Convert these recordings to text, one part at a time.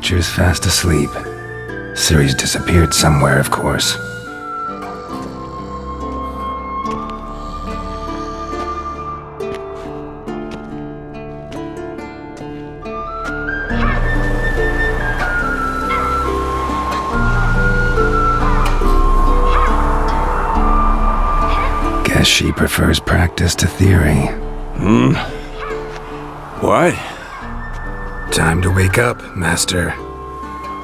Witcher's fast asleep. Ciri's disappeared somewhere, of course. Guess she prefers practice to theory. What? Time to wake up, Master.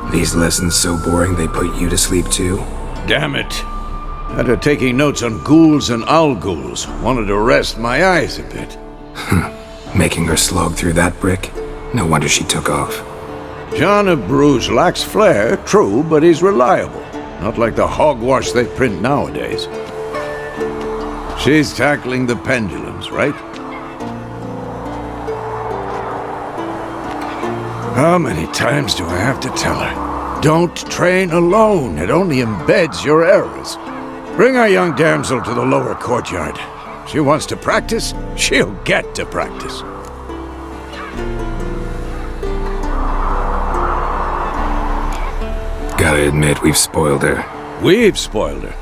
These lessons so boring they put you to sleep too? Damn it. After taking notes on ghouls and owl-ghouls, wanted to rest my eyes a bit. Making her slog through that brick? No wonder she took off. John of Bruges lacks flair, true, but he's reliable. Not like the hogwash they print nowadays. She's tackling the pendulums, right? How many times do I have to tell her? Don't train alone. It only embeds your errors. Bring our young damsel to the lower courtyard. She wants to practice, she'll get to practice. Gotta admit, we've spoiled her. We've spoiled her.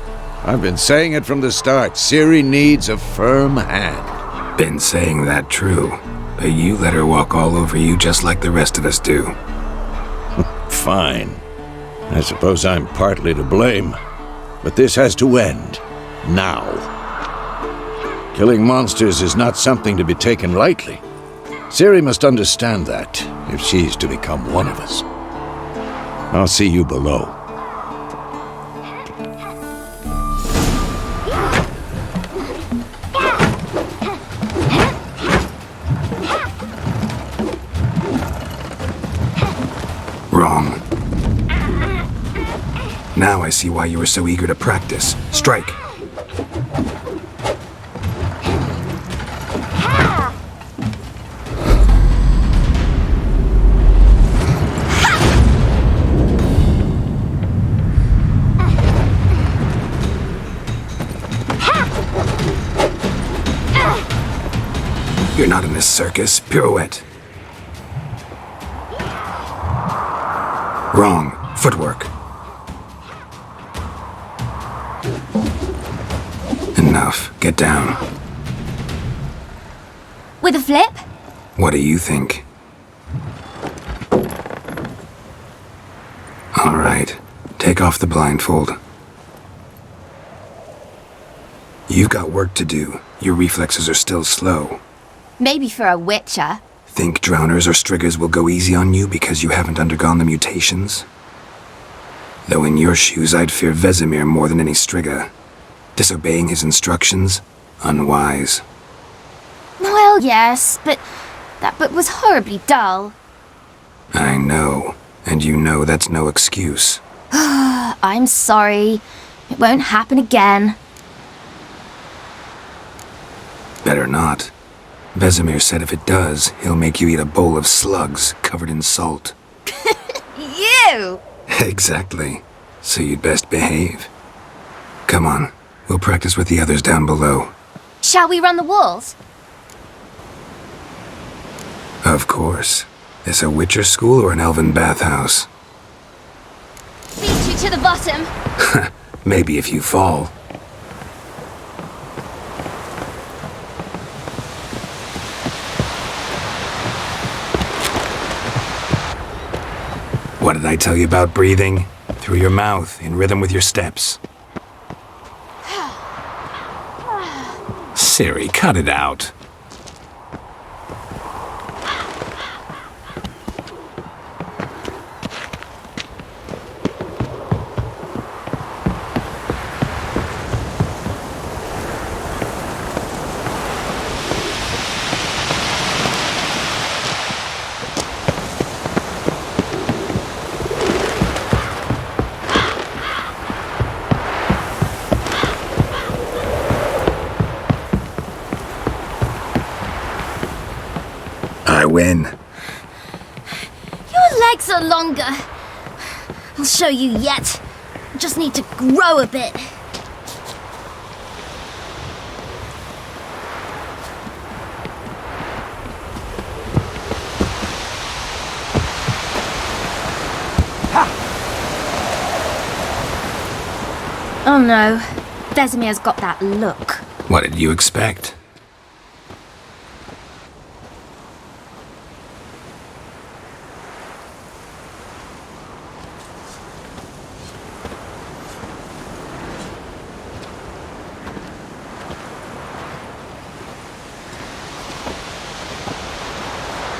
I've been saying it from the start. Ciri needs a firm hand. Been saying that true. But you let her walk all over you just like the rest of us do. Fine. I suppose I'm partly to blame. But this has to end. Now. Killing monsters is not something to be taken lightly. Ciri must understand that, if she's to become one of us. I'll see you below. Wrong. Now I see why you were so eager to practice. Strike. You're not in this circus. Pirouette. Wrong. Footwork. Enough. Get down. With a flip? What do you think? All right. Take off the blindfold. You've got work to do. Your reflexes are still slow. Maybe for a witcher. Think drowners or striggers will go easy on you because you haven't undergone the mutations? Though in your shoes, I'd fear Vesemir more than any strigger. Disobeying his instructions? Unwise. Well, yes, but that book was horribly dull. I know, and you know that's no excuse. I'm sorry. It won't happen again. Better not. Vesemir said if it does, he'll make you eat a bowl of slugs covered in salt. You! Exactly. So you'd best behave. Come on, we'll practice with the others down below. Shall we run the walls? Of course. Is a Witcher school or an elven bathhouse? Beat you to the bottom. Maybe if you fall. What did I tell you about breathing? Through your mouth, in rhythm with your steps. Ciri, cut it out. I win. Your legs are longer. I'll show you yet. Just need to grow a bit. Oh no, Vesemir's got that look. What did you expect?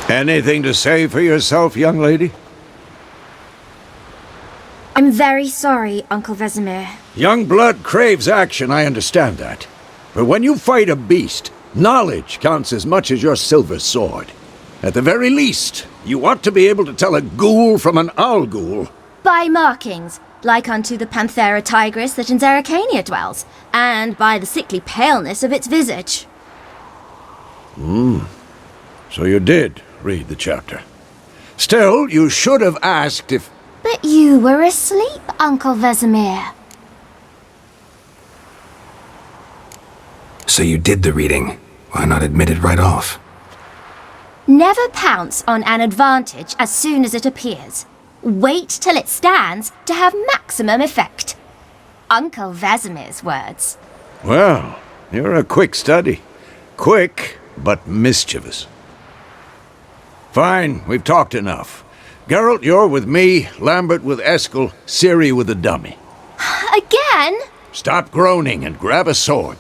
Anything to say for yourself, young lady? I'm very sorry, Uncle Vesemir. Young blood craves action, I understand that. But when you fight a beast, knowledge counts as much as your silver sword. At the very least, you ought to be able to tell a ghoul from an owl ghoul. By markings, like unto the Panthera tigris that in Zerrikania dwells, and by the sickly paleness of its visage. So you did read the chapter. Still, you should have asked if... But you were asleep, Uncle Vesemir. So you did the reading. Why not admit it right off? Never pounce on an advantage as soon as it appears. Wait till it stands to have maximum effect. Uncle Vesemir's words. Well, you're a quick study. Quick, but mischievous. Fine, we've talked enough. Geralt, you're with me, Lambert with Skjall, Ciri with the dummy. Again? Stop groaning and grab a sword.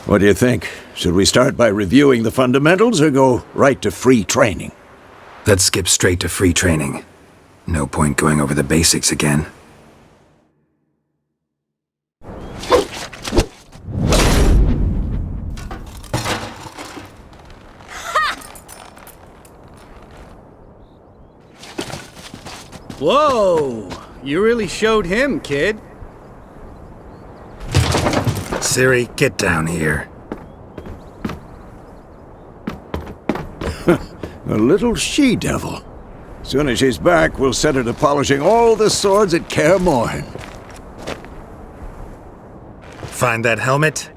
What do you think? Should we start by reviewing the fundamentals or go right to free training? Let's skip straight to free training. No point going over the basics again. Whoa! You really showed him, kid. Ciri, get down here. A little she-devil. Soon as she's back, we'll set her to polishing all the swords at Kaer Morhen. Find that helmet?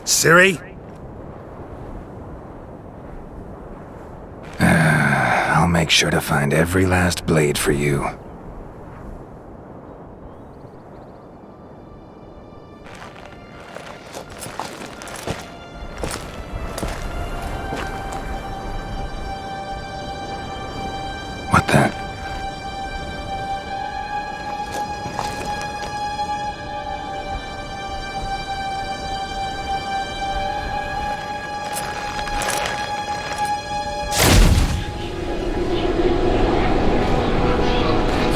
Ciri? I'll make sure to find every last blade for you. What the?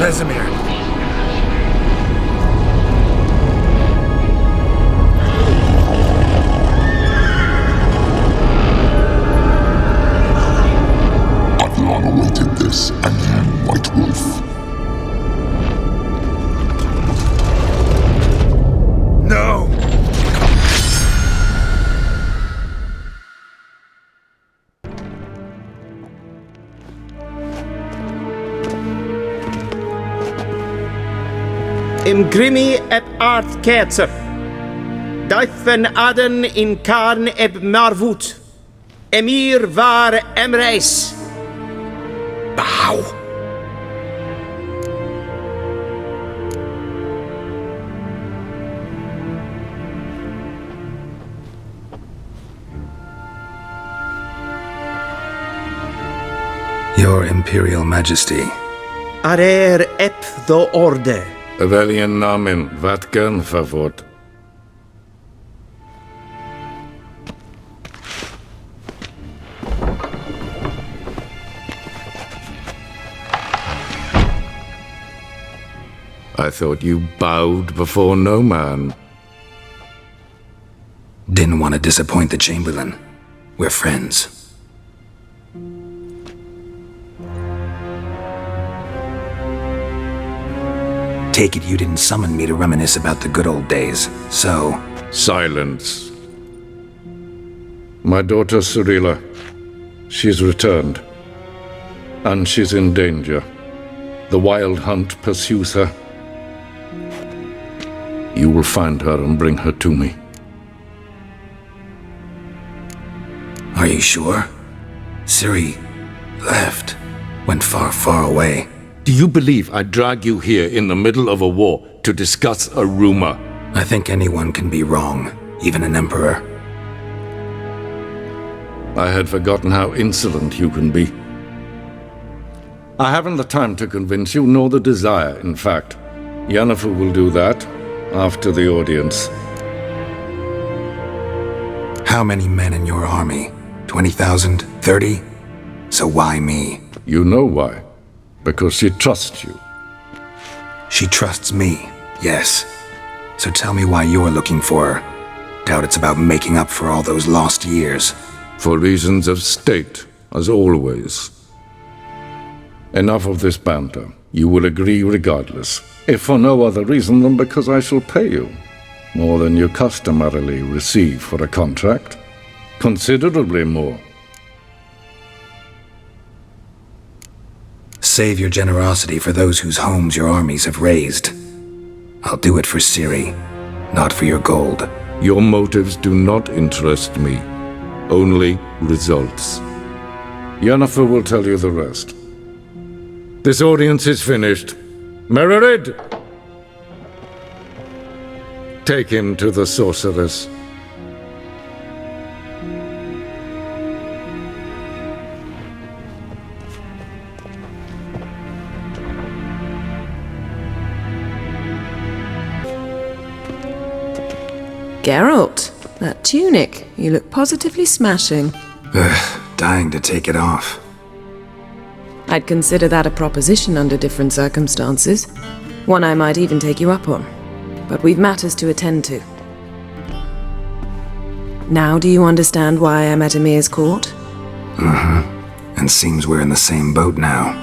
Vesemir. I've long awaited this, and you, White Wolf. No! Imgrimi eb art charecter. Daithen aden in karn eb marvut. Emhyr var emreis. Bow! Your Imperial Majesty. Arer ep the orde. Avallac'h namen, wat gern verwort. I thought you bowed before no man. Didn't want to disappoint the Chamberlain. We're friends. Take it you didn't summon me to reminisce about the good old days, so... Silence. My daughter Cirilla, she's returned. And she's in danger. The wild hunt pursues her. You will find her and bring her to me. Are you sure? Ciri left. Went far, far away. Do you believe I'd drag you here in the middle of a war to discuss a rumor? I think anyone can be wrong, even an emperor. I had forgotten how insolent you can be. I haven't the time to convince you, nor the desire, in fact. Yennefer will do that after the audience. How many men in your army? 20,000? 30? So why me? You know why. Because she trusts you. She trusts me, yes. So tell me why you're looking for her. Doubt it's about making up for all those lost years. For reasons of state, as always. Enough of this banter. You will agree regardless, if for no other reason than because I shall pay you. More than you customarily receive for a contract. Considerably more. Save your generosity for those whose homes your armies have razed. I'll do it for Ciri, not for your gold. Your motives do not interest me. Only results. Yennefer will tell you the rest. This audience is finished. Mererid! Take him to the sorceress. Geralt, that tunic. You look positively smashing. Dying to take it off. I'd consider that a proposition under different circumstances. One I might even take you up on. But we've matters to attend to. Now do you understand why I'm at Emhyr's court? And seems we're in the same boat now.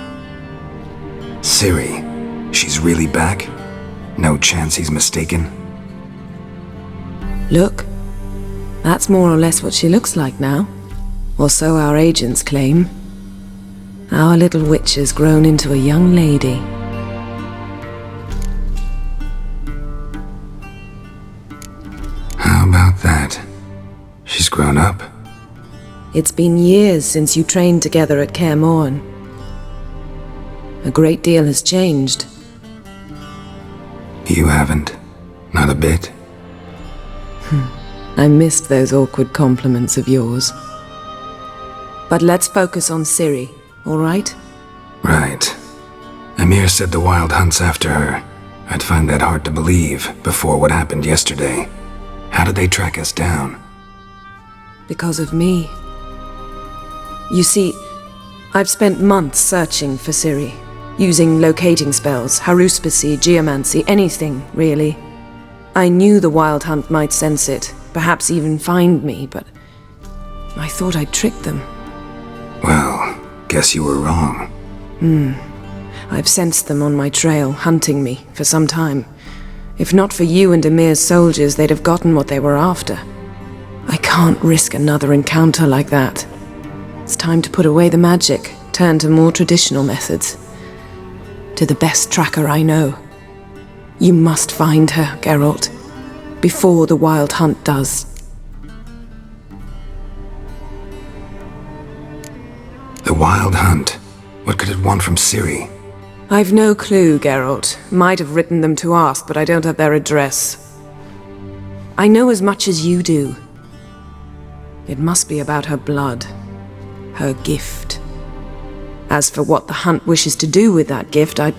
Ciri, she's really back? No chance he's mistaken? Look, that's more or less what she looks like now. Or so our agents claim. Our little witch has grown into a young lady. How about that? She's grown up. It's been years since you trained together at Kaer Morhen. A great deal has changed. You haven't. Not a bit. I missed those awkward compliments of yours. But let's focus on Ciri, all right? Right. Emhyr said the Wild Hunt's after her. I'd find that hard to believe before what happened yesterday. How did they track us down? Because of me. You see, I've spent months searching for Ciri, using locating spells, haruspicy, geomancy, anything, really. I knew the Wild Hunt might sense it, perhaps even find me, but I thought I'd tricked them. Well, guess you were wrong. I've sensed them on my trail, hunting me, for some time. If not for you and Emhyr's soldiers, they'd have gotten what they were after. I can't risk another encounter like that. It's time to put away the magic, turn to more traditional methods. To the best tracker I know. You must find her, Geralt, before the Wild Hunt does. The Wild Hunt? What could it want from Ciri? I've no clue, Geralt. Might have written them to ask, but I don't have their address. I know as much as you do. It must be about her blood. Her gift. As for what the Hunt wishes to do with that gift, I'd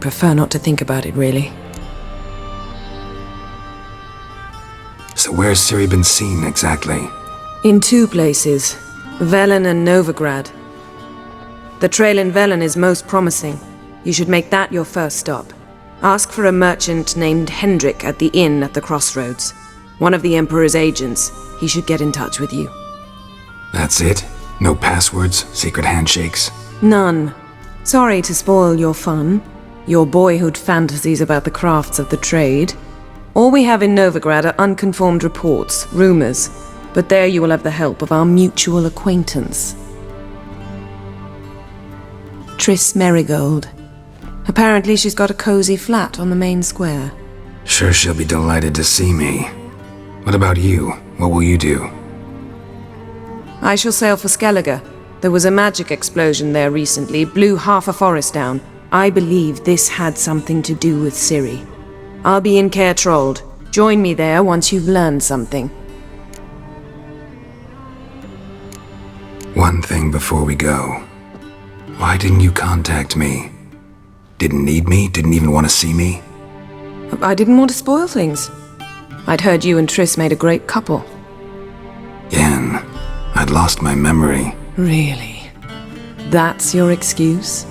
prefer not to think about it, really. So where's Ciri been seen, exactly? In two places. Velen and Novigrad. The trail in Velen is most promising. You should make that your first stop. Ask for a merchant named Hendrik at the inn at the crossroads. One of the Emperor's agents. He should get in touch with you. That's it? No passwords, secret handshakes? None. Sorry to spoil your fun. Your boyhood fantasies about the crafts of the trade. All we have in Novigrad are unconfirmed reports, rumors. But there you will have the help of our mutual acquaintance. Triss Merigold. Apparently she's got a cozy flat on the main square. Sure she'll be delighted to see me. What about you? What will you do? I shall sail for Skellige. There was a magic explosion there recently, blew half a forest down. I believe this had something to do with Ciri. I'll be in Kaer Trolld. Join me there once you've learned something. One thing before we go. Why didn't you contact me? Didn't need me? Didn't even want to see me? I didn't want to spoil things. I'd heard you and Triss made a great couple. Yen, I'd lost my memory. Really? That's your excuse?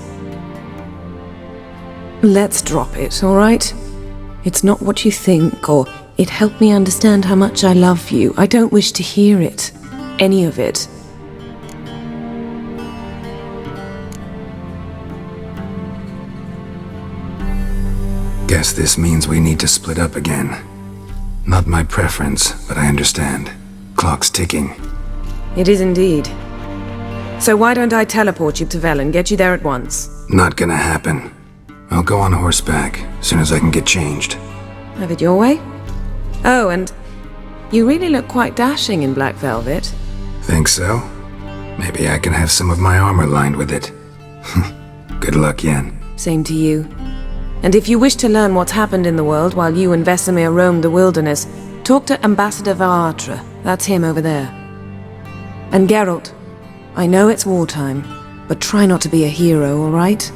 Let's drop it, all right? It's not what you think, or it helped me understand how much I love you. I don't wish to hear it. Any of it. Guess this means we need to split up again. Not my preference, but I understand. Clock's ticking. It is indeed. So why don't I teleport you to Vel and get you there at once? Not gonna happen. I'll go on horseback, as soon as I can get changed. Have it your way? Oh, and you really look quite dashing in black velvet. Think so? Maybe I can have some of my armor lined with it. Good luck, Yen. Same to you. And if you wish to learn what's happened in the world while you and Vesemir roamed the wilderness, talk to Ambassador Avallac'h. That's him over there. And Geralt, I know it's wartime, but try not to be a hero, all right?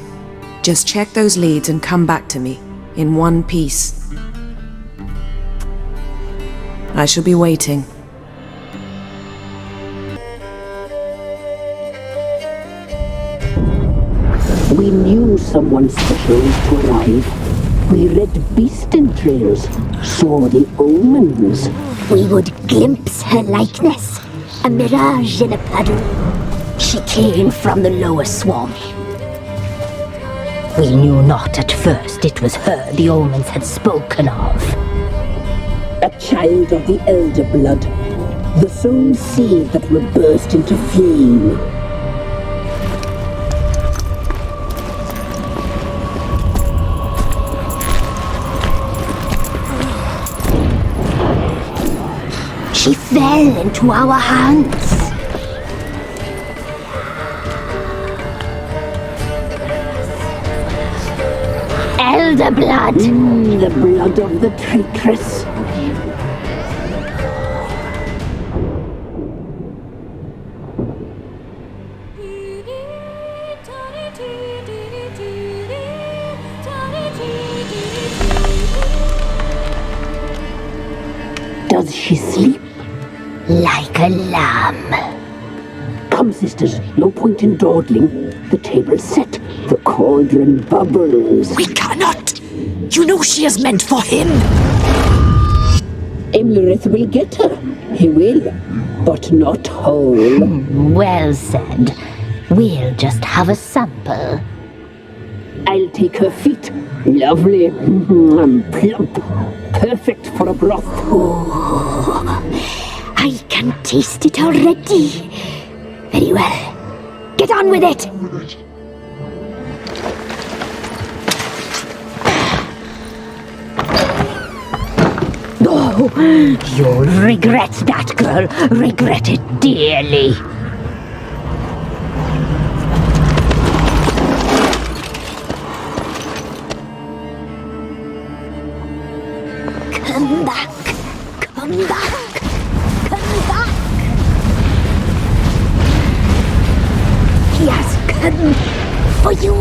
Just check those leads and come back to me, in one piece. I shall be waiting. We knew someone special was to arrive. We read beast entrails, saw the omens. We would glimpse her likeness, a mirage in a puddle. She came from the lower swamp. We knew not at first it was her the omens had spoken of. A child of the elder blood, the soul seed that will burst into flame. She fell into our hands. Elder blood. The blood of the traitress. Does she sleep? Like a lamb. Come, sisters, no point in dawdling. The table's set. The cauldron bubbles. We cannot! You know she is meant for him! Emhyr will get her. He will, but not whole. Well said. We'll just have a sample. I'll take her feet. Lovely. Plump. Perfect for a broth. Oh, I can taste it already. Very well. Get on with it. Oh, you'll regret that, girl. Regret it dearly. Come back. Come back. Come back. He has come for you.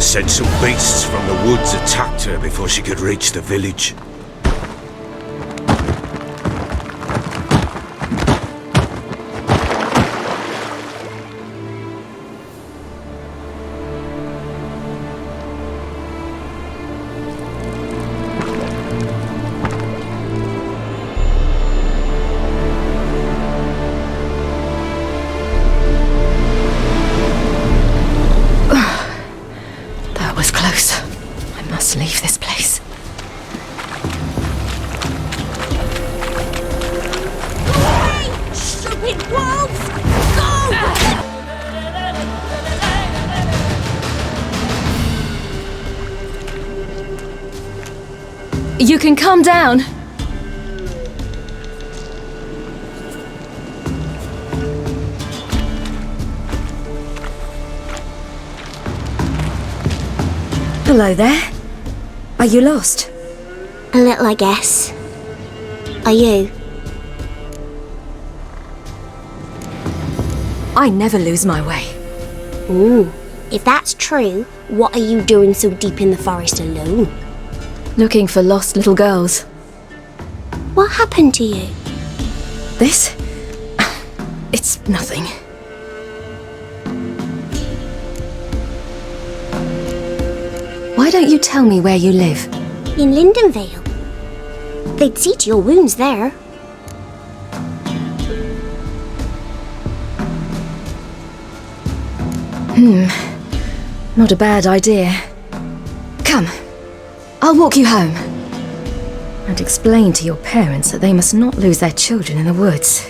said some beasts from the woods attacked her before she could reach the village. Leave this place. Hey, stupid wolves! Go! You can calm down. Hello there. Are you lost? A little, I guess. Are you? I never lose my way. If that's true, what are you doing so deep in the forest alone? Looking for lost little girls. What happened to you? This? It's nothing. Why don't you tell me where you live? In Lindenvale. They'd see to your wounds there. Not a bad idea. Come, I'll walk you home. And explain to your parents that they must not lose their children in the woods.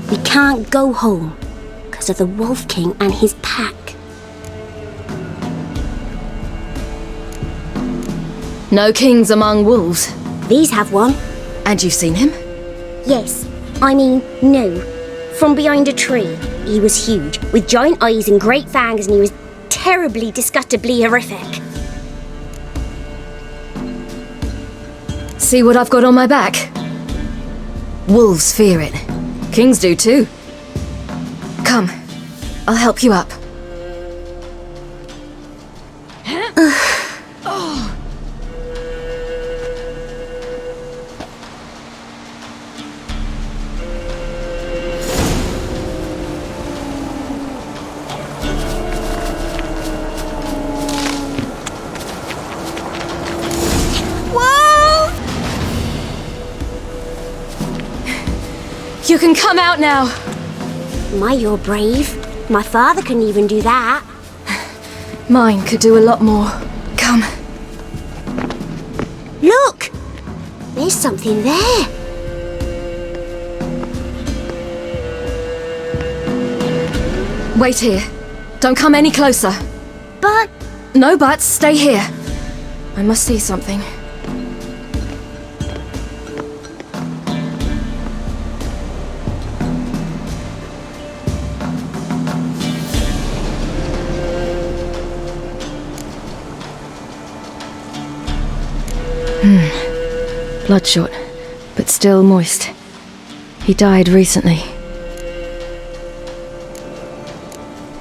We can't go home, because of the Wolf King and his pack. No kings among wolves. These have one. And you've seen him? Yes. I mean, no. From behind a tree. He was huge, with giant eyes and great fangs, and he was terribly, disgustingly horrific. See what I've got on my back? Wolves fear it. Kings do too. Come, I'll help you up. You can come out now. My, you're brave. My father couldn't even do that. Mine could do a lot more. Come. Look! There's something there. Wait here. Don't come any closer. But... No buts. Stay here. I must see something. Bloodshot, but still moist. He died recently.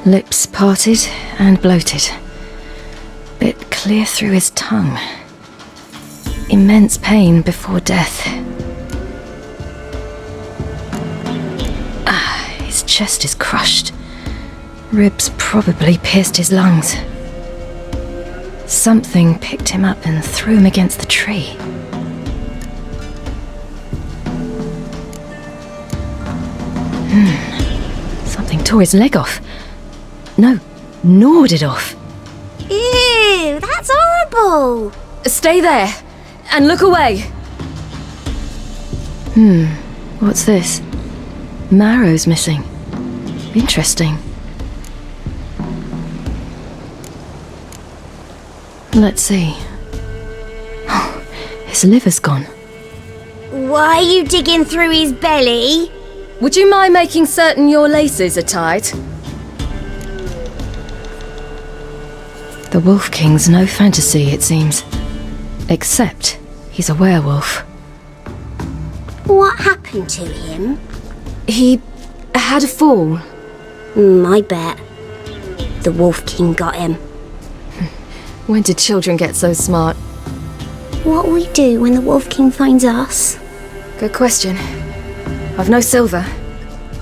Lips parted and bloated. Bit clear through his tongue. Immense pain before death. His chest is crushed. Ribs probably pierced his lungs. Something picked him up and threw him against the tree. Something tore his leg off. No, gnawed it off. Ew, that's horrible. Stay there, and look away. What's this? Marrow's missing. Interesting. Let's see. Oh, his liver's gone. Why are you digging through his belly? Would you mind making certain your laces are tied? The Wolf King's no fantasy, it seems. Except he's a werewolf. What happened to him? He had a fall. I bet. The Wolf King got him. When did children get so smart? What will we do when the Wolf King finds us? Good question. I've no silver,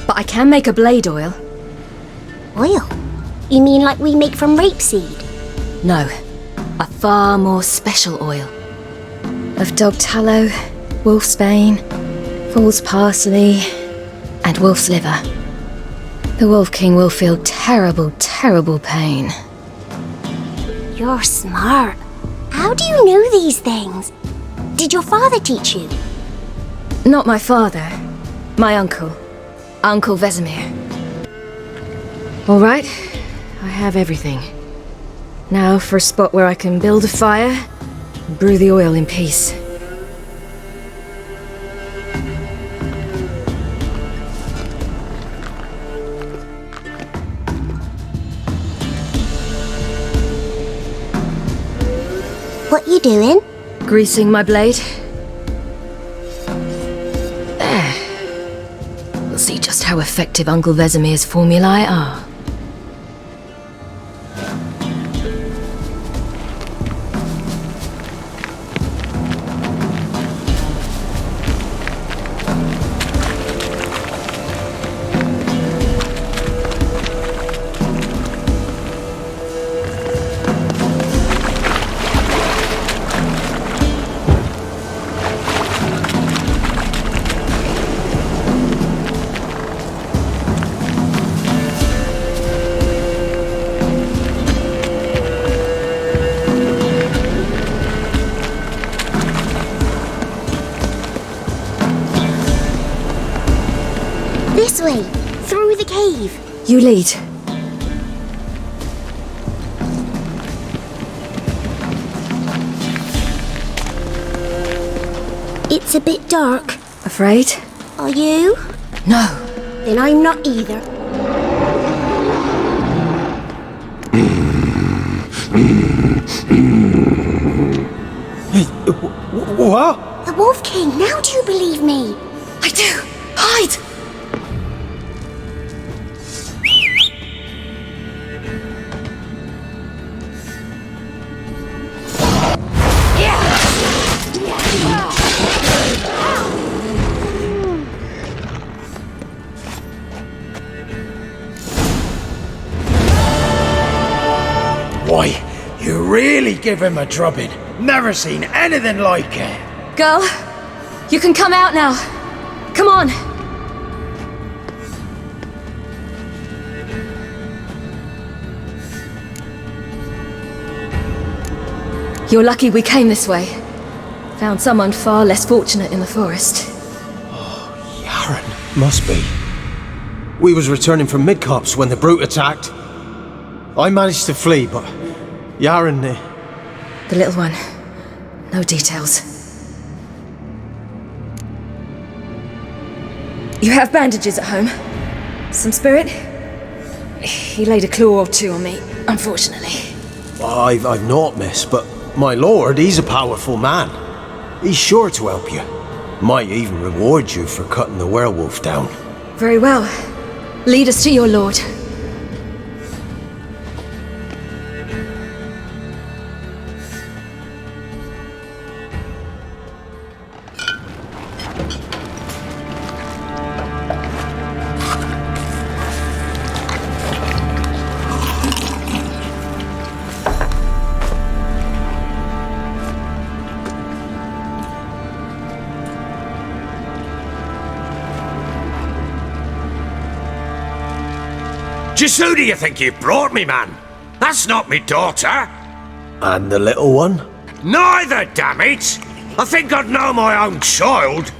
but I can make a blade oil. Oil? You mean like we make from rapeseed? No, a far more special oil. Of dog tallow, wolfsbane, fool's parsley, and wolf's liver. The Wolf King will feel terrible, terrible pain. You're smart. How do you know these things? Did your father teach you? Not my father. My uncle. Uncle Vesemir. All right, I have everything. Now for a spot where I can build a fire and brew the oil in peace. What you doing? Greasing my blade. There. We'll see just how effective Uncle Vesemir's formulae are. This way, through the cave. You lead. It's a bit dark. Afraid? Are you? No. Then I'm not either. What? The Wolf King, now do you believe me? I do. Hide! Why, you really give him a drubbing. Never seen anything like it. Girl, you can come out now. Come on. You're lucky we came this way. Found someone far less fortunate in the forest. Yaren, must be. We was returning from Midcops when the brute attacked. I managed to flee, but Yaren... The little one. No details. You have bandages at home? Some spirit? He laid a claw or two on me, unfortunately. I've not, miss, but my lord, he's a powerful man. He's sure to help you. Might even reward you for cutting the werewolf down. Very well. Lead us to your lord. Just who do you think you've brought me, man? That's not me daughter. And the little one? Neither, damn it! I think I'd know my own child.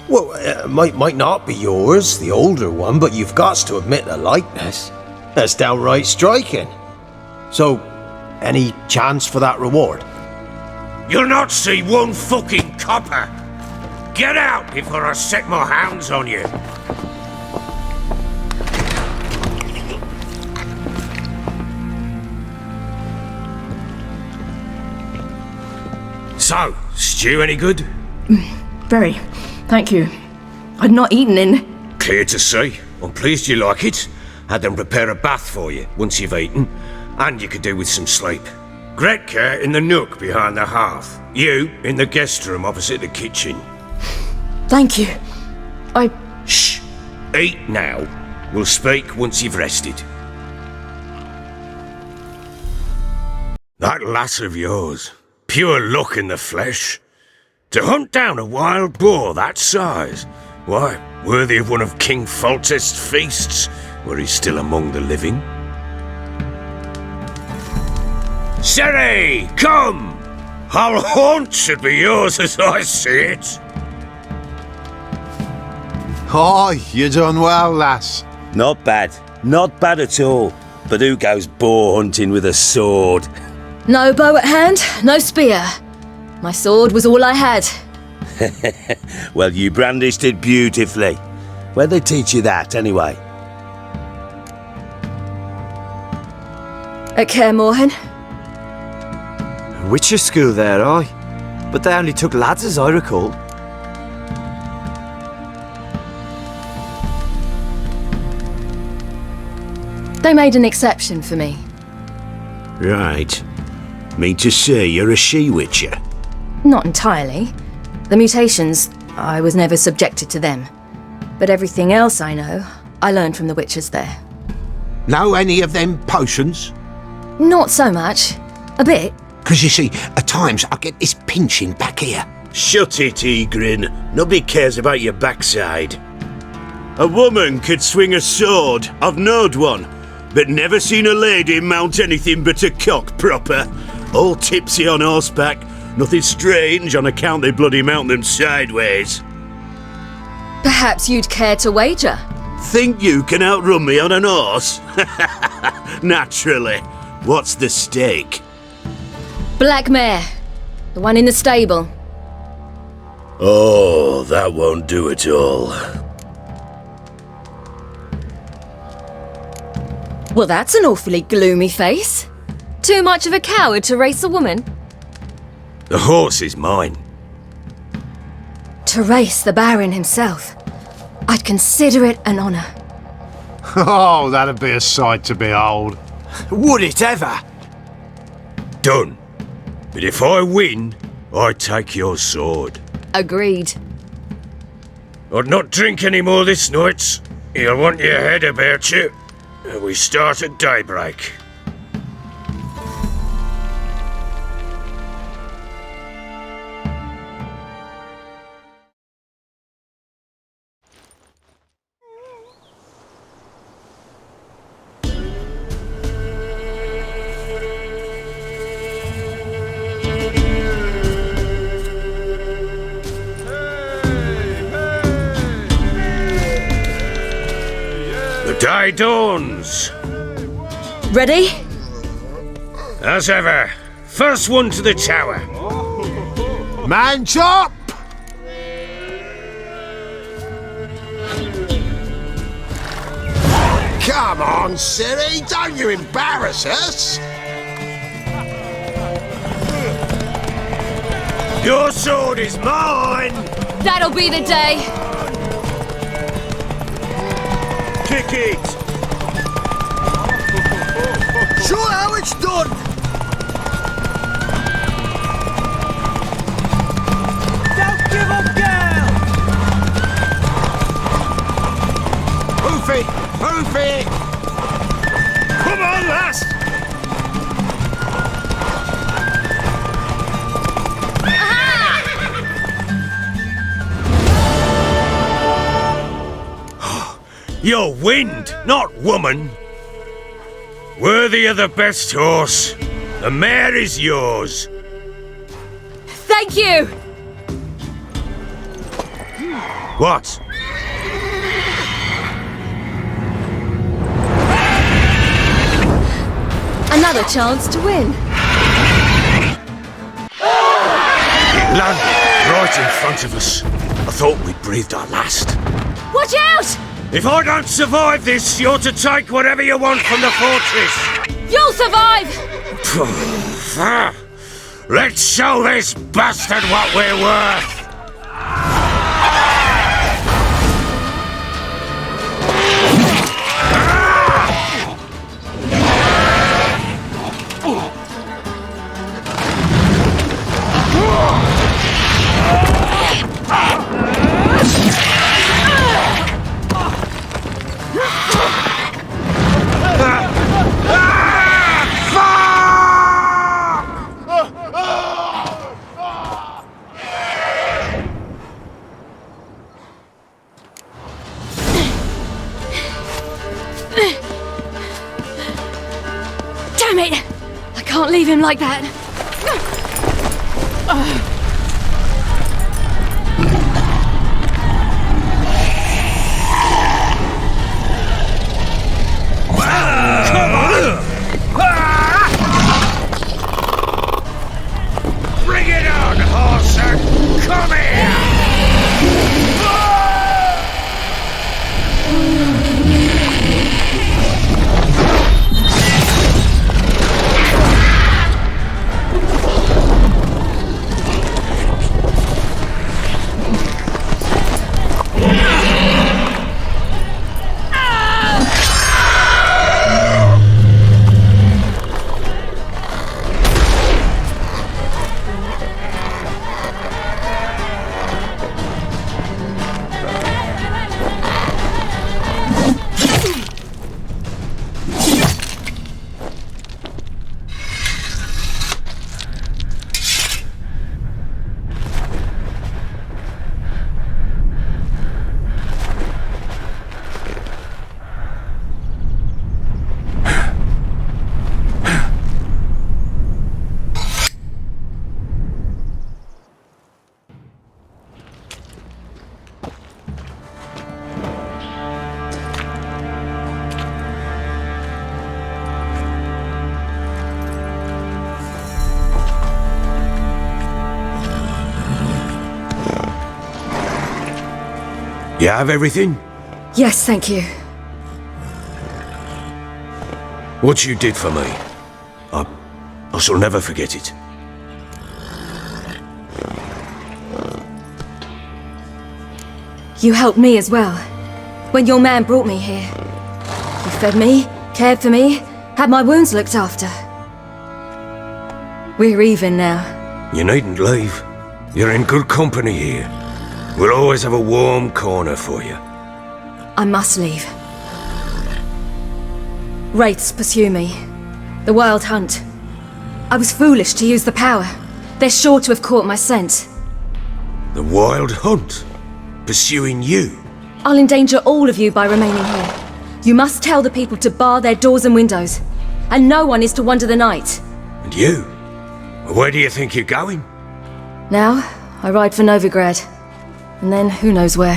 Well, might not be yours, the older one, but you've got to admit the likeness. That's downright striking. So, any chance for that reward? You'll not see one fucking copper. Get out before I set my hounds on you. So, stew any good? Very. Thank you. I'd not eaten in... Clear to see. I'm pleased you like it. Had them prepare a bath for you once you've eaten, and you could do with some sleep. Gretka in the nook behind the hearth. You in the guest room opposite the kitchen. Thank you. Shh! Eat now. We'll speak once you've rested. That lass of yours, pure luck in the flesh. To hunt down a wild boar that size, why, worthy of one of King Foltest's feasts, were he still among the living. Ciri, come! Our haunt should be yours as I see it. Aye, you done well, lass. Not bad. Not bad at all. But who goes boar hunting with a sword? No bow at hand, no spear. My sword was all I had. Well, you brandished it beautifully. Where'd they teach you that, anyway? At Kaer Morhen. Witcher school there, aye. But they only took lads, as I recall. They made an exception for me. Right. Mean to say you're a she-witcher? Not entirely. The mutations, I was never subjected to them. But everything else I know, I learned from the witches there. Know any of them potions? Not so much. A bit. 'Cause you see, at times I get this pinching back here. Shut it, Egrin. Nobody cares about your backside. A woman could swing a sword. I've knowed one. But never seen a lady mount anything but a cock proper. All tipsy on horseback. Nothing strange on account they bloody mount them sideways. Perhaps you'd care to wager? Think you can outrun me on an horse? Naturally. What's the stake? Black mare. The one in the stable. Oh, that won't do at all. Well, that's an awfully gloomy face. Too much of a coward to race a woman? The horse is mine. To race the Baron himself. I'd consider it an honour. Oh, that'd be a sight to behold. Would it ever? Done. But if I win, I take your sword. Agreed. I'd not drink any more this night. You'll want your head about you. We start at daybreak. The day dawns. Ready? As ever. First one to the tower. Man chop! Come on, Ciri, don't you embarrass us! Your sword is mine! That'll be the day! Kick it! Show how it's done! Don't give up, girl! Hoof it! Hoof it! Come on, lass! You're wind, not woman. Worthy of the best horse. The mare is yours. Thank you! What? Another chance to win. It landed right in front of us. I thought we'd breathed our last. Watch out! If I don't survive this, you're to take whatever you want from the fortress. You'll survive! Let's show this bastard what we're worth. him like that. Bring it on, Whoreson! Come here! You have everything? Yes, thank you. What you did for me, I shall never forget it. You helped me as well. When your man brought me here. You fed me, cared for me, had my wounds looked after. We're even now. You needn't leave. You're in good company here. We'll always have a warm corner for you. I must leave. Wraiths pursue me. The Wild Hunt. I was foolish to use the power. They're sure to have caught my scent. The Wild Hunt? Pursuing you? I'll endanger all of you by remaining here. You must tell the people to bar their doors and windows. And no one is to wander the night. And you? Where do you think you're going? Now, I ride for Novigrad. And then, who knows where.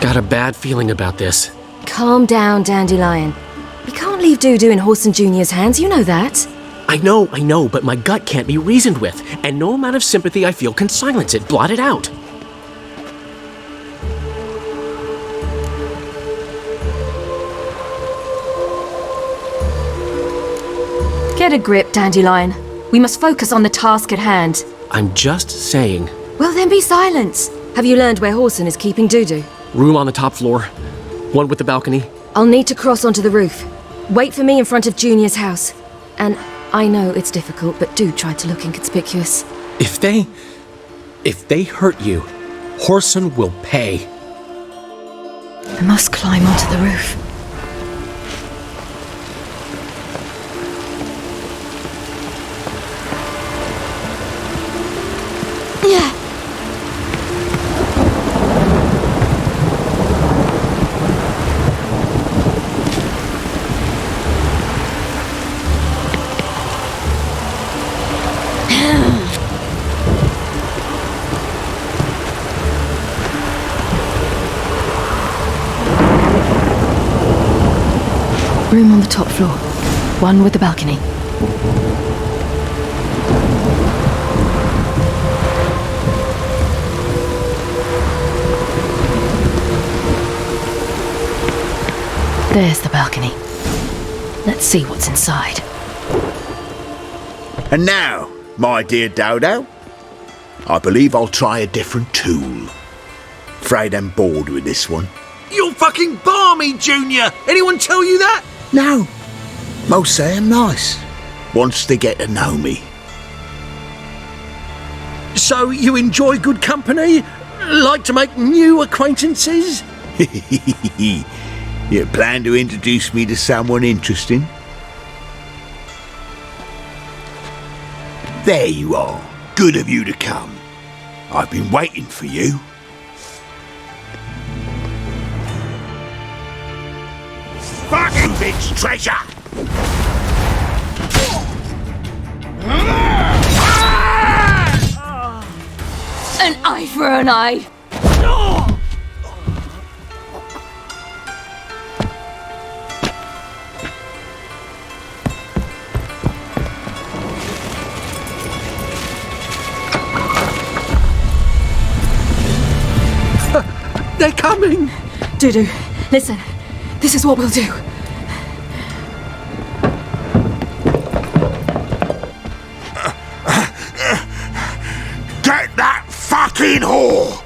Got a bad feeling about this. Calm down, Dandelion. We can't leave Dudu in Whoreson Junior's hands, you know that. I know, but my gut can't be reasoned with, and no amount of sympathy I feel can silence it, blot it out. Get a grip, Dandelion. We must focus on the task at hand. I'm just saying. Well then be silent. Have you learned where Whoreson is keeping Dudu? Room on the top floor. One with the balcony. I'll need to cross onto the roof. Wait for me in front of Junior's house. And I know it's difficult, but do try to look inconspicuous. If they hurt you, Whoreson will pay. I must climb onto the roof. Yeah. Room on the top floor. One with the balcony. There's the balcony. Let's see what's inside. And now, my dear Dodo, I believe I'll try a different tool. Afraid I'm bored with this one. You're fucking balmy, Junior! Anyone tell you that? No. Most say I'm nice. Once they get to know me. So you enjoy good company? Like to make new acquaintances? You plan to introduce me to someone interesting? There you are. Good of you to come. I've been waiting for you. Fucking bitch treasure! An eye for an eye. They're coming! Dudu, listen. This is what we'll do. Get that fucking whore!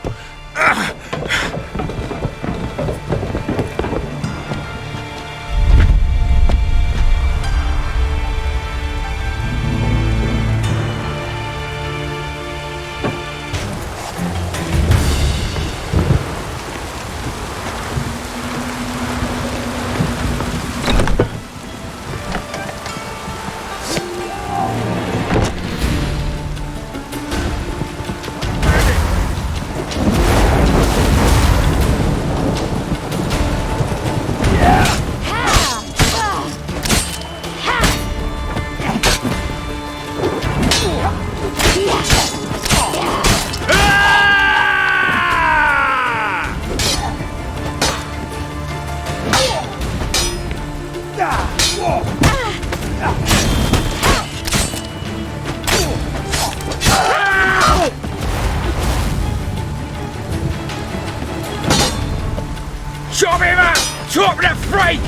Chop him up! Chop the freak!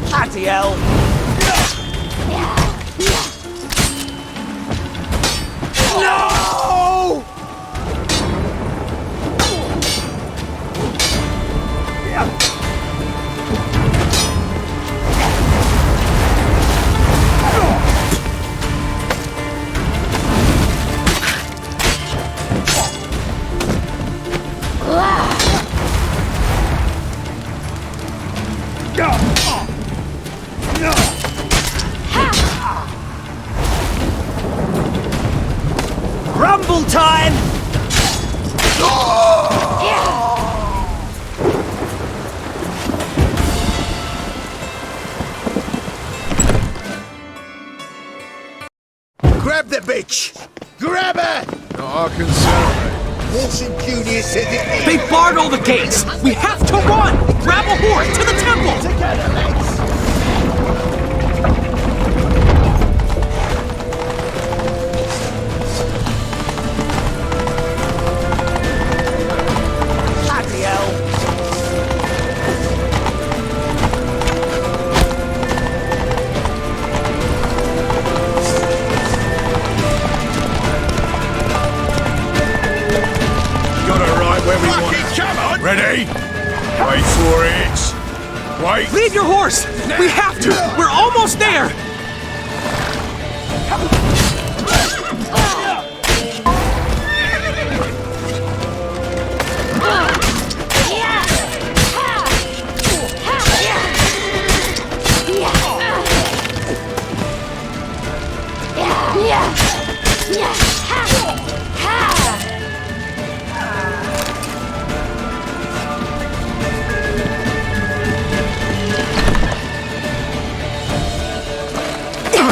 Bloody hell! No! Rumble time! Grab the bitch! Grab her! Not our concern, mate. Whoreson Junior said it. They barred all the gates! We have to run! Grab a horse to the temple! Together, let's. Bloody hell! Got it right where we want it. Come on! Ready? Wait for it. Wait. Leave your horse! We have to! We're almost there!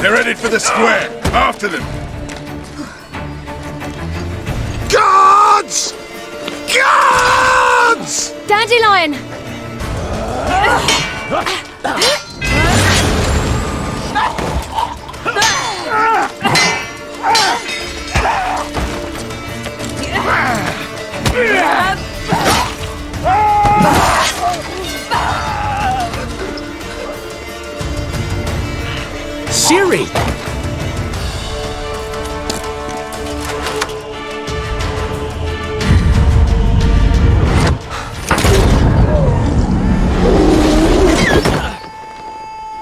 They're headed for the square. After them. Guards! Guards! Dandelion! Ciri!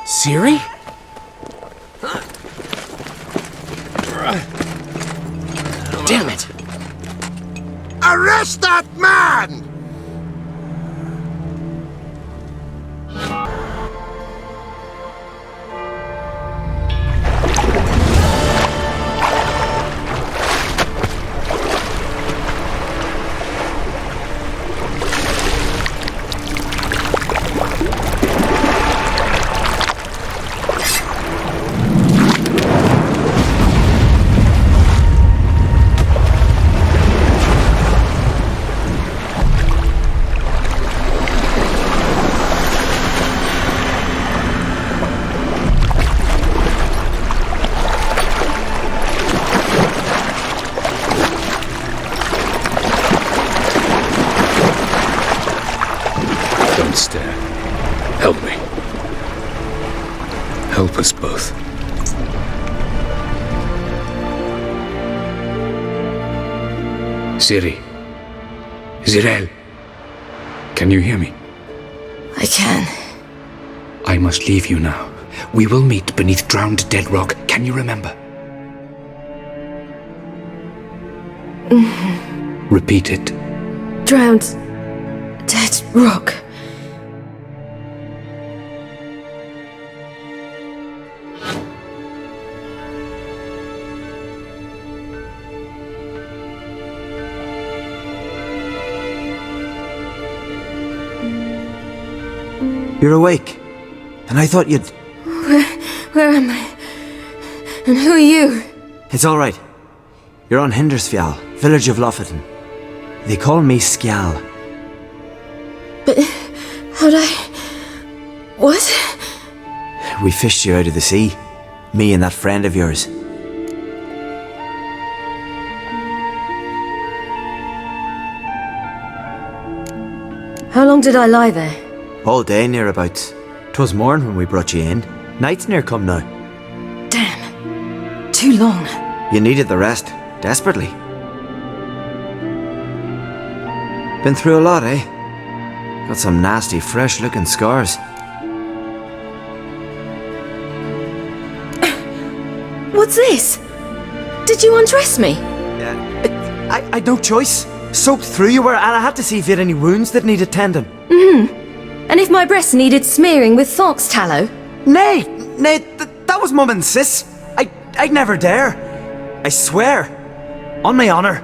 Ciri? Damn it! Arrest that man! Help us both. Ciri. Zirel. Can you hear me? I can. I must leave you now. We will meet beneath drowned dead rock. Can you remember? Repeat it. Drowned dead rock. You're awake. And I thought you'd... Where am I? And who are you? It's all right. You're on Hindarsfjall, village of Lofoten. They call me Skjall. But how'd I... What? We fished you out of the sea. Me and that friend of yours. How long did I lie there? All day nearabouts. 'Twas morn when we brought you in. Night's near come now. Damn. Too long. You needed the rest. Desperately. Been through a lot, eh? Got some nasty, fresh-looking scars. What's this? Did you undress me? I'd no choice. Soaked through you were, and I had to see if you had any wounds that needed tending. And if my breasts needed smearing with fox tallow? Nay, that was Mum and Sis. I'd never dare. I swear. On my honour.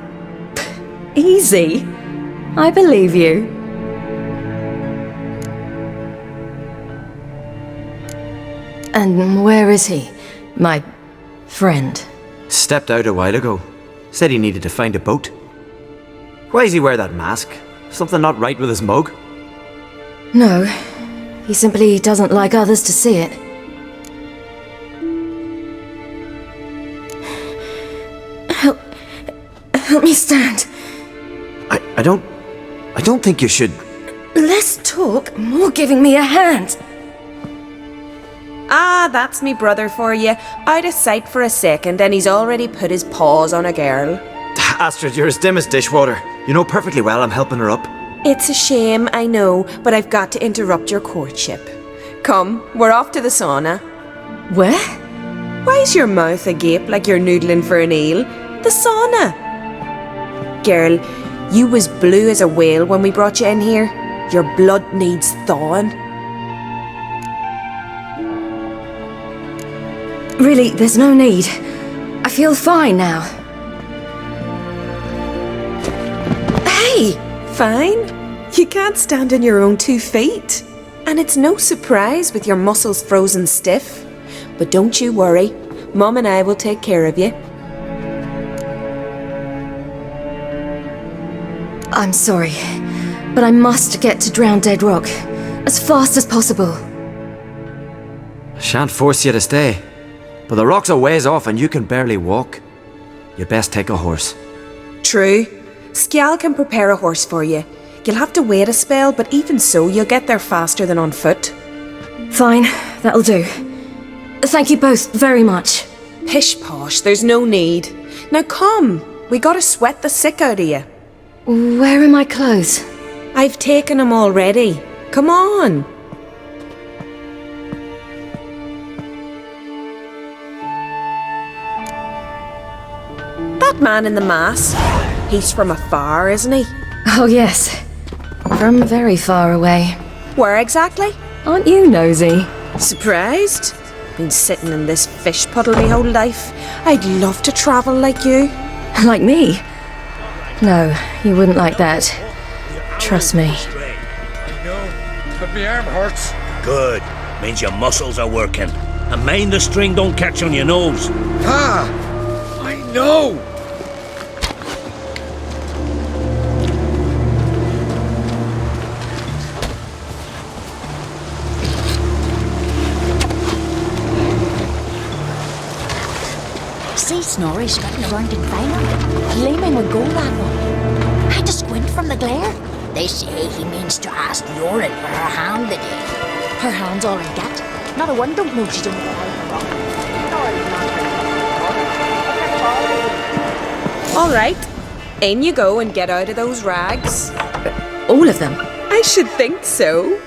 Easy. I believe you. And where is he? My friend? Stepped out a while ago. Said he needed to find a boat. Why does he wear that mask? Something not right with his mug? No. He simply doesn't like others to see it. Help me stand. I don't think you should... Less talk, more giving me a hand. Ah, that's me brother for you. Out of sight for a second and he's already put his paws on a girl. Astrid, you're as dim as dishwater. You know perfectly well I'm helping her up. It's a shame, I know, but I've got to interrupt your courtship. Come, we're off to the sauna. Where? Why's your mouth agape like you're noodling for an eel? The sauna. Girl, you was blue as a whale when we brought you in here. Your blood needs thawing. Really, there's no need. I feel fine now. Hey! Fine? You can't stand on your own 2 feet. And it's no surprise with your muscles frozen stiff. But don't you worry. Mum and I will take care of you. I'm sorry, but I must get to Drowned Dead Rock as fast as possible. Shan't force you to stay. But the rock's a ways off and you can barely walk. You best take a horse. True. Skjall can prepare a horse for you. You'll have to wait a spell, but even so, you'll get there faster than on foot. Fine, that'll do. Thank you both very much. Pish posh, there's no need. Now come, we gotta sweat the sick out of you. Where are my clothes? I've taken them already. Come on. That man in the mask, he's from afar, isn't he? Oh yes, from very far away. Where exactly? Aren't you nosy? Surprised? Been sitting in this fish puddle my whole life. I'd love to travel like you. Like me? No, you wouldn't like that. Trust me. But my arm hurts. Good. Means your muscles are working. And mind the string don't catch on your nose. Ah! I know! See Snorri strutting around in Feuneral, gleaming with gold that one. Had to squint from the glare. They say he means to ask Yoren for her hand the day. Her hand's all I get. Not a one don't know she's only got All right, in you go and get out of those rags. All of them? I should think so.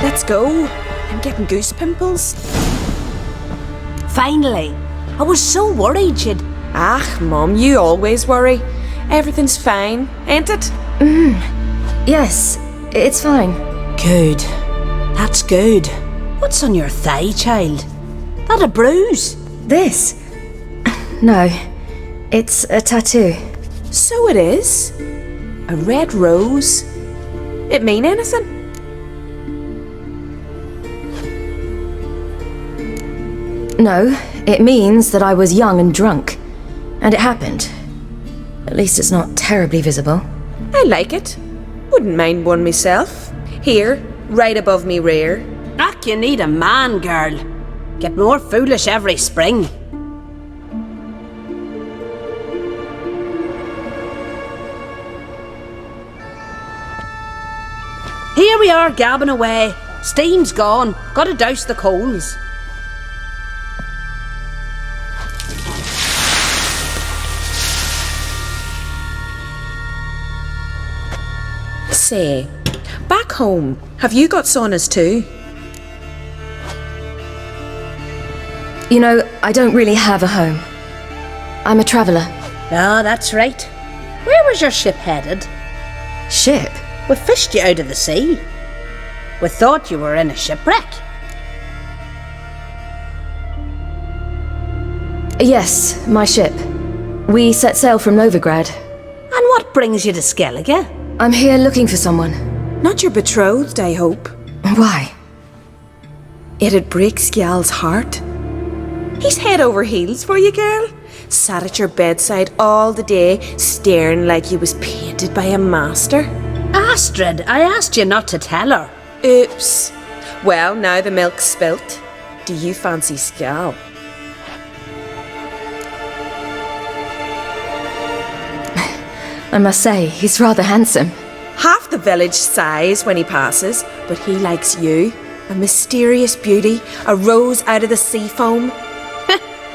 Let's go. I'm getting goose pimples. Finally. I was so worried she'd... Ah, Mum, you always worry. Everything's fine, ain't it? Yes, it's fine. Good. That's good. What's on your thigh, child? That a bruise? This? No, it's a tattoo. So it is. A red rose. It mean anything? No, it means that I was young and drunk. And it happened. At least it's not terribly visible. I like it. Wouldn't mind one myself. Here, right above me rear. Ack, you need a man, girl. Get more foolish every spring. Here we are, gabbing away. Steam's gone. Gotta douse the coals. Say, back home, have you got saunas too? You know, I don't really have a home. I'm a traveller. Ah, that's right. Where was your ship headed? Ship? We fished you out of the sea. We thought you were in a shipwreck. Yes, my ship. We set sail from Novigrad. And what brings you to Skellige? I'm here looking for someone. Not your betrothed, I hope. Why? It'd break Skjall's heart. He's head over heels for you, girl. Sat at your bedside all the day, staring like he was painted by a master. Astrid, I asked you not to tell her. Oops. Well, now the milk's spilt. Do you fancy Skjall? I must say, he's rather handsome. Half the village sighs when he passes, but he likes you. A mysterious beauty, a rose out of the sea foam.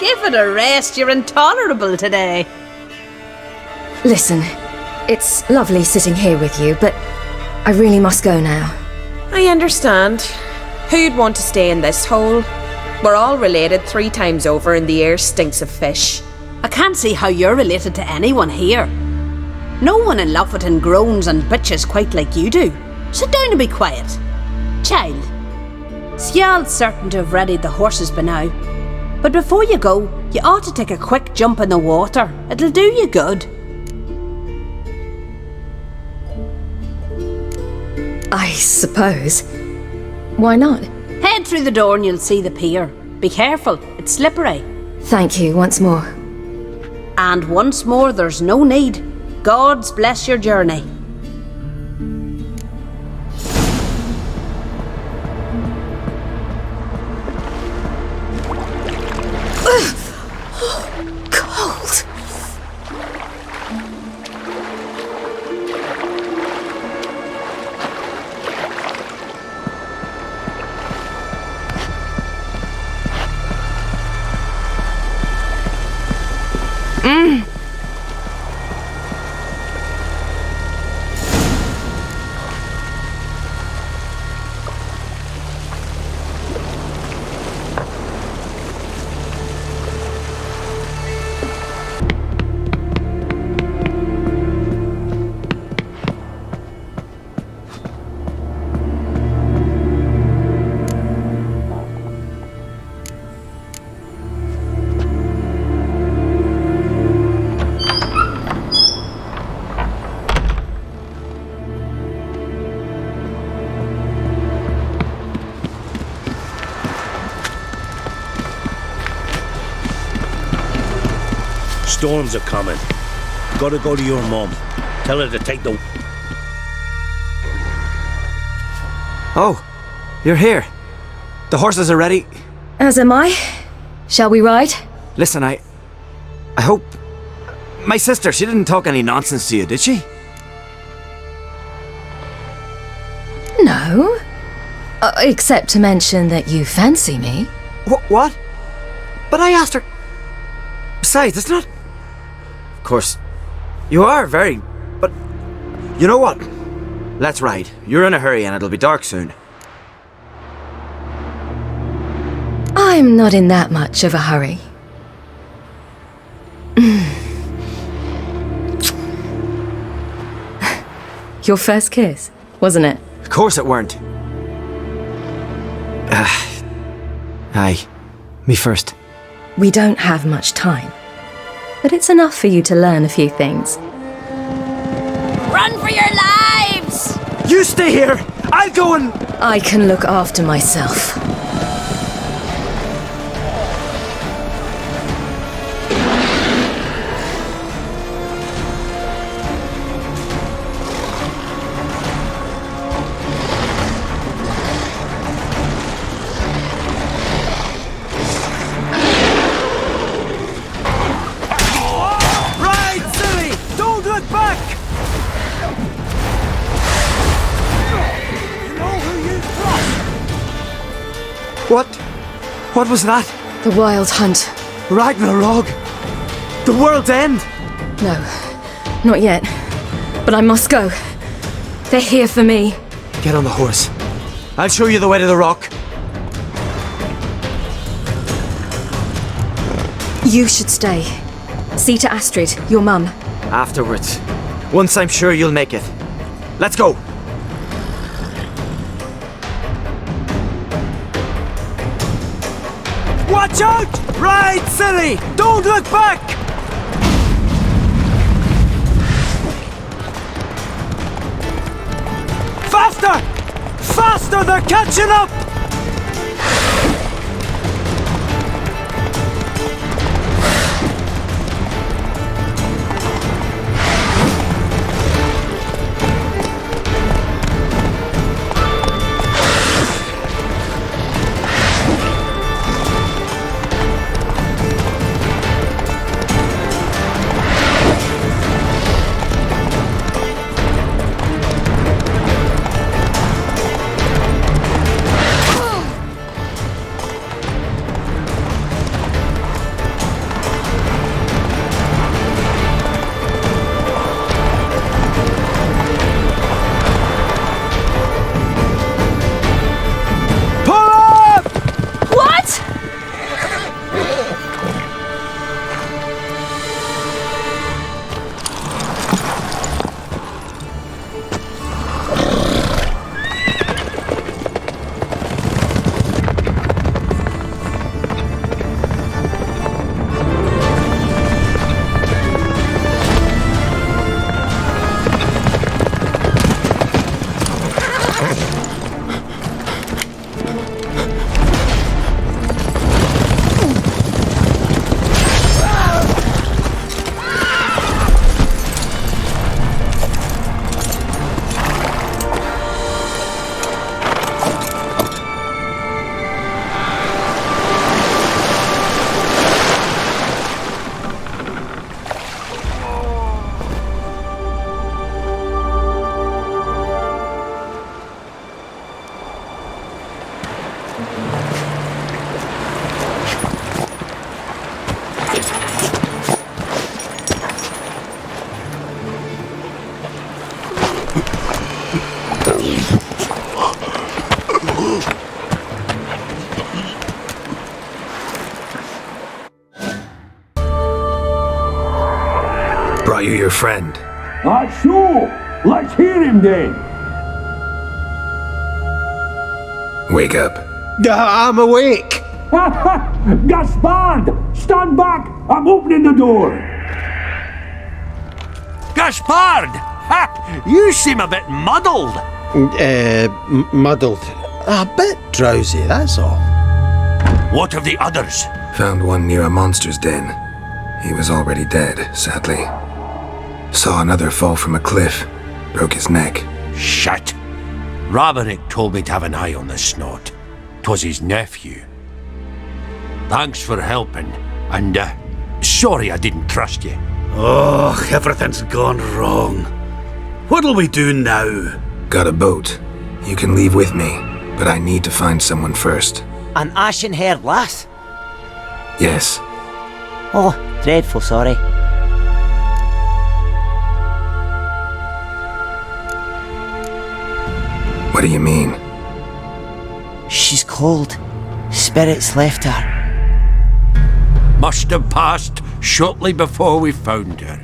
Give it a rest, you're intolerable today. Listen, it's lovely sitting here with you, but I really must go now. I understand. Who'd want to stay in this hole? We're all related 3 times over and the air stinks of fish. I can't see how you're related to anyone here. No one in Lofoten groans and bitches quite like you do. Sit down and be quiet. Child, Skjall's certain to have readied the horses by now. But before you go, you ought to take a quick jump in the water. It'll do you good. I suppose. Why not? Head through the door and you'll see the pier. Be careful, it's slippery. Thank you once more. And once more, there's no need. Gods bless your journey. Storms are coming. Gotta go to your mum. Tell her to take the... Oh, you're here. The horses are ready. As am I. Shall we ride? Listen, I hope... My sister, she didn't talk any nonsense to you, did she? No. Except to mention that you fancy me. What? But I asked her... Besides, it's not... Of course, you are very... But... You know what? Let's ride. You're in a hurry and it'll be dark soon. I'm not in that much of a hurry. Your first kiss, wasn't it? Of course it weren't. Aye. Me first. We don't have much time. But it's enough for you to learn a few things. Run for your lives! You stay here! I'll go and... I can look after myself. What was that? The Wild Hunt. Ragnarok? The world's end? No, not yet. But I must go. They're here for me. Get on the horse. I'll show you the way to the rock. You should stay. See to Astrid, your mum. Afterwards. Once I'm sure you'll make it. Let's go. Watch out! Ride, Ciri! Don't look back! Faster! Faster! They're catching up! Brought you your friend. Sure. Let's hear him then. Wake up. I'm awake. Gaspard! Stand back! I'm opening the door. Gaspard! Ha! You seem a bit muddled. Muddled. A bit drowsy, that's all. What of the others? Found one near a monster's den. He was already dead, sadly. Saw another fall from a cliff. Broke his neck. Shit. Roderick told me to have an eye on the snot. 'Twas his nephew. Thanks for helping, and sorry I didn't trust you. Oh, everything's gone wrong. What'll we do now? Got a boat. You can leave with me, but I need to find someone first. An ashen-haired lass? Yes. Oh, dreadful sorry. What do you mean? She's cold. Spirits left her. Must have passed shortly before we found her.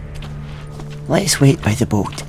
Let's wait by the boat.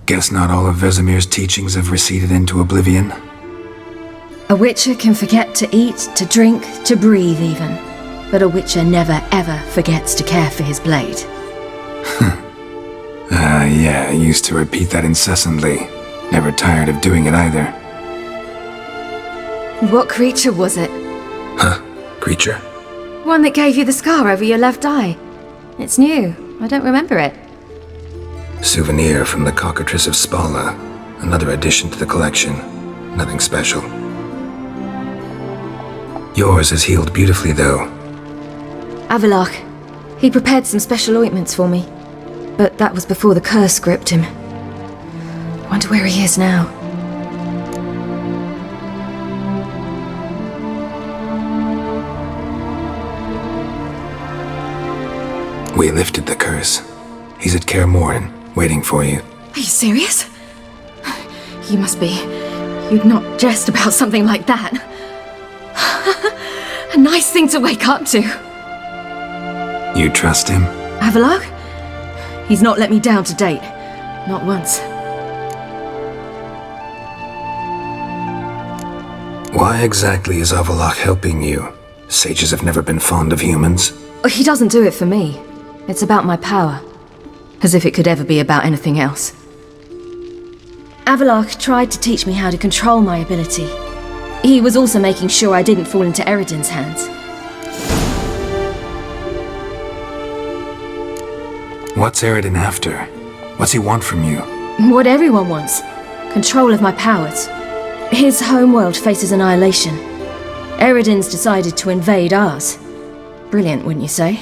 Guess not all of Vesemir's teachings have receded into oblivion. A witcher can forget to eat, to drink, to breathe even. But a witcher never ever forgets to care for his blade. Yeah, I used to repeat that incessantly. Never tired of doing it either. What creature was it? Huh? Creature? One that gave you the scar over your left eye. It's new. I don't remember it. Souvenir from the cockatrice of Spala. Another addition to the collection. Nothing special. Yours has healed beautifully, though. Avallac'h. He prepared some special ointments for me. But that was before the curse gripped him. Wonder where he is now. We lifted the curse. He's at Kaer Morhen, waiting for you. Are you serious? You must be. You'd not jest about something like that. A nice thing to wake up to. You trust him? Avallac'h? He's not let me down to date. Not once. Why exactly is Avallac'h helping you? Sages have never been fond of humans. He doesn't do it for me. It's about my power. As if it could ever be about anything else. Avallac'h tried to teach me how to control my ability. He was also making sure I didn't fall into Eredin's hands. What's Eredin after? What's he want from you? What everyone wants. Control of my powers. His homeworld faces annihilation. Eredin's decided to invade ours. Brilliant, wouldn't you say?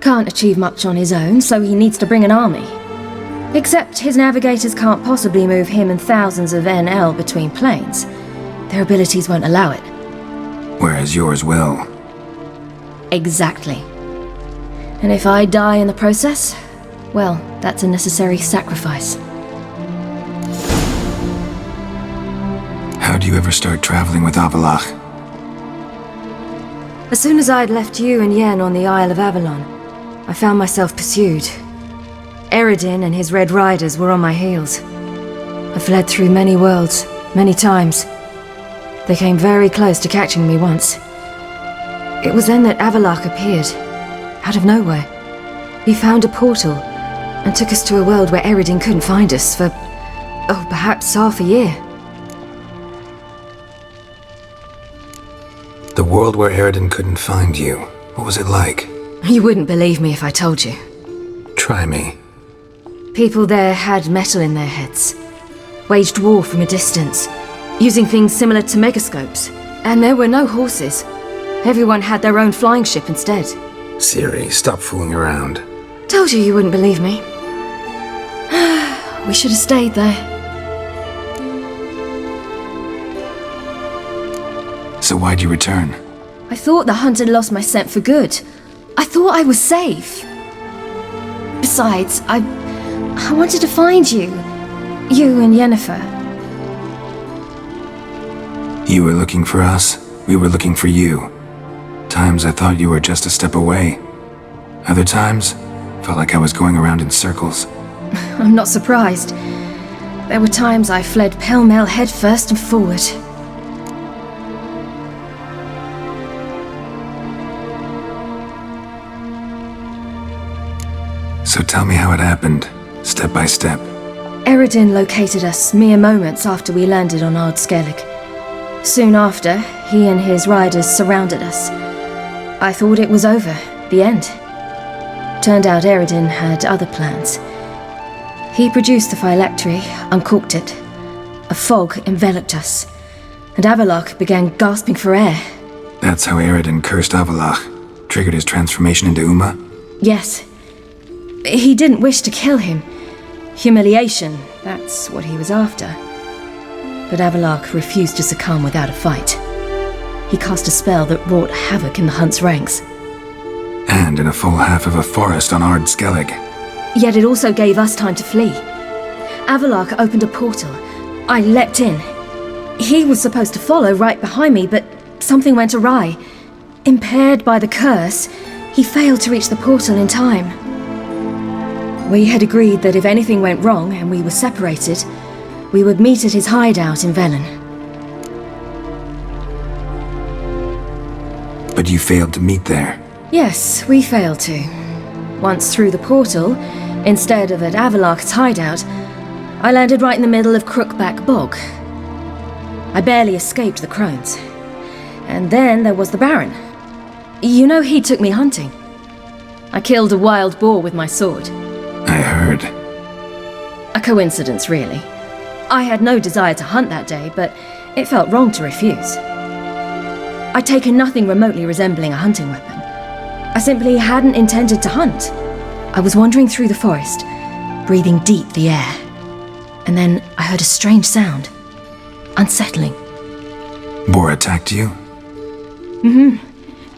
Can't achieve much on his own, so he needs to bring an army. Except his navigators can't possibly move him and thousands of NL between planes. Their abilities won't allow it. Whereas yours will. Exactly. And if I die in the process, well, that's a necessary sacrifice. How'd you ever start traveling with Avallac'h? As soon as I'd left you and Yen on the Isle of Avalon, I found myself pursued. Eredin and his Red Riders were on my heels. I fled through many worlds, many times. They came very close to catching me once. It was then that Avallac'h appeared, out of nowhere. He found a portal and took us to a world where Eredin couldn't find us for, perhaps half a year. The world where Eredin couldn't find you. What was it like? You wouldn't believe me if I told you. Try me. People there had metal in their heads, waged war from a distance, using things similar to megascopes. And there were no horses. Everyone had their own flying ship instead. Ciri, stop fooling around. Told you wouldn't believe me. We should have stayed there. So why'd you return? I thought the hunt had lost my scent for good. I thought I was safe. Besides, I wanted to find you. You and Yennefer. You were looking for us. We were looking for you. Times I thought you were just a step away. Other times, felt like I was going around in circles. I'm not surprised. There were times I fled pell-mell headfirst and forward. So tell me how it happened, step by step. Eredin located us mere moments after we landed on Skjall. Soon after, he and his riders surrounded us. I thought it was over, the end. Turned out Eredin had other plans. He produced the phylactery, uncorked it. A fog enveloped us, and Avallac'h began gasping for air. That's how Eredin cursed Avallac'h, triggered his transformation into Uma? Yes. He didn't wish to kill him. Humiliation, that's what he was after. But Avallac'h refused to succumb without a fight. He cast a spell that wrought havoc in the hunt's ranks. And in a full half of a forest on Skjall. Yet it also gave us time to flee. Avallac'h opened a portal. I leapt in. He was supposed to follow right behind me, but something went awry. Impaired by the curse, he failed to reach the portal in time. We had agreed that if anything went wrong and we were separated, we would meet at his hideout in Velen. But you failed to meet there. Yes, we failed to. Once through the portal, instead of at Avallac'h's hideout, I landed right in the middle of Crookback Bog. I barely escaped the crones. And then there was the Baron. You know, he took me hunting. I killed a wild boar with my sword. I heard. A coincidence, really. I had no desire to hunt that day, but it felt wrong to refuse. I'd taken nothing remotely resembling a hunting weapon. I simply hadn't intended to hunt. I was wandering through the forest, breathing deep the air. And then I heard a strange sound. Unsettling. Boar attacked you?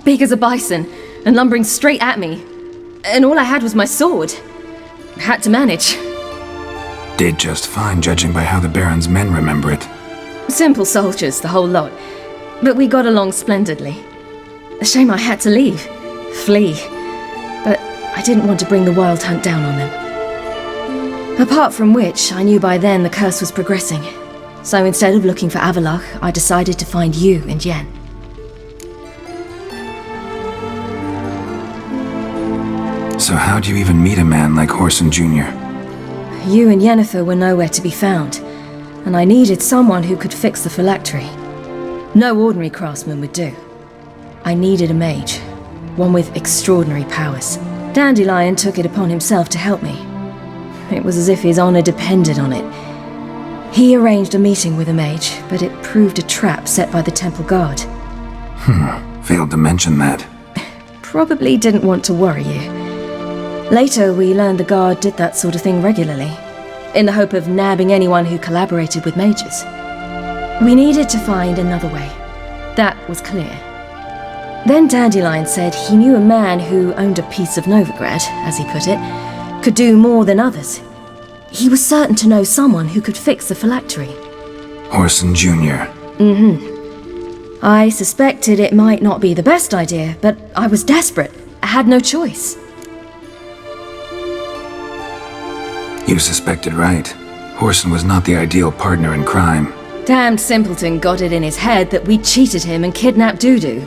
Big as a bison, and lumbering straight at me. And all I had was my sword. Had to manage. Did just fine, judging by how the Baron's men remember it. Simple soldiers, the whole lot. But we got along splendidly. A shame I had to leave. Flee. But I didn't want to bring the wild hunt down on them. Apart from which, I knew by then the curse was progressing. So instead of looking for Avallac'h, I decided to find you and Yen. So how'd you even meet a man like Whoreson Junior? You and Yennefer were nowhere to be found, and I needed someone who could fix the phylactery. No ordinary craftsman would do. I needed a mage, one with extraordinary powers. Dandelion took it upon himself to help me. It was as if his honor depended on it. He arranged a meeting with a mage, but it proved a trap set by the temple guard. Failed to mention that. Probably didn't want to worry you. Later, we learned the guard did that sort of thing regularly, in the hope of nabbing anyone who collaborated with mages. We needed to find another way. That was clear. Then Dandelion said he knew a man who owned a piece of Novigrad, as he put it, could do more than others. He was certain to know someone who could fix the phylactery. Whoreson Junior. I suspected it might not be the best idea, but I was desperate. I had no choice. You suspected right. Whoreson was not the ideal partner in crime. Damned simpleton got it in his head that we cheated him and kidnapped Dudu.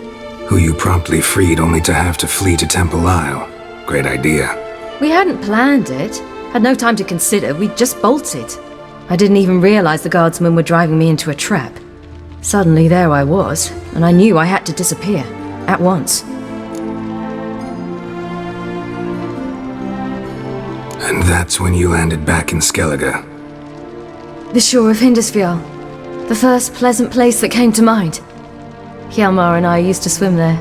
Who you promptly freed only to have to flee to Temple Isle. Great idea. We hadn't planned it. Had no time to consider, we just bolted. I didn't even realize the guardsmen were driving me into a trap. Suddenly there I was, and I knew I had to disappear. At once. And that's when you landed back in Skellige. The shore of Hindarsfjall. The first pleasant place that came to mind. Hjalmar and I used to swim there.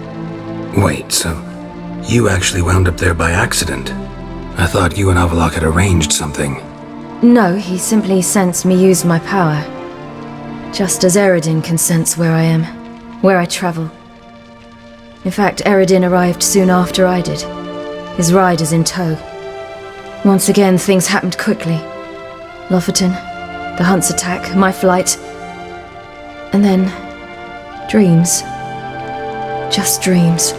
Wait, so you actually wound up there by accident? I thought you and Avallac'h had arranged something. No, he simply sensed me use my power. Just as Eredin can sense where I am, where I travel. In fact, Eredin arrived soon after I did. His riders in tow. Once again, things happened quickly. Lofoten, the hunt's attack, my flight. And then, dreams. Just dreams.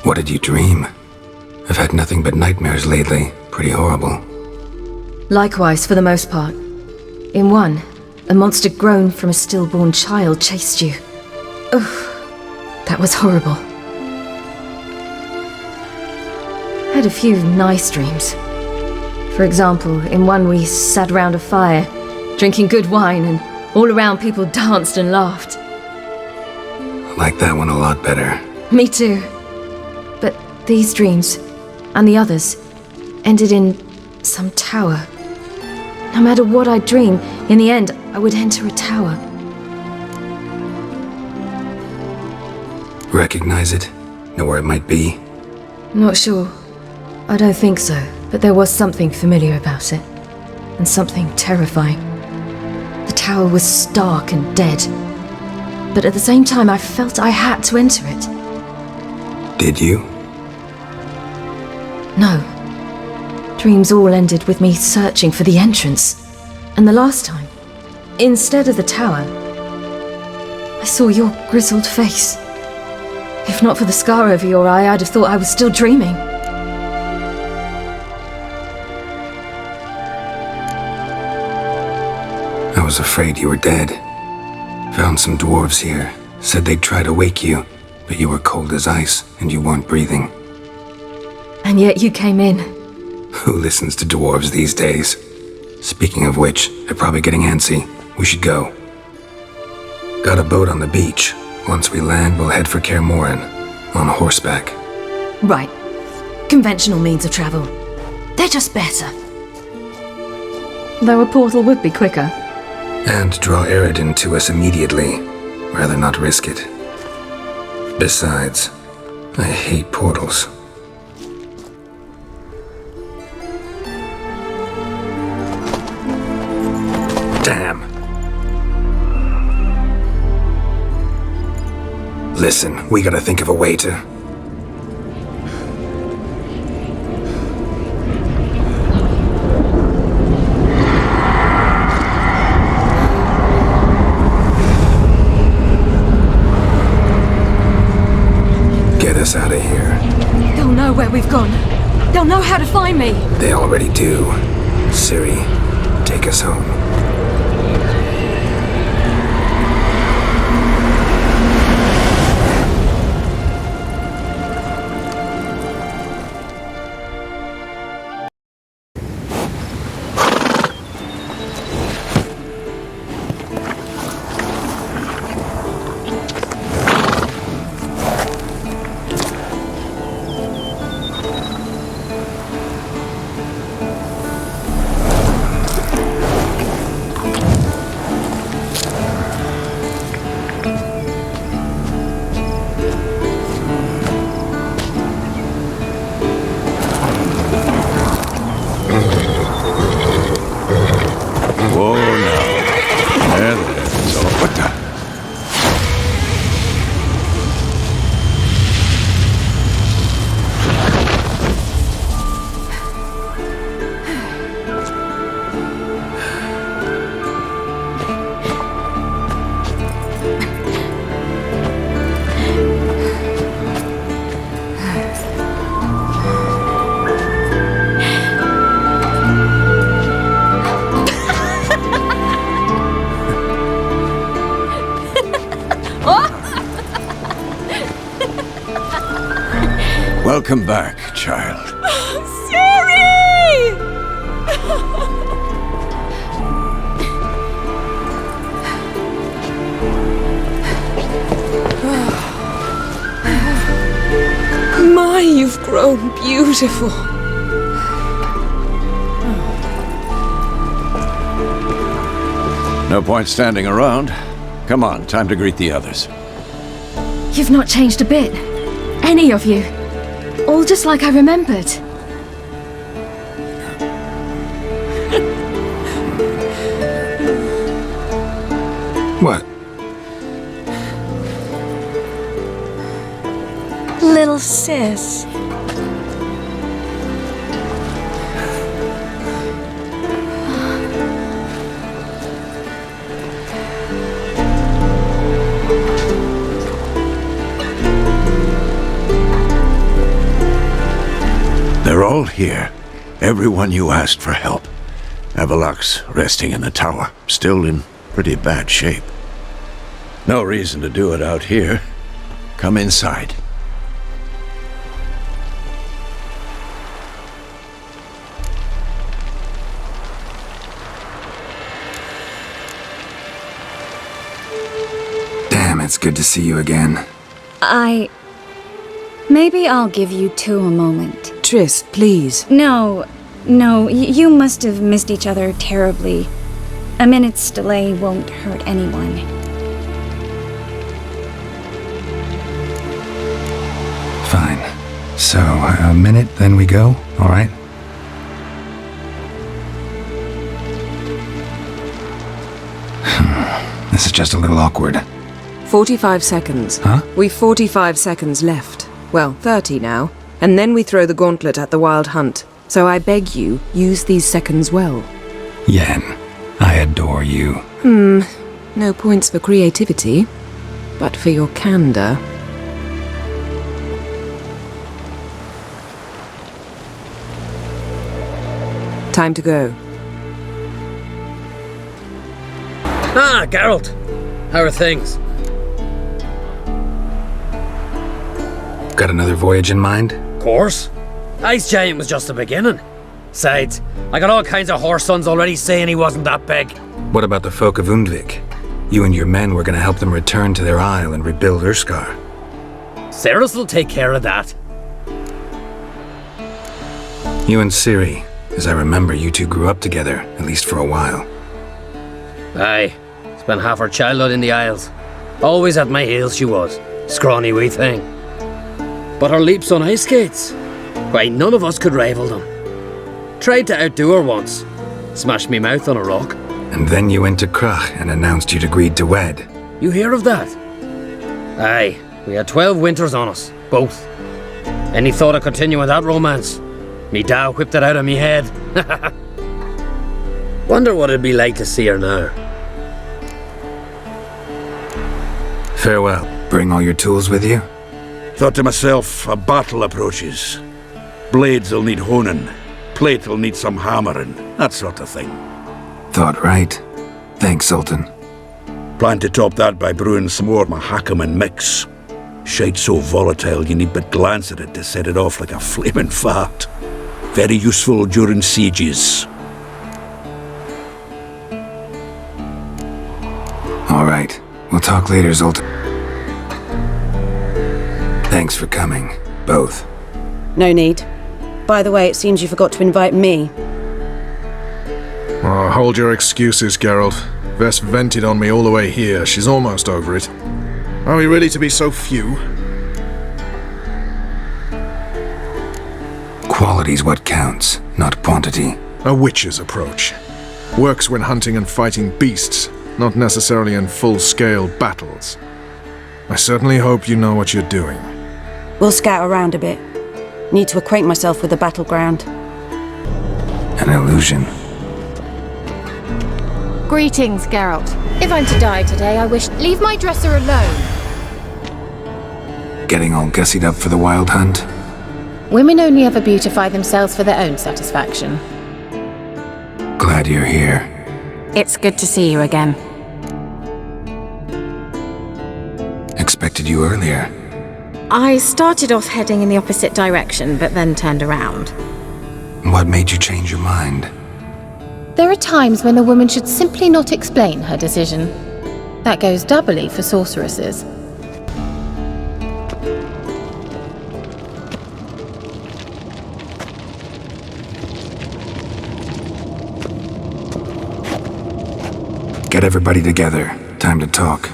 What did you dream? I've had nothing but nightmares lately. Pretty horrible. Likewise, for the most part. In one, a monster grown from a stillborn child chased you. Ugh, that was horrible. Had a few nice dreams. For example, in one we sat around a fire, drinking good wine, and all around people danced and laughed. I like that one a lot better. Me too. But these dreams, and the others, ended in some tower. No matter what I dream, in the end, I would enter a tower. Recognize it? Know where it might be? Not sure. I don't think so, but there was something familiar about it. And something terrifying. The tower was stark and dead. But at the same time, I felt I had to enter it. Did you? No. Dreams all ended with me searching for the entrance. And the last time, instead of the tower, I saw your grizzled face. If not for the scar over your eye, I'd have thought I was still dreaming. I was afraid you were dead. Found some dwarves here. Said they'd try to wake you, but you were cold as ice and you weren't breathing. And yet you came in. Who listens to dwarves these days? Speaking of which, they're probably getting antsy. We should go. Got a boat on the beach. Once we land, we'll head for Kaer Morhen, on horseback. Right. Conventional means of travel. They're just better. Though a portal would be quicker. And draw Eredin to us immediately. Rather not risk it. Besides, I hate portals. Listen, we gotta think of a way to... Get us out of here. They'll know where we've gone. They'll know how to find me. They already do. Ciri, take us home. Welcome back, child. Ciri! My, you've grown beautiful. No point standing around. Come on, time to greet the others. You've not changed a bit. Any of you. All just like I remembered. What? Little sis. They're all here. Everyone you asked for help. Avallac'h's resting in the tower, still in pretty bad shape. No reason to do it out here. Come inside. Damn, it's good to see you again. Maybe I'll give you two a moment. Triss, please. No, you must have missed each other terribly. A minute's delay won't hurt anyone. Fine. So, a minute, then we go, alright? This is just a little awkward. 45 seconds. Huh? We've 45 seconds left. Well, 30 now. And then we throw the gauntlet at the Wild Hunt. So I beg you, use these seconds well. Yen, I adore you. No points for creativity, but for your candor. Time to go. Ah, Geralt. How are things? Got another voyage in mind? Course. Ice Giant was just the beginning. Besides, I got all kinds of Whoresons already saying he wasn't that big. What about the folk of Undvik? You and your men were gonna help them return to their isle and rebuild Urskar. Cerys will take care of that. You and Ciri, as I remember, you two grew up together, at least for a while. Aye. Spent half her childhood in the Isles. Always at my heels she was. Scrawny wee thing. But her leaps on ice skates, why, none of us could rival them. Tried to outdo her once. Smashed me mouth on a rock. And then you went to Crach and announced you'd agreed to wed. You hear of that? Aye, We had 12 winters on us, both. Any thought of continuing that romance? Me Dow whipped it out of me head. Wonder what it'd be like to see her now. Farewell. Bring all your tools with you? Thought to myself, a battle approaches. Blades will need honing, plate will need some hammering, that sort of thing. Thought right. Thanks, Sultan. Plan to top that by brewing some more Mahakaman mix. Shite so volatile you need but glance at it to set it off like a flaming fart. Very useful during sieges. All right. We'll talk later, Zoltan. Thanks for coming, both. No need. By the way, it seems you forgot to invite me. Oh, hold your excuses, Geralt. Vess vented on me all the way here. She's almost over it. Are we really to be so few? Quality's what counts, not quantity. A witch's approach. Works when hunting and fighting beasts, not necessarily in full-scale battles. I certainly hope you know what you're doing. We'll scout around a bit. Need to acquaint myself with the battleground. An illusion. Greetings, Geralt. If I'm to die today, I wish... Leave my dresser alone. Getting all gussied up for the wild hunt? Women only ever beautify themselves for their own satisfaction. Glad you're here. It's good to see you again. Expected you earlier. I started off heading in the opposite direction, but then turned around. What made you change your mind? There are times when a woman should simply not explain her decision. That goes doubly for sorceresses. Get everybody together. Time to talk.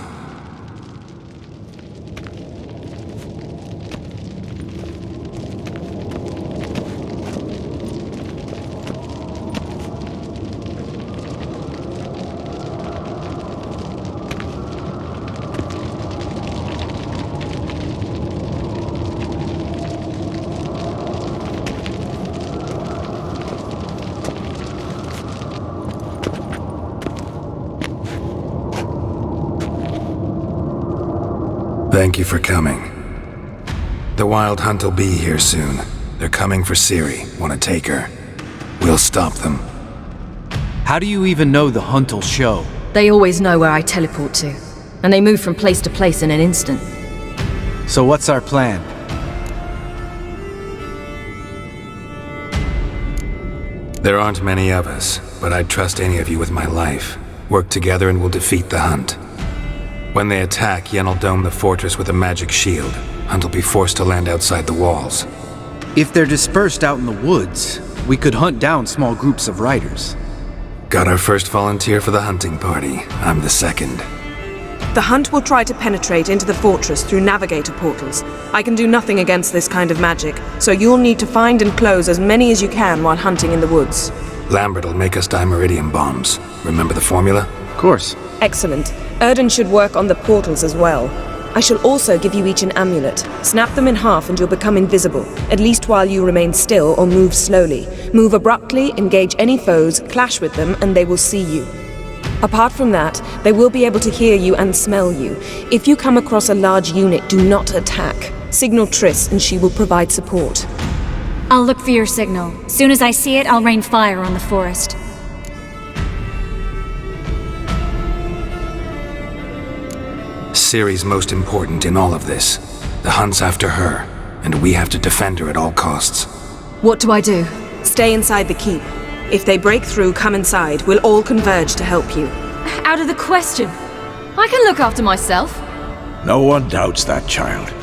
Thank you for coming. The Wild Hunt will be here soon. They're coming for Ciri. Want to take her? We'll stop them. How do you even know the hunt will show? They always know where I teleport to, and they move from place to place in an instant. So what's our plan? There aren't many of us, but I'd trust any of you with my life. Work together and we'll defeat the Hunt. When they attack, Yen will dome the fortress with a magic shield. Hunt will be forced to land outside the walls. If they're dispersed out in the woods, we could hunt down small groups of riders. Got our first volunteer for the hunting party. I'm the second. The Hunt will try to penetrate into the fortress through navigator portals. I can do nothing against this kind of magic, so you'll need to find and close as many as you can while hunting in the woods. Lambert will make us dimeridium bombs. Remember the formula? Of course. Excellent. Erden should work on the portals as well. I shall also give you each an amulet. Snap them in half and you'll become invisible, at least while you remain still or move slowly. Move abruptly, engage any foes, clash with them, and they will see you. Apart from that, they will be able to hear you and smell you. If you come across a large unit, do not attack. Signal Triss and she will provide support. I'll look for your signal. Soon as I see it, I'll rain fire on the forest. Ciri's most important in all of this. The Hunt's after her, and we have to defend her at all costs. What do I do? Stay inside the keep. If they break through, come inside. We'll all converge to help you. Out of the question. I can look after myself. No one doubts that, child.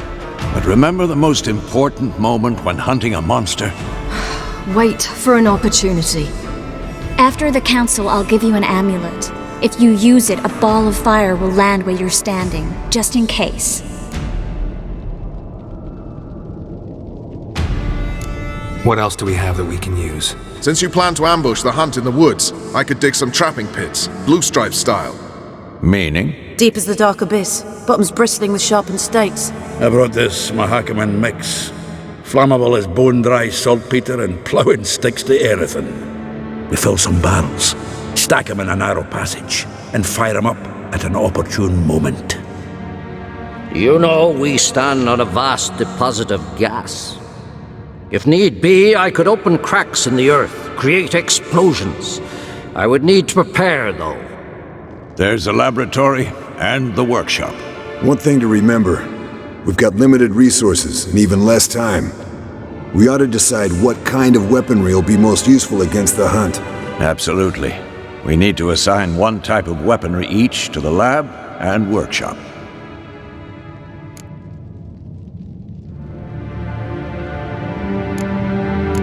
But remember the most important moment when hunting a monster? Wait for an opportunity. After the council, I'll give you an amulet. If you use it, a ball of fire will land where you're standing, just in case. What else do we have that we can use? Since you plan to ambush the Hunt in the woods, I could dig some trapping pits, blue stripe style. Meaning? Deep as the dark abyss, bottoms bristling with sharpened stakes. I brought this Mahakaman mix. Flammable as bone-dry saltpeter and ploughing sticks to everything. We fill some barrels, stack them in a narrow passage, and fire them up at an opportune moment. You know, we stand on a vast deposit of gas. If need be, I could open cracks in the earth, create explosions. I would need to prepare, though. There's the laboratory and the workshop. One thing to remember, we've got limited resources and even less time. We ought to decide what kind of weaponry will be most useful against the hunt. Absolutely. We need to assign one type of weaponry each to the lab and workshop.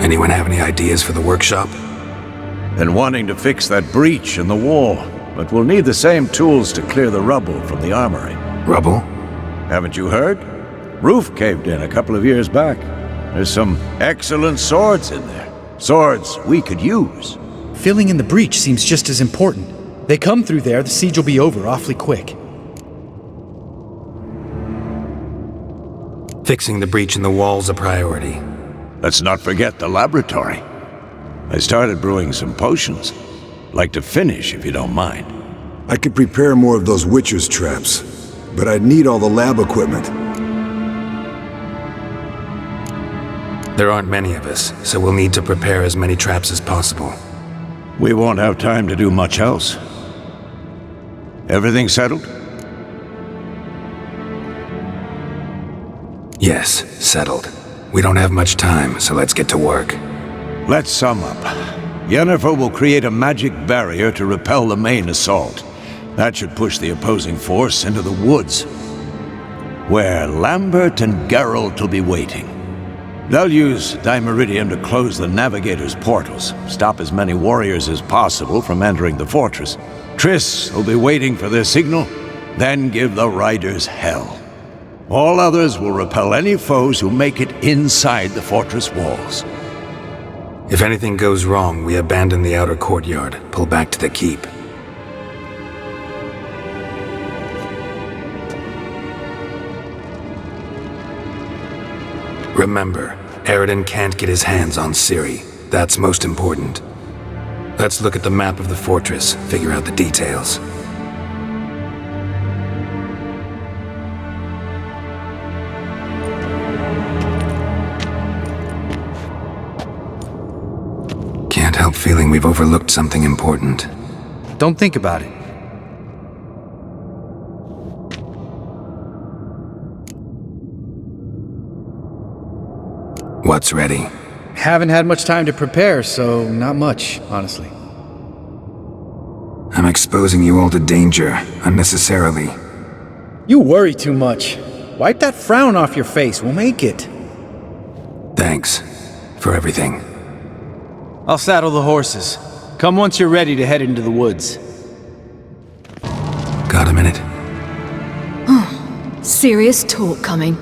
Anyone have any ideas for the workshop? Been wanting to fix that breach in the wall, but we'll need the same tools to clear the rubble from the armory. Rubble? Haven't you heard? Roof caved in a couple of years back. There's some excellent swords in there. Swords we could use. Filling in the breach seems just as important. They come through there, the siege will be over awfully quick. Fixing the breach in the wall's a priority. Let's not forget the laboratory. I started brewing some potions. Like to finish, if you don't mind. I could prepare more of those Witcher's traps, but I'd need all the lab equipment. There aren't many of us, so we'll need to prepare as many traps as possible. We won't have time to do much else. Everything settled? Yes, settled. We don't have much time, so let's get to work. Let's sum up. Yennefer will create a magic barrier to repel the main assault. That should push the opposing force into the woods, where Lambert and Geralt will be waiting. They'll use Dimeridium to close the Navigator's portals, stop as many warriors as possible from entering the fortress. Triss will be waiting for their signal, then give the riders hell. All others will repel any foes who make it inside the fortress walls. If anything goes wrong, we abandon the outer courtyard, pull back to the keep. Remember, Eredin can't get his hands on Ciri. That's most important. Let's look at the map of the fortress, figure out the details. Can't help feeling we've overlooked something important. Don't think about it. What's ready? Haven't had much time to prepare, so not much, honestly. I'm exposing you all to danger, unnecessarily. You worry too much. Wipe that frown off your face, we'll make it. Thanks for everything. I'll saddle the horses. Come once you're ready to head into the woods. Got a minute? Serious talk coming.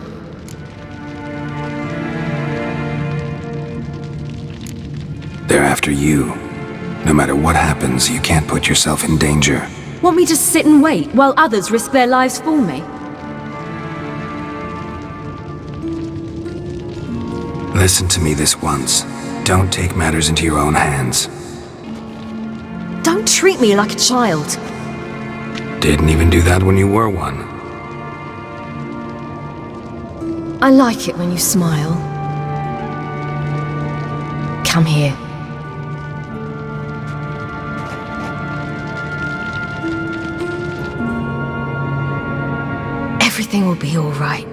They're after you. No matter what happens, you can't put yourself in danger. Want me to sit and wait while others risk their lives for me? Listen to me this once. Don't take matters into your own hands. Don't treat me like a child. Didn't even do that when you were one. I like it when you smile. Come here. Everything will be all right.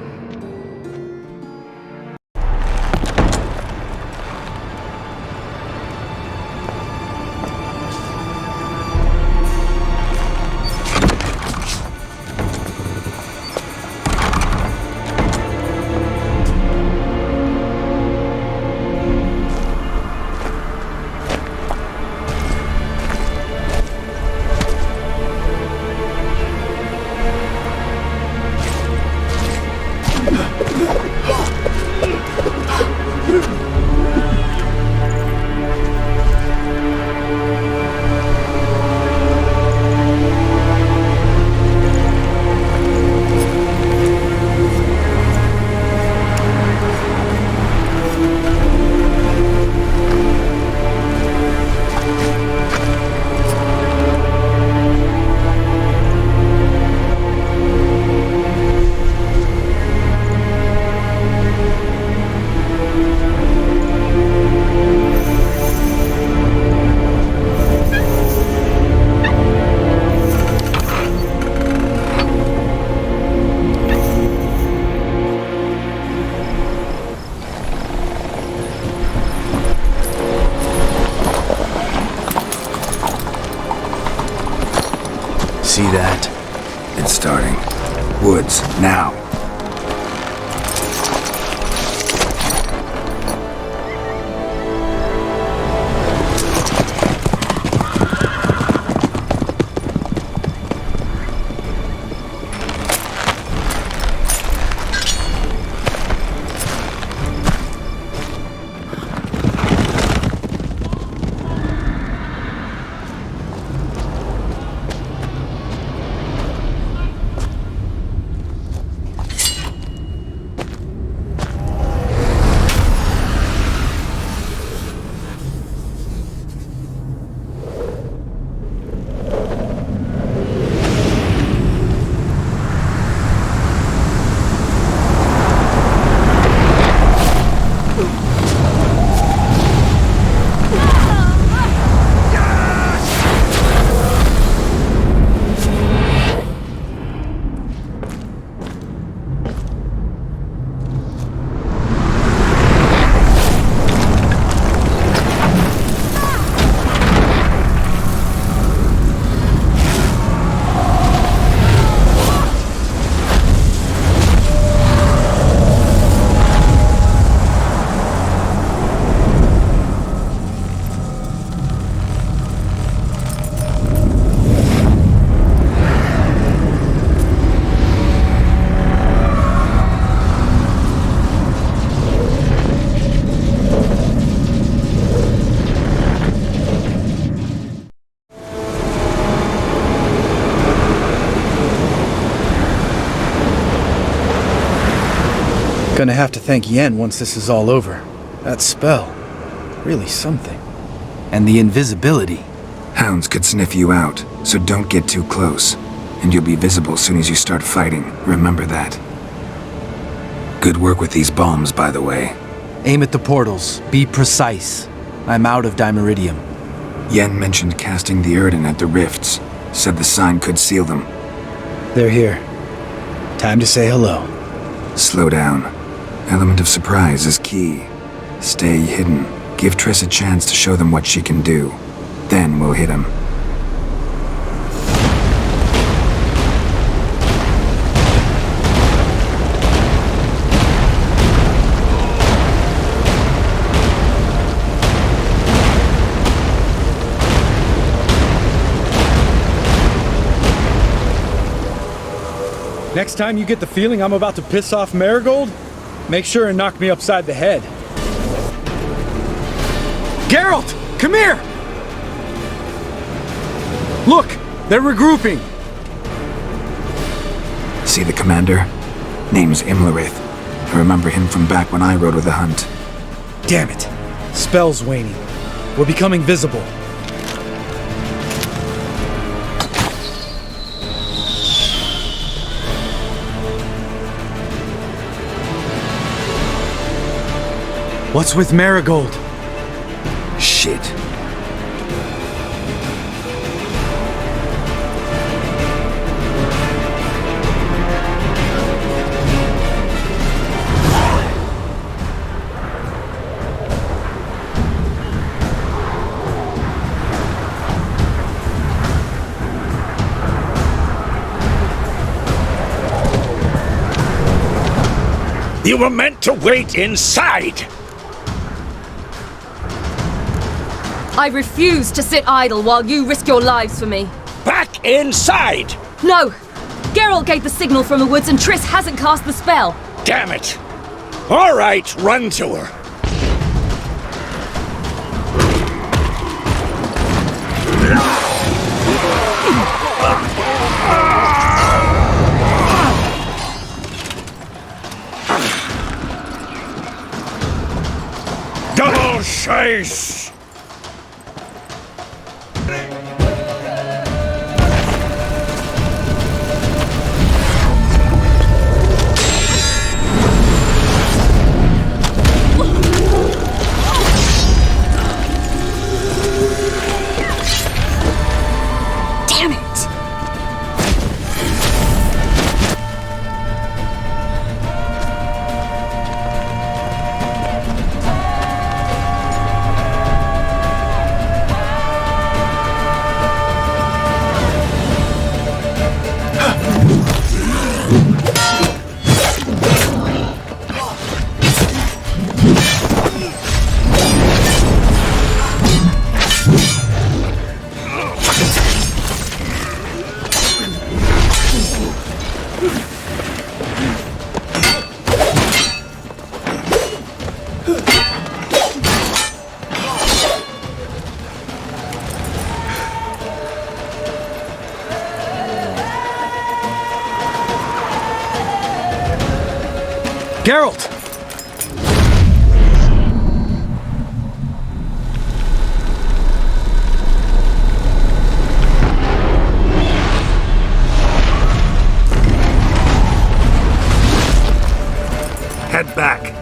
see that? It's starting. Woods, now. Gonna have to thank Yen once this is all over. That spell, really something. And the invisibility. Hounds could sniff you out, so don't get too close. And you'll be visible soon as you start fighting. Remember that. Good work with these bombs, by the way. Aim at the portals. Be precise. I'm out of Dimeridium. Yen mentioned casting the Yrden at the rifts. Said the sign could seal them. They're here. Time to say hello. Slow down. Element of surprise is key. Stay hidden. Give Triss a chance to show them what she can do. Then we'll hit him. Next time you get the feeling I'm about to piss off Marigold, make sure and knock me upside the head. Geralt! Come here! Look! They're regrouping! See the commander? Name's Imlerith. I remember him from back when I rode with the hunt. Damn it. Spell's waning. We're becoming visible. What's with Marigold? Shit. You were meant to wait inside! I refuse to sit idle while you risk your lives for me. Back inside! No! Geralt gave the signal from the woods and Triss hasn't cast the spell. Damn it! All right, run to her. Double chase! Geralt! Head back.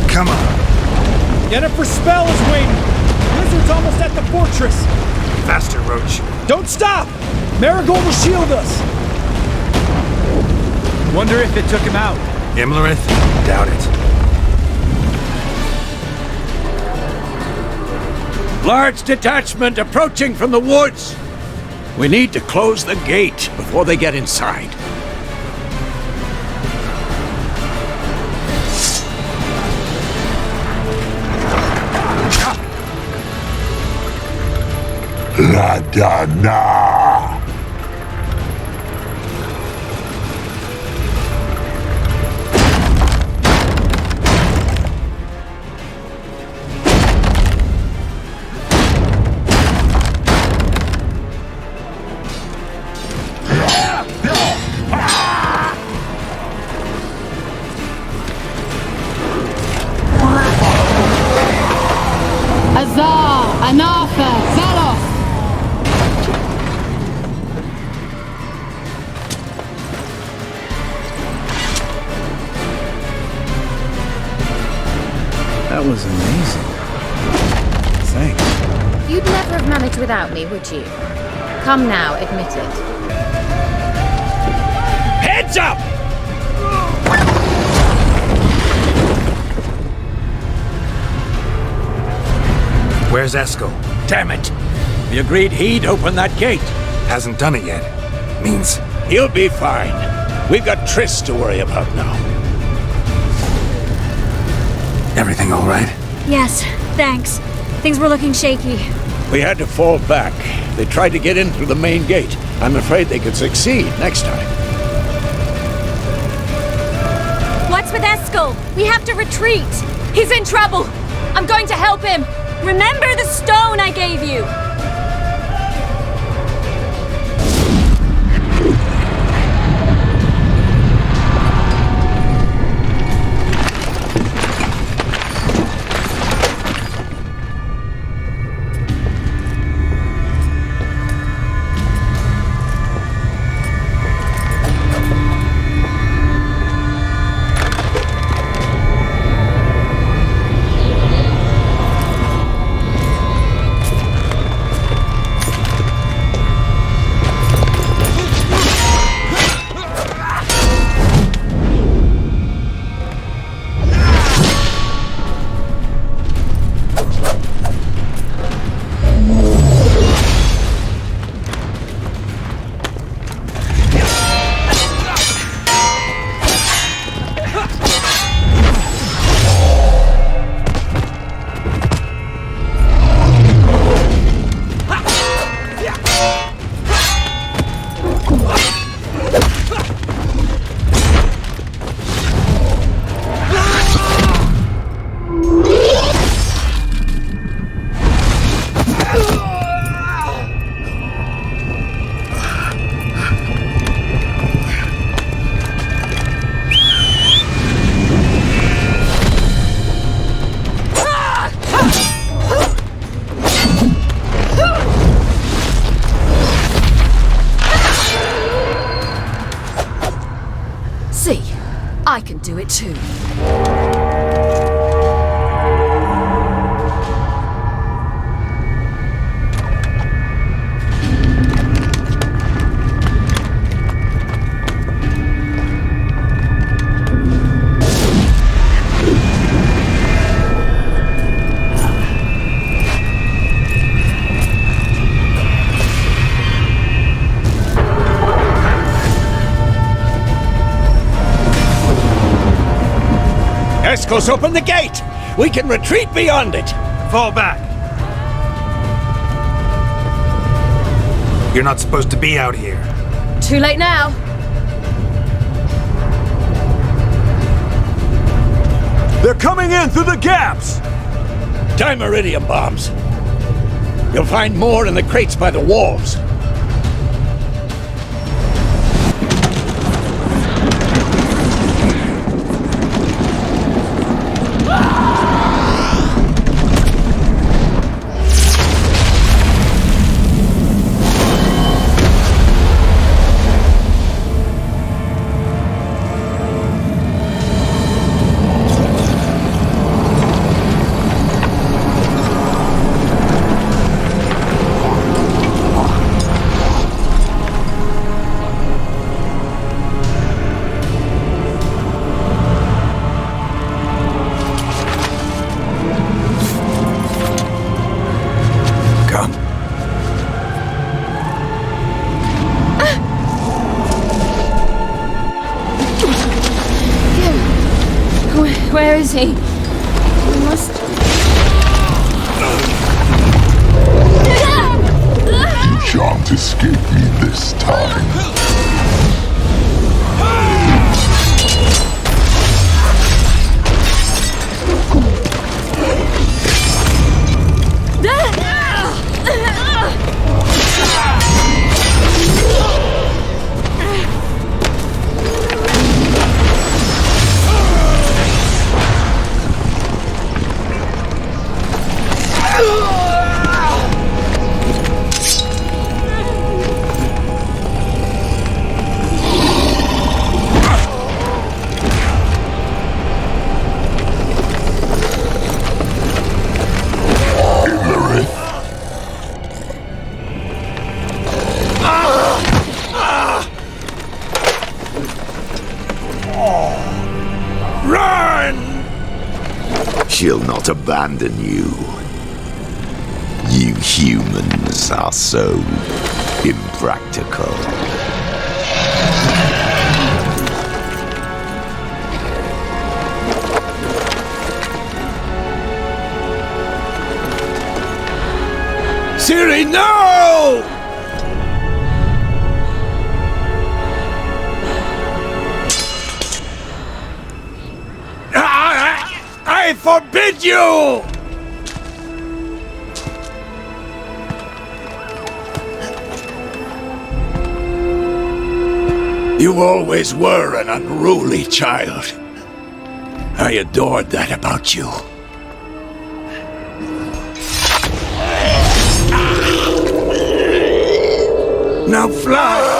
Come on. Yennefer's spell is waiting! Blizzard's almost at the fortress! Faster, Roach. Don't stop! Marigold will shield us! Wonder if it took him out. Imlerith? Doubt it. Large detachment approaching from the woods. We need to close the gate before they get inside. La Dana! Azar, Anafa, Zalos! That was amazing. Thanks. You'd never have managed without me, would you? Come now, admit it. Heads up! Where's Skjall? Damn it! We agreed he'd open that gate. Hasn't done it yet. Means... He'll be fine. We've got Triss to worry about now. Everything all right? Yes, thanks. Things were looking shaky. We had to fall back. They tried to get in through the main gate. I'm afraid they could succeed next time. What's with Skjall? We have to retreat. He's in trouble. I'm going to help him. Remember the stone I gave you. I can do it too. Skjall's open the gate! we can retreat beyond it. Fall back. You're not supposed to be out here. Too late now. They're coming in through the gaps! Dimeridium bombs. You'll find more in the crates by the walls. Where is he? We must... You shan't escape me this time. She'll not abandon you. You humans are so impractical. Ciri, no! I forbid you! You always were an unruly child. I adored that about you. Now fly!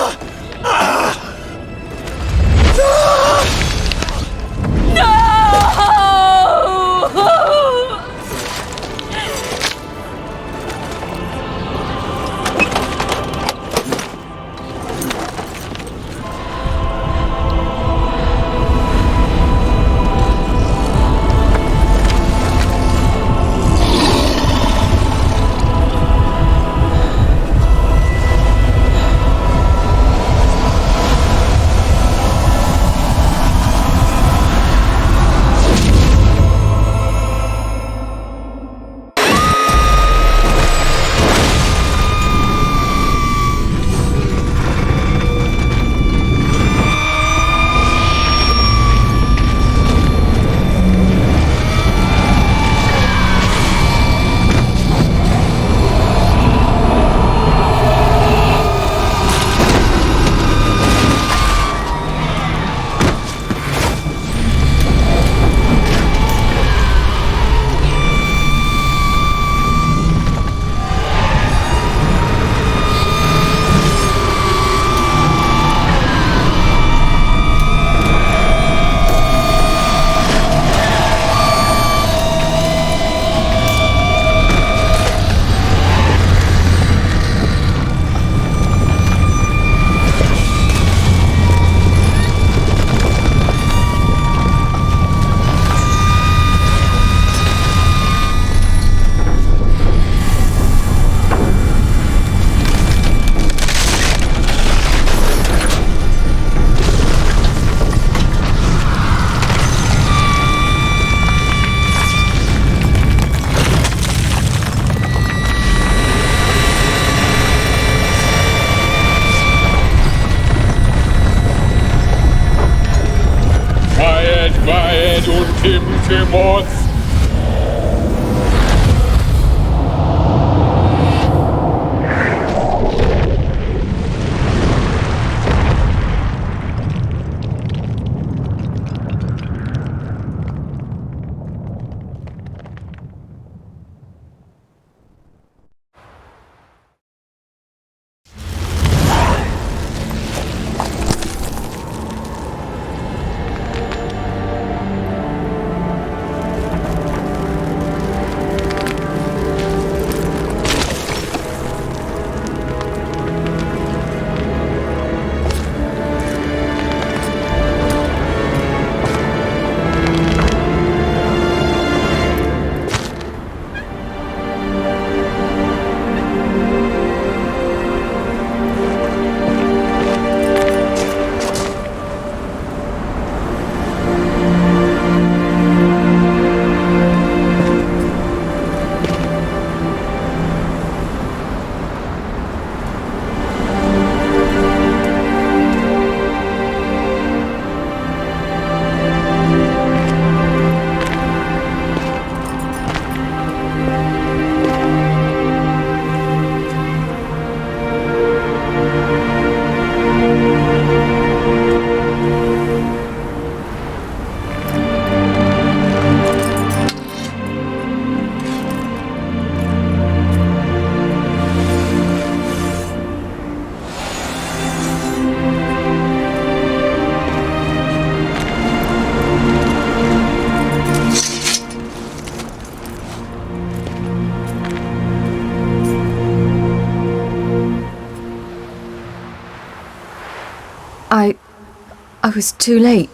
I was too late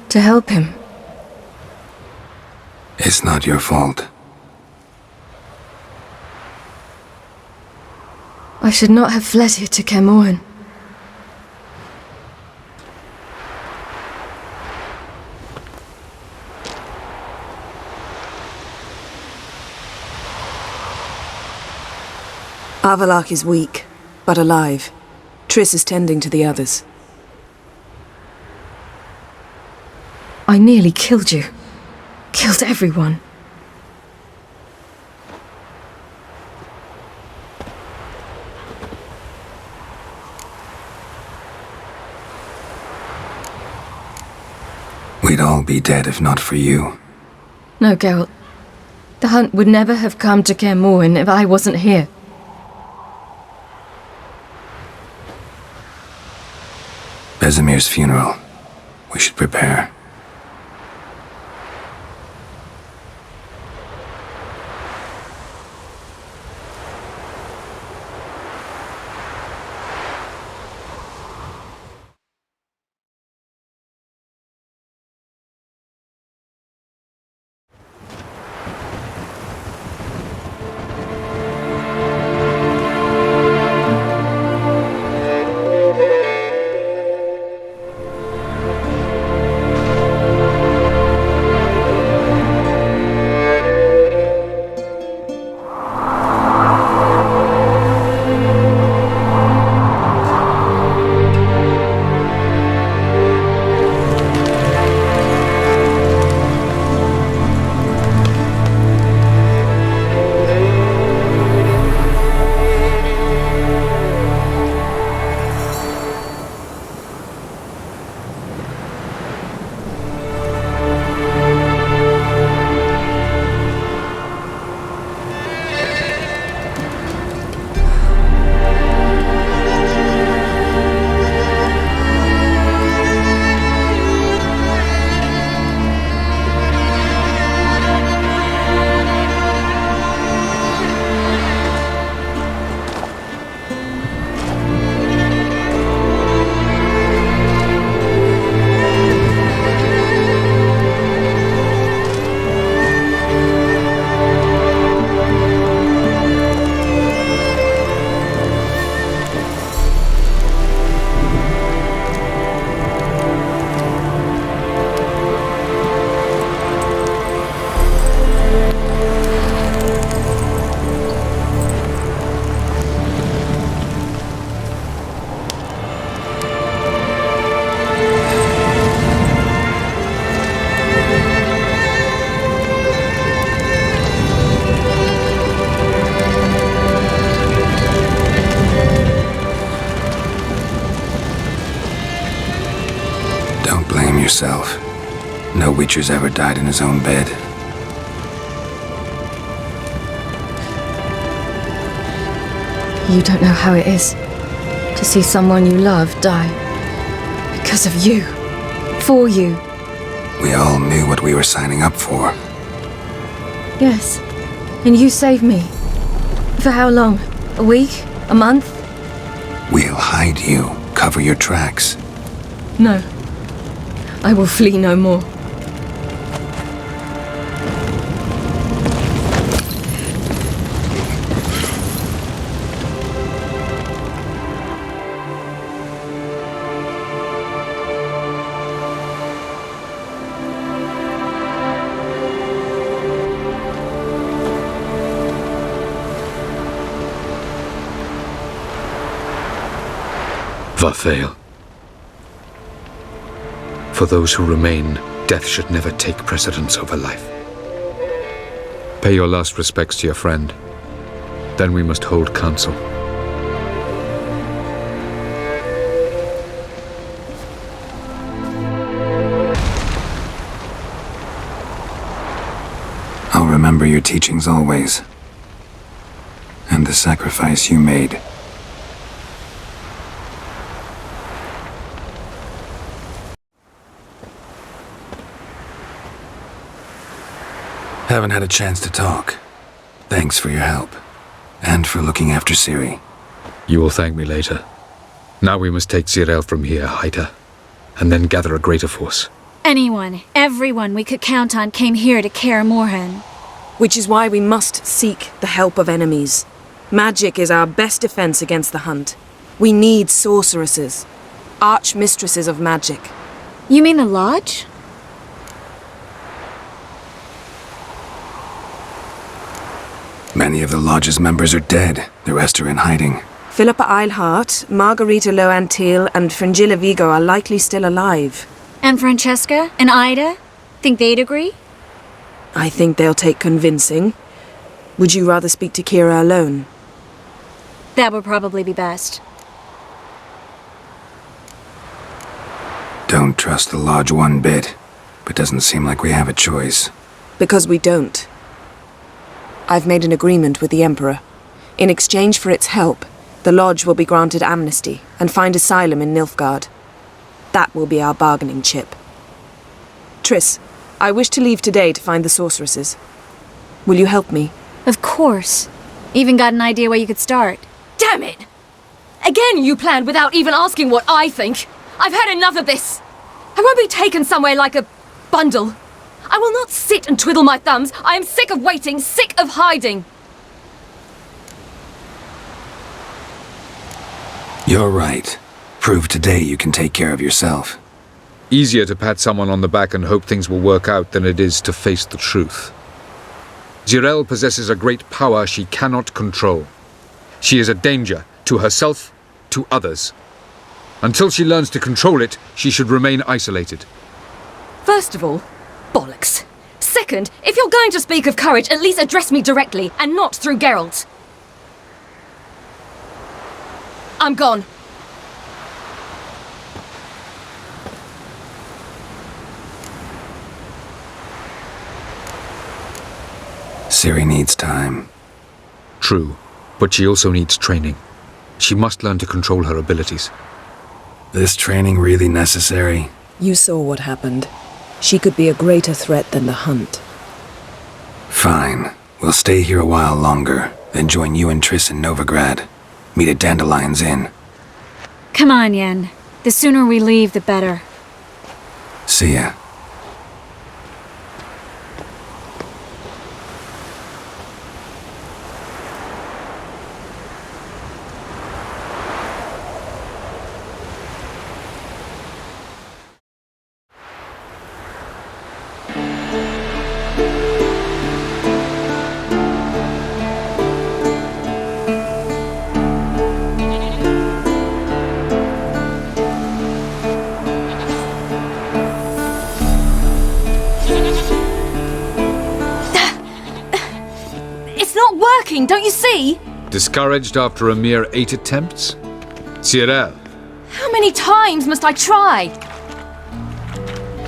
to help him. It's not your fault. I should not have fled here to Kaer Morhen. Avallac'h is weak, but alive. Triss is tending to the others. I nearly killed you. Killed everyone. We'd all be dead if not for you. No, Geralt. The hunt would never have come to Kaer Morhen if I wasn't here. Vesemir's funeral. We should prepare. Yourself. No Witcher's ever died in his own bed. You don't know how it is to see someone you love die. Because of you. For you. We all knew what we were signing up for. Yes. And you saved me. For how long? A week? A month? We'll hide you. Cover your tracks. No. I will flee no more. Vafael. For those who remain, death should never take precedence over life. Pay your last respects to your friend. Then we must hold council. I'll remember your teachings always. And the sacrifice you made. Haven't had a chance to talk. Thanks for your help. And for looking after Ciri. You will thank me later. Now we must take Cirille from here, hide her. and then gather a greater force. Anyone, everyone we could count on came here to Kaer Morhen. Which is why we must seek the help of enemies. Magic is our best defense against the hunt. We need sorceresses, archmistresses of magic. You mean the Lodge? Many of the Lodge's members are dead. The rest are in hiding. Philippa Eilhart, Margarita Loantil, and Fringilla Vigo are likely still alive. And Francesca? And Ida? Think they'd agree? I think they'll take convincing. Would you rather speak to Kira alone? That would probably be best. Don't trust the Lodge one bit, but doesn't seem like we have a choice. Because we don't. I've made an agreement with the Emperor. In exchange for its help, the Lodge will be granted amnesty and find asylum in Nilfgaard. That will be our bargaining chip. Triss, I wish to leave today to find the sorceresses. Will you help me? Of course. Even got an idea where you could start. Damn it! Again you planned without even asking what I think. I've had enough of this. I won't be taken somewhere like a bundle. I will not sit and twiddle my thumbs. I am sick of waiting, sick of hiding. You're right. Prove today you can take care of yourself. Easier to pat someone on the back and hope things will work out than it is to face the truth. Jirel possesses a great power she cannot control. She is a danger to herself, to others. Until she learns to control it, she should remain isolated. First of all, bollocks. Second, if you're going to speak of courage, at least address me directly, and not through Geralt. I'm gone. Ciri needs time. True, but she also needs training. She must learn to control her abilities. This training really necessary? You saw what happened. She could be a greater threat than the hunt. Fine. We'll stay here a while longer, then join you and Triss in Novigrad. Meet at Dandelion's Inn. Come on, Yen. The sooner we leave, the better. See ya. Don't you see? Discouraged after a mere 8 attempts? Cirilla. How many times must I try?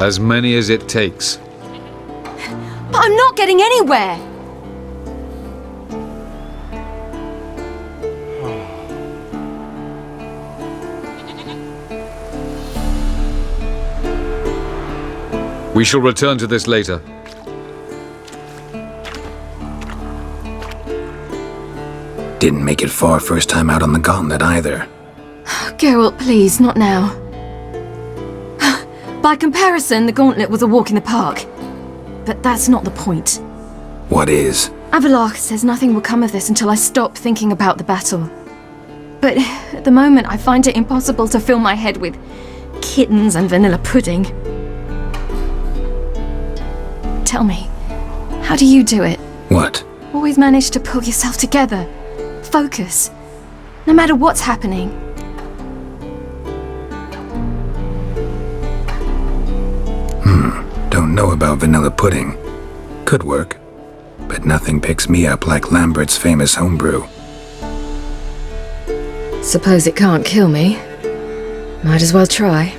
As many as it takes. But I'm not getting anywhere. We shall return to this later. Didn't make it far first time out on the gauntlet either. Geralt, please, not now. By comparison, the gauntlet was a walk in the park. But that's not the point. What is? Avallac'h says nothing will come of this until I stop thinking about the battle. But at the moment, I find it impossible to fill my head with kittens and vanilla pudding. Tell me, how do you do it? What? Always manage to pull yourself together. Focus. No matter what's happening. Don't know about vanilla pudding. Could work. But nothing picks me up like Lambert's famous homebrew. Suppose it can't kill me. Might as well try.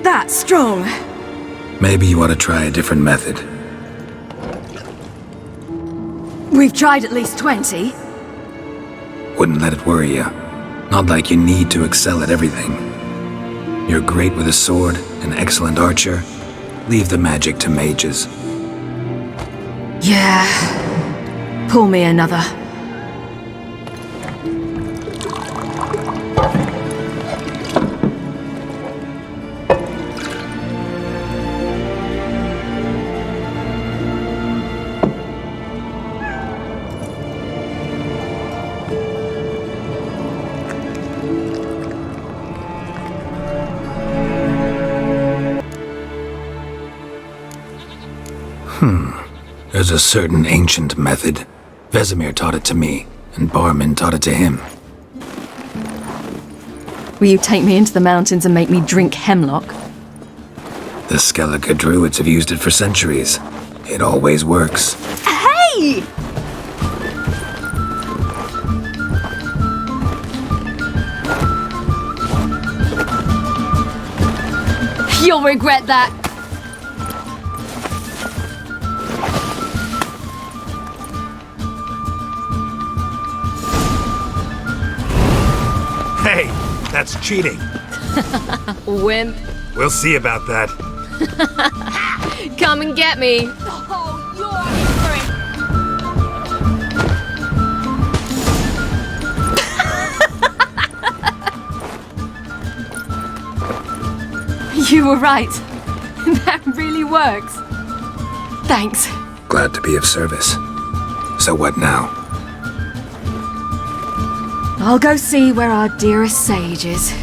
That's strong. Maybe you ought to try a different method. We've tried at least 20. Wouldn't let it worry you. Not like you need to excel at everything. You're great with a sword, an excellent archer. Leave the magic to mages. Yeah. Pull me another. There's a certain ancient method. Vesemir taught it to me, and Barman taught it to him. Will you take me into the mountains and make me drink hemlock? The Skjall druids have used it for centuries. It always works. Hey! You'll regret that. Hey, that's cheating. Wimp. We'll see about that. Come and get me. You were right. That really works. Thanks. Glad to be of service. So what now? I'll go see where our dearest sage is.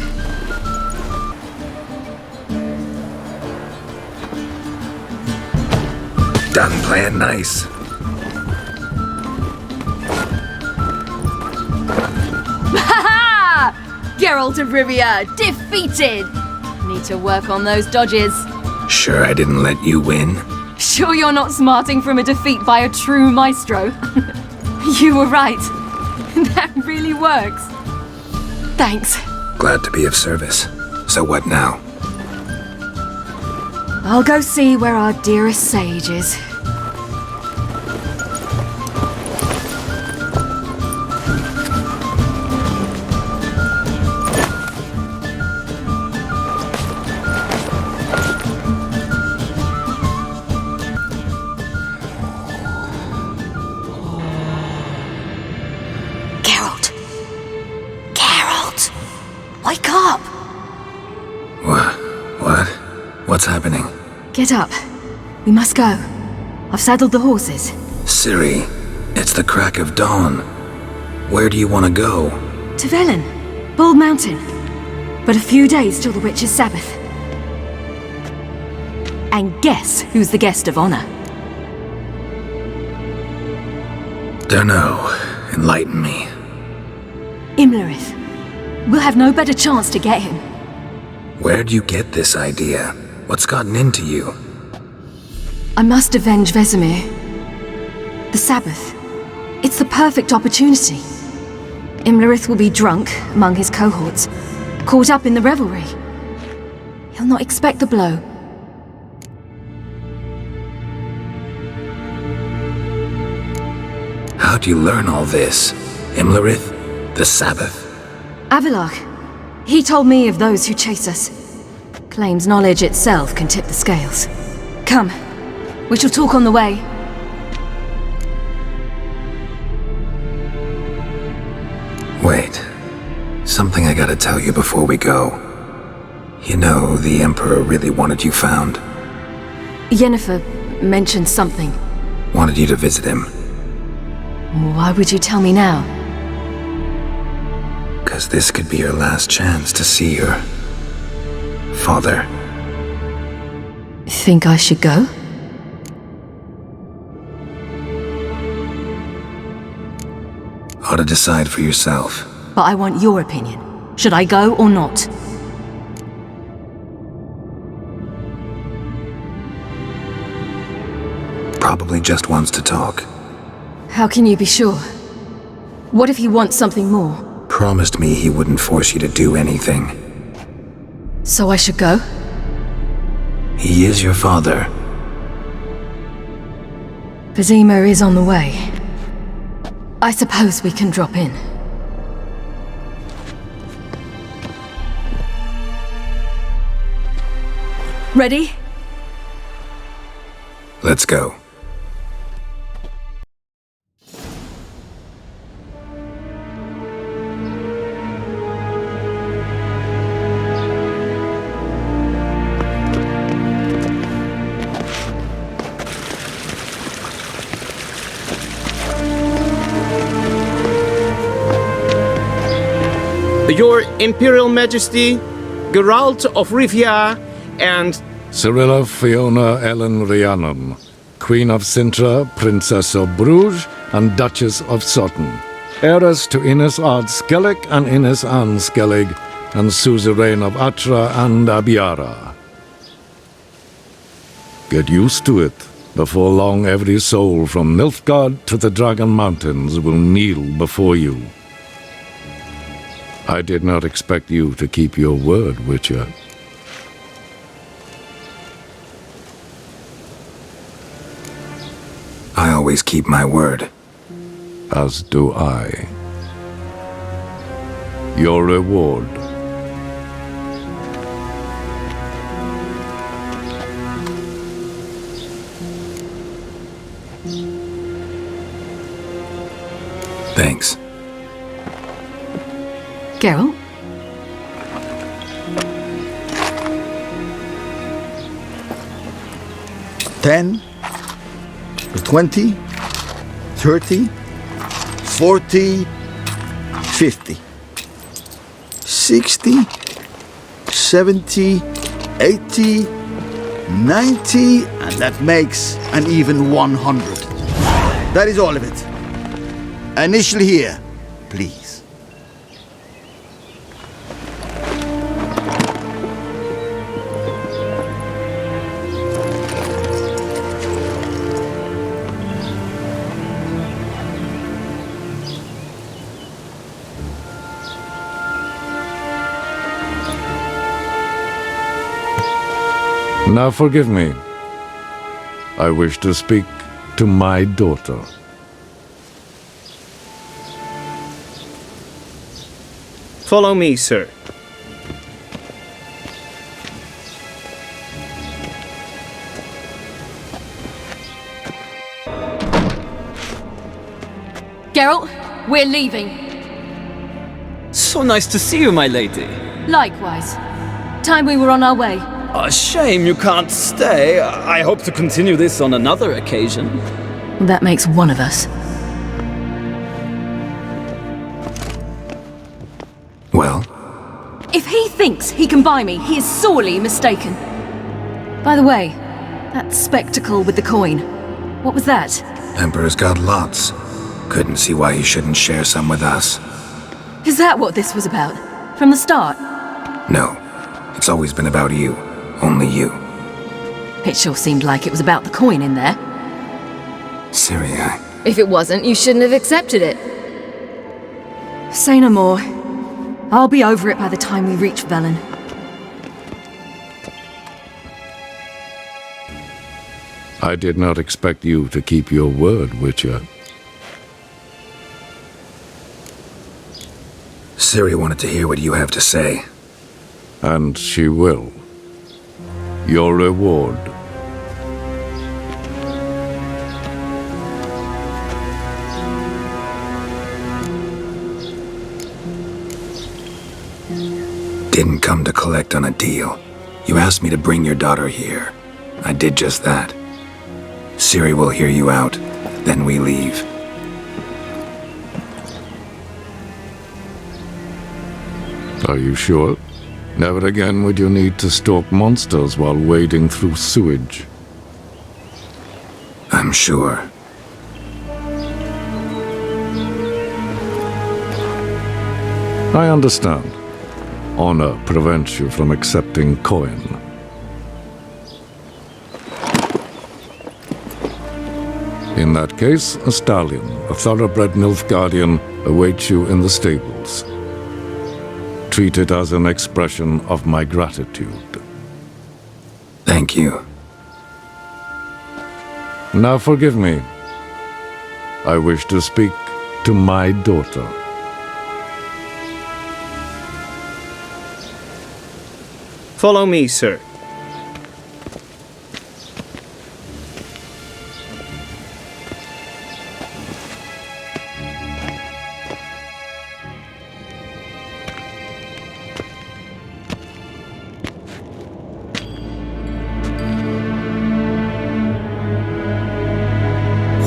Done playing nice. Ha-ha! Geralt of Rivia, defeated! Need to work on those dodges. Sure I didn't let you win? Sure you're not smarting from a defeat by a true maestro? You were right. That really works. Thanks. Glad to be of service. So what now? I'll go see where our dearest sage is. Wake up! What? What's happening? Get up. We must go. I've saddled the horses. Ciri, it's the crack of dawn. Where do you want to go? To Velen, Bald Mountain. But a few days till the witch's Sabath. And guess who's the guest of honor? Dunno. Enlighten me. Imlerith. We'll have no better chance to get him. Where'd you get this idea? What's gotten into you? I must avenge Vesemir. The Sabath. It's the perfect opportunity. Imlerith will be drunk among his cohorts, caught up in the revelry. He'll not expect the blow. How'd you learn all this? Imlerith? The Sabath? Avallac'h. He told me of those who chase us. Claims knowledge itself can tip the scales. Come, we shall talk on the way. Wait. Something I gotta tell you before we go. You know, the Emperor really wanted you found. Yennefer mentioned something. Wanted you to visit him. Why would you tell me now? 'Cause this could be your last chance to see your father. Think I should go? Ought to decide for yourself. But I want your opinion. Should I go or not? Probably just wants to talk. How can you be sure? What if he wants something more? Promised me he wouldn't force you to do anything. So I should go? He is your father. Vizima is on the way. I suppose we can drop in. Ready? Let's go. Your Imperial Majesty, Geralt of Rivia, and Cirilla Fiona Elen Riannon, Queen of Sintra, Princess of Bruges, and Duchess of Sutton, heiress to Innes Ard Skellig and Innes Ann Skellig, and suzerain of Atra and Abiara. Get used to it. Before long, every soul from Nilfgaard to the Dragon Mountains will kneel before you. I did not expect you to keep your word, Witcher. I always keep my word. As do I. Your reward. Thanks. Geralt? $10, 20, 30, 40, 50, 60, 70, 80, 90, and that makes an even 100. That is all of it. Initial here, please. Now forgive me. I wish to speak to my daughter. follow me, sir. Geralt, we're leaving. So nice to see you, my lady. Likewise. Time we were on our way. A shame you can't stay. I hope to continue this on another occasion. That makes one of us. Well? If he thinks he can buy me, he is sorely mistaken. By the way, that spectacle with the coin, what was that? Emperor's got lots. Couldn't see why he shouldn't share some with us. Is that what this was about? From the start? No. It's always been about you. Only you. It sure seemed like it was about the coin in there. Ciri, If it wasn't, you shouldn't have accepted it. Say no more. I'll be over it by the time we reach Velen. I did not expect you to keep your word, Witcher. Ciri wanted to hear what you have to say. And she will. Your reward. Didn't come to collect on a deal. You asked me to bring your daughter here. I did just that. Ciri will hear you out, then we leave. Are you sure? Never again would you need to stalk monsters while wading through sewage. I'm sure. I understand. Honor prevents you from accepting coin. In that case, a stallion, a thoroughbred Nilfgaardian, awaits you in the stables. Treat it as an expression of my gratitude. Thank you. Now forgive me. I wish to speak to my daughter. Follow me, sir.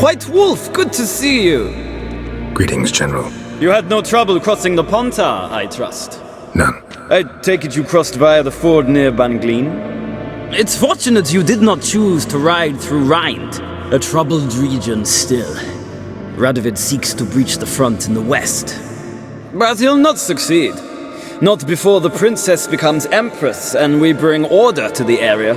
White Wolf, good to see you. Greetings, General. You had no trouble crossing the Ponta, I trust. None. I take it you crossed via the ford near Banglin? It's fortunate you did not choose to ride through Rind, a troubled region still. Radovid seeks to breach the front in the west. But he'll not succeed. Not before the princess becomes empress and we bring order to the area.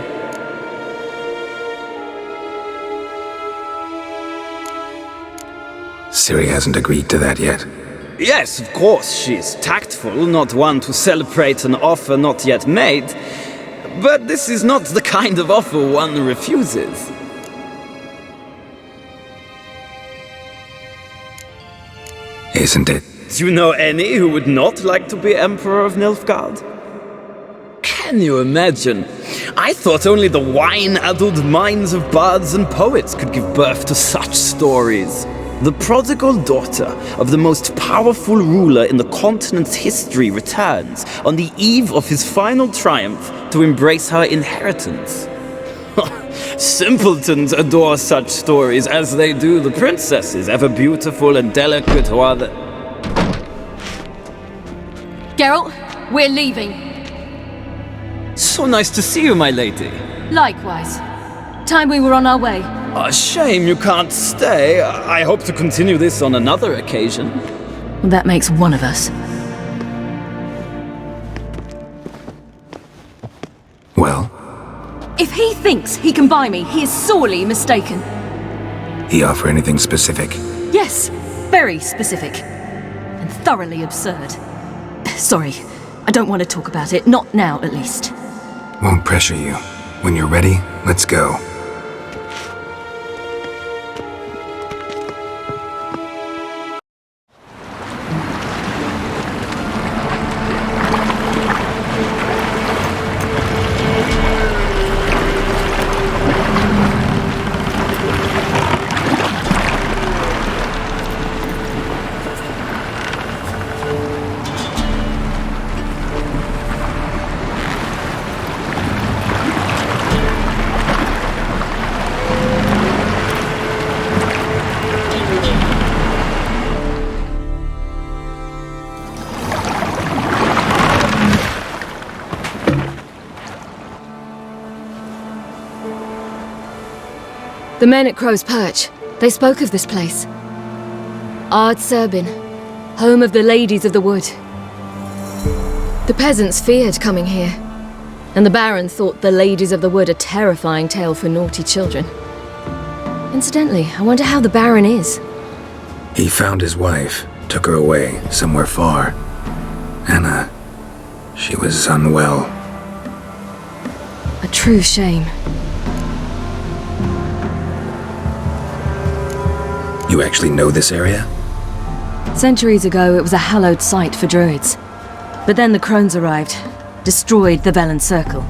Ciri hasn't agreed to that yet. Yes, of course, she's tactful, not one to celebrate an offer not yet made. But this is not the kind of offer one refuses. Isn't it? Do you know any who would not like to be Emperor of Nilfgaard? Can you imagine? I thought only the wine-addled minds of bards and poets could give birth to such stories. The prodigal daughter of the most powerful ruler in the continent's history returns on the eve of his final triumph to embrace her inheritance. Simpletons adore such stories as they do the princesses, ever beautiful and delicate who are the... Geralt, we're leaving. So nice to see you, my lady. Likewise. Time we were on our way. A shame you can't stay. I hope to continue this on another occasion. That makes one of us. Well? If he thinks he can buy me, he is sorely mistaken. He offer anything specific? Yes, very specific. And thoroughly absurd. Sorry, I don't want to talk about it. Not now, at least. Won't pressure you. When you're ready, let's go. The men at Crow's Perch, they spoke of this place. Ard Serbin, home of the Ladies of the Wood. The peasants feared coming here, and the Baron thought the Ladies of the Wood a terrifying tale for naughty children. Incidentally, I wonder how the Baron is. He found his wife, took her away, somewhere far. Anna, she was unwell. A true shame. You actually know this area? Centuries ago, it was a hallowed site for druids. But then the crones arrived, destroyed the Velen Circle,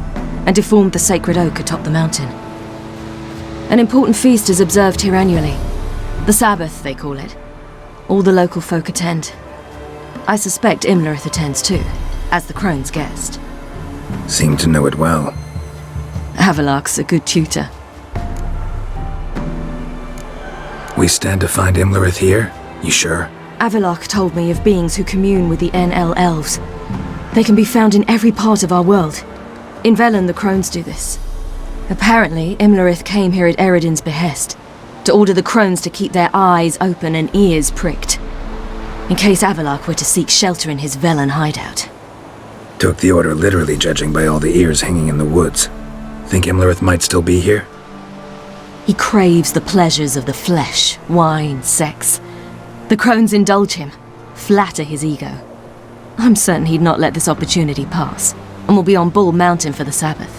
and deformed the sacred oak atop the mountain. An important feast is observed here annually. The Sabath, they call it. All the local folk attend. I suspect Imlerith attends too, as the crone's guest. Seem to know it well. Avallac'h's a good tutor. We stand to find Imlerith here? You sure? Avallac'h told me of beings who commune with the NL elves. They can be found in every part of our world. In Velen, the crones do this. Apparently, Imlerith came here at Eredin's behest, to order the crones to keep their eyes open and ears pricked, in case Avallac'h were to seek shelter in his Velen hideout. Took the order literally, judging by all the ears hanging in the woods. Think Imlerith might still be here? He craves the pleasures of the flesh, wine, sex. The crones indulge him, flatter his ego. I'm certain he'd not let this opportunity pass, and will be on Bull Mountain for the Sabath.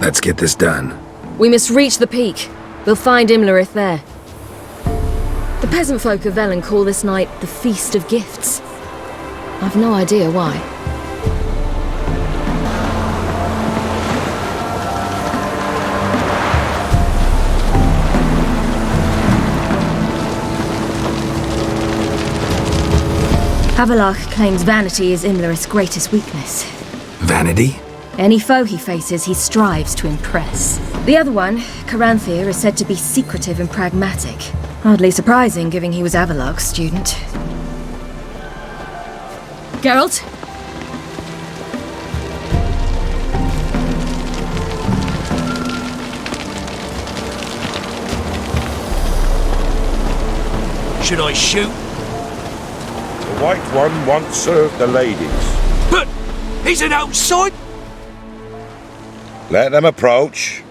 Let's get this done. We must reach the peak, We'll find Imlerith there. The peasant folk of Velen call this night the Feast of Gifts. I've no idea why. Avallac'h claims vanity is Imlerith's greatest weakness. Vanity? Any foe he faces, he strives to impress. The other one, Caranthir, is said to be secretive and pragmatic. Hardly surprising, given he was Avallac'h's student. Geralt? Should I shoot? The White One once served the ladies. But he's an outside. Let them approach.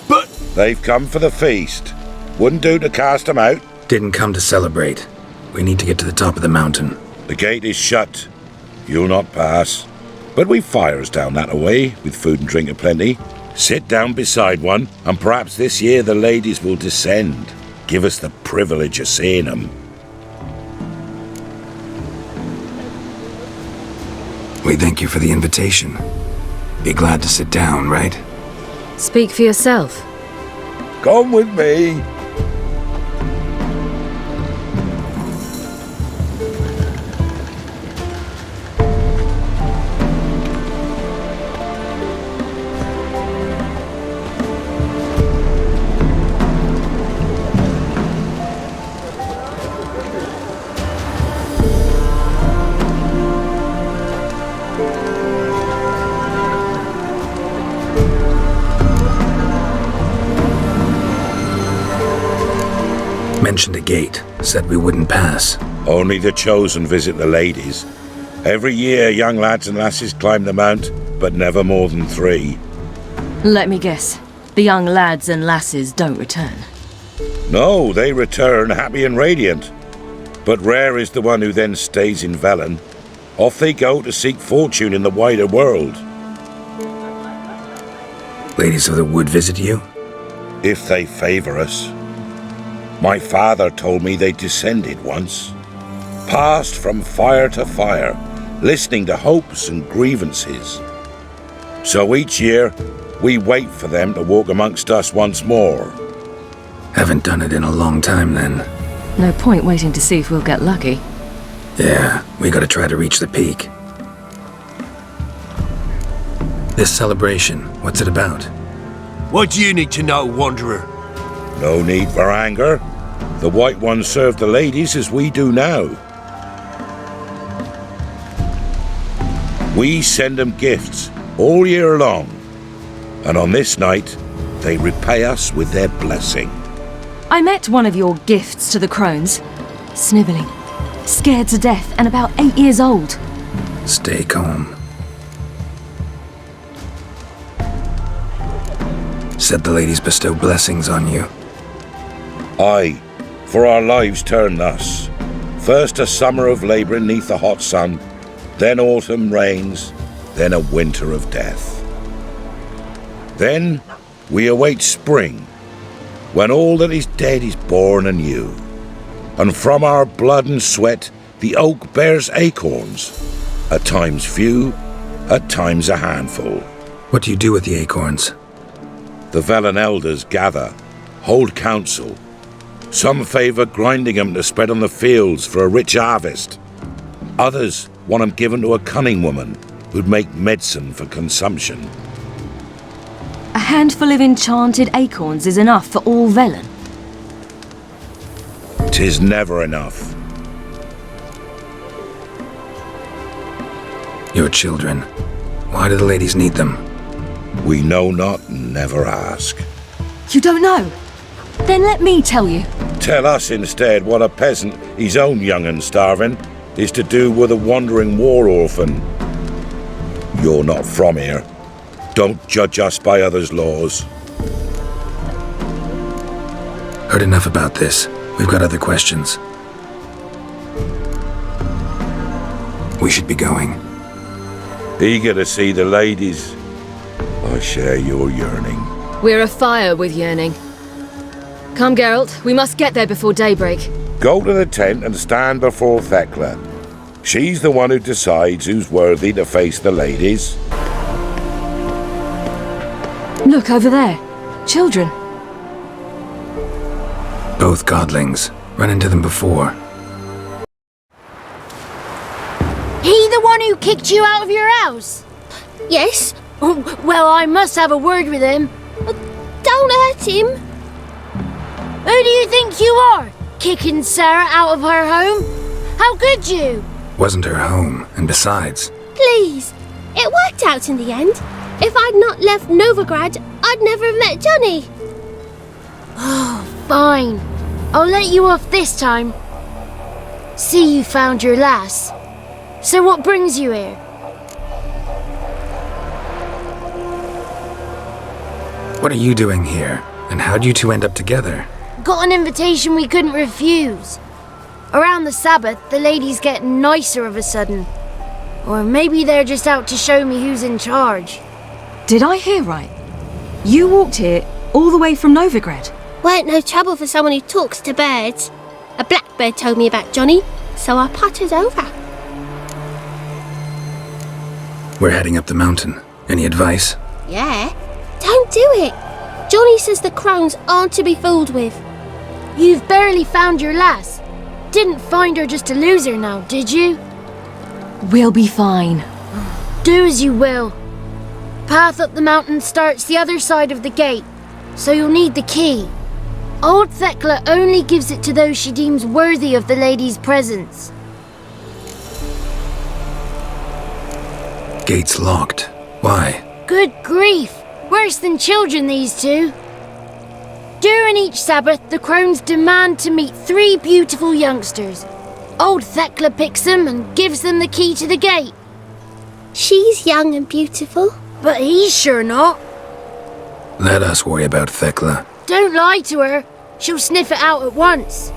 But they've come for the feast. Wouldn't do to cast them out. Didn't come to celebrate. We need to get to the top of the mountain. The gate is shut. You'll not pass. But we've fires down that way, with food and drink aplenty. Sit down beside one, and perhaps this year the ladies will descend. Give us the privilege of seeing them. We thank you for the invitation. Be glad to sit down, right? Speak for yourself. Come with me. Mentioned a gate, said we wouldn't pass. Only the chosen visit the ladies. Every year young lads and lasses climb the mount, but never more than 3. Let me guess. The young lads and lasses don't return. No, they return happy and radiant. But rare is the one who then stays in Velen. Off they go to seek fortune in the wider world. Ladies of the Wood visit you? If they favor us. My father told me they descended once. Passed from fire to fire, listening to hopes and grievances. So each year, we wait for them to walk amongst us once more. Haven't done it in a long time then. No point waiting to see if we'll get lucky. Yeah, we gotta try to reach the peak. This celebration, what's it about? What do you need to know, Wanderer? No need for anger. The White Ones serve the ladies as we do now. We send them gifts all year long. And on this night, they repay us with their blessing. I met one of your gifts to the crones. Snivelling, scared to death, and about 8 years old. Stay calm. Said the ladies bestow blessings on you. Aye, for our lives turn thus. First a summer of labouring neath the hot sun, then autumn rains, then a winter of death. Then we await spring, when all that is dead is born anew. And from our blood and sweat the oak bears acorns, at times few, at times a handful. What do you do with the acorns? The Velen elders gather, hold council. Some favour grinding them to spread on the fields for a rich harvest. Others want them given to a cunning woman who'd make medicine for consumption. A handful of enchanted acorns is enough for all Velen. 'Tis never enough. Your children. Why do the ladies need them? We know not and never ask. You don't know? Then let me tell you. Tell us instead what a peasant, his own young and starving, is to do with a wandering war orphan. You're not from here. Don't judge us by others' laws. Heard enough about this. We've got other questions. We should be going. Eager to see the ladies. I share your yearning. We're afire with yearning. Come, Geralt. We must get there before daybreak. Go to the tent and stand before Thekla. She's the one who decides who's worthy to face the ladies. Look, over there. Children. Both godlings. Run into them before. He the one who kicked you out of your house? Yes. Oh, well, I must have a word with him. Don't hurt him. Who do you think you are? Kicking Sarah out of her home? How could you? Wasn't her home, and besides... Please. It worked out in the end. If I'd not left Novigrad, I'd never have met Johnny. Oh, fine. I'll let you off this time. See, you found your lass. So what brings you here? What are you doing here? And how'd you two end up together? Got an invitation we couldn't refuse. Around the Sabath, the ladies get nicer of a sudden. Or maybe they're just out to show me who's in charge. Did I hear right? You walked here all the way from Novigrad? Weren't no trouble for someone who talks to birds. A blackbird told me about Johnny, so I pottered over. We're heading up the mountain. Any advice? Yeah? Don't do it. Johnny says the crones aren't to be fooled with. You've barely found your lass. Didn't find her just to lose her now, did you? We'll be fine. Do as you will. Path up the mountain starts the other side of the gate, so you'll need the key. Old Thekla only gives it to those she deems worthy of the lady's presence. Gate's locked. Why? Good grief! Worse than children, these two. During each Sabbath, the crones demand to meet 3 beautiful youngsters. Old Thekla picks them and gives them the key to the gate. She's young and beautiful, but he's sure not. Let us worry about Thekla. Don't lie to her. She'll sniff it out at once.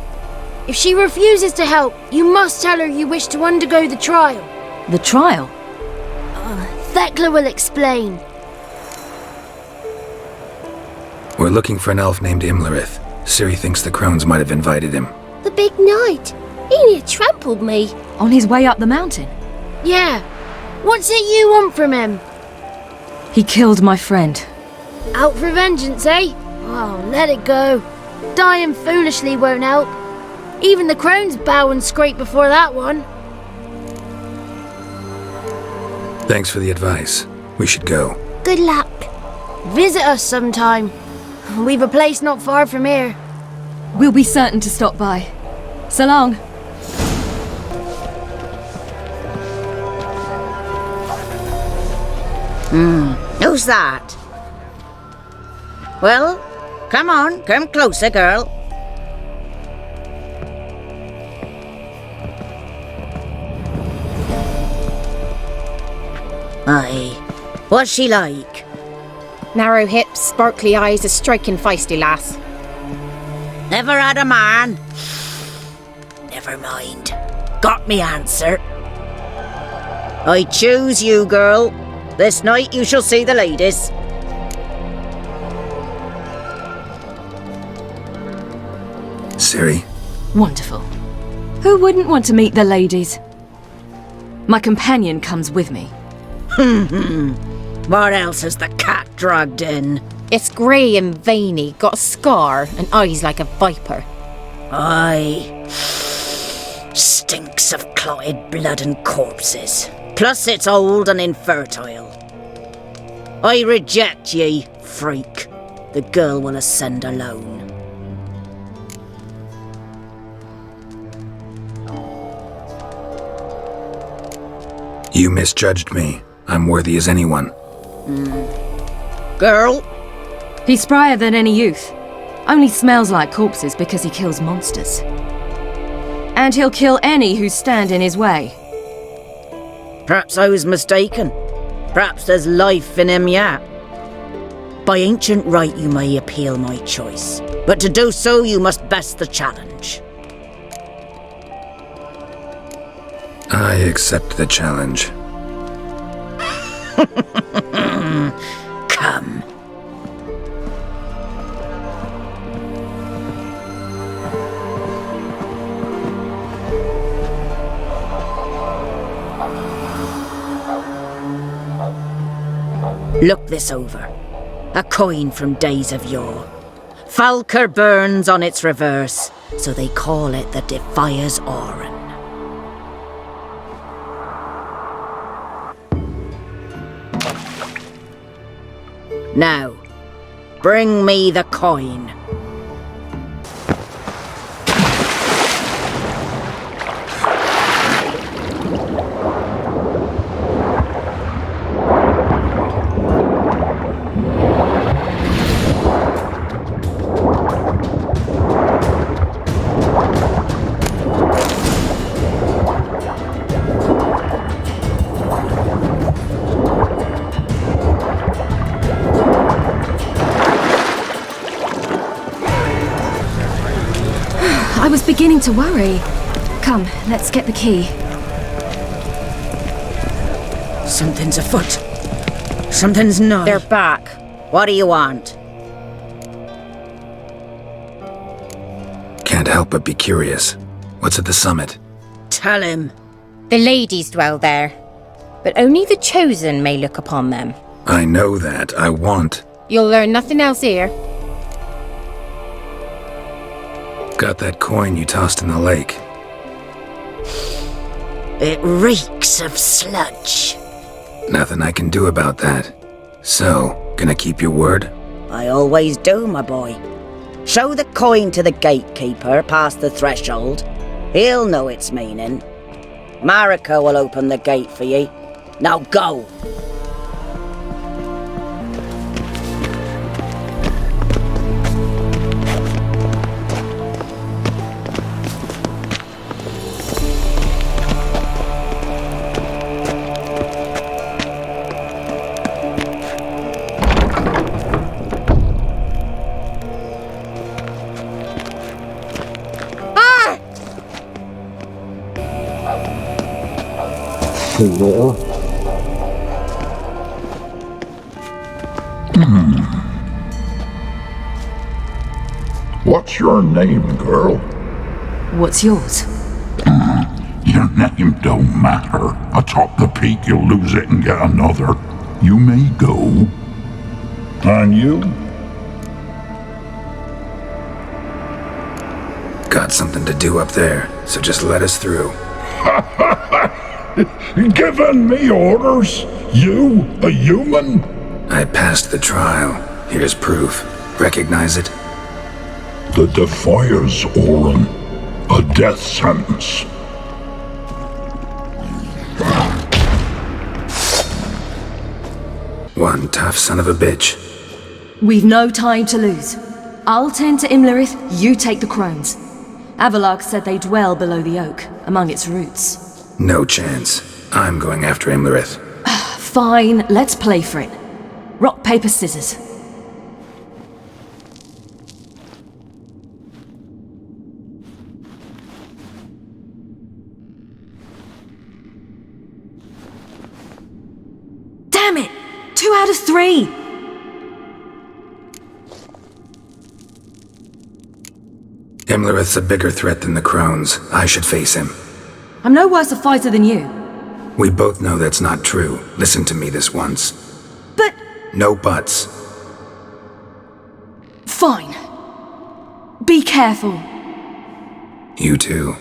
If she refuses to help, you must tell her you wish to undergo the trial. The trial? Thekla will explain. We're looking for an elf named Imlerith. Ciri thinks the crones might have invited him. The big knight. He near trampled me. On his way up the mountain? Yeah. What's it you want from him? He killed my friend. Out for vengeance, eh? Oh, let it go. Dying foolishly won't help. Even the crones bow and scrape before that one. Thanks for the advice. We should go. Good luck. Visit us sometime. We've a place not far from here. We'll be certain to stop by. So long. Who's that? Well, come on, come closer, girl. Aye. What's she like? Narrow hips, sparkly eyes, a striking feisty lass. Never had a man? Never mind. Got me answer. I choose you, girl. This night you shall see the ladies. Ciri. Wonderful. Who wouldn't want to meet the ladies? My companion comes with me. What else has the cat dragged in? It's grey and veiny, got a scar, and eyes like a viper. Aye. Stinks of clotted blood and corpses. Plus it's old and infertile. I reject ye, freak. The girl will ascend alone. You misjudged me. I'm worthy as anyone. Girl? He's sprier than any youth. Only smells like corpses because he kills monsters. And he'll kill any who stand in his way. Perhaps I was mistaken. Perhaps there's life in him yet. By ancient right you may appeal my choice, but to do so you must best the challenge. I accept the challenge. Come. Look this over. A coin from days of yore. Falker burns on its reverse, so they call it the Defier's Oran. Now, bring me the coin. I was beginning to worry. Come, let's get the key. Something's afoot. Something's not. They're back. What do you want? Can't help but be curious. What's at the summit? Tell him. The ladies dwell there, but only the chosen may look upon them. I know that. I want. You'll learn nothing else here. Got that coin you tossed in the lake. It reeks of sludge. Nothing I can do about that. So, gonna keep your word? I always do, my boy. Show the coin to the gatekeeper past the threshold. He'll know its meaning. Marika will open the gate for ye. Now go! What's your name, girl? What's yours? Your name don't matter. Atop the peak you'll lose it and get another. You may go. And you? Got something to do up there, so just let us through. Giving me orders? You, a human? I passed the trial. Here's proof. Recognize it? The Defier's Oran. A death sentence. One tough son of a bitch. We've no time to lose. I'll tend to Imlerith, you take the crones. Avallac'h said they dwell below the oak, among its roots. No chance. I'm going after Imlerith. Fine, let's play for it. Rock, paper, scissors. Damn it! 2 out of 3! Imlerith's a bigger threat than the crones. I should face him. I'm no worse a fighter than you. We both know that's not true. Listen to me this once. But... No buts. Fine. Be careful. You too.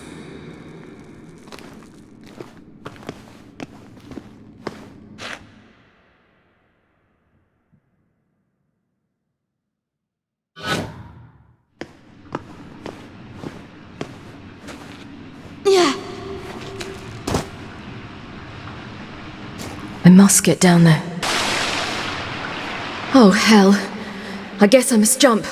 I must get down there. Oh, hell. I guess I must jump.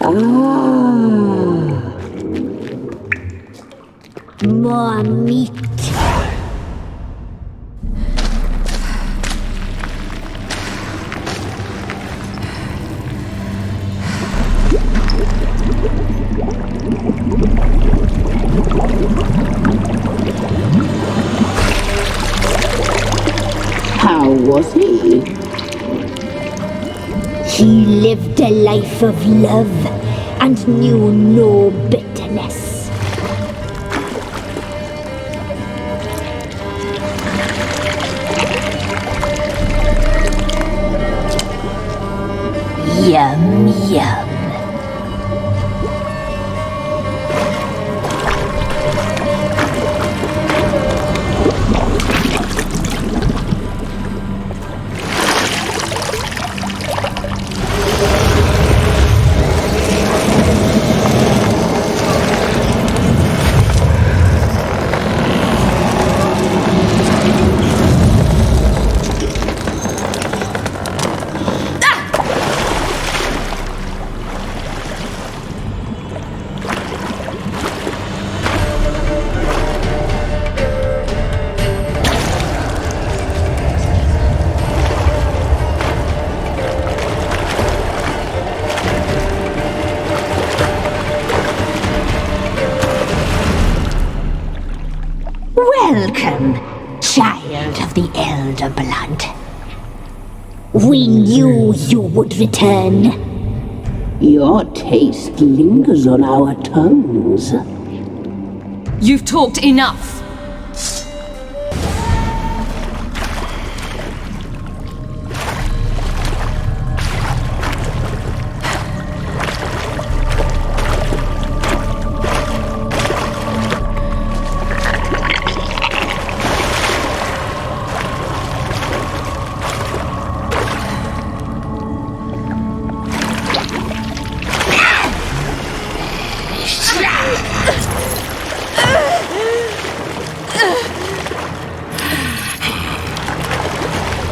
Oh. How was he? He lived a life of love and knew no bitterness. Yum, yum. Welcome, child of the Elder Blood. We knew you would return. Your taste lingers on our tongues. You've talked enough.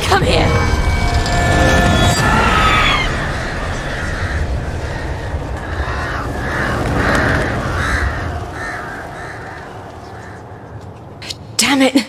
Come here. Damn it!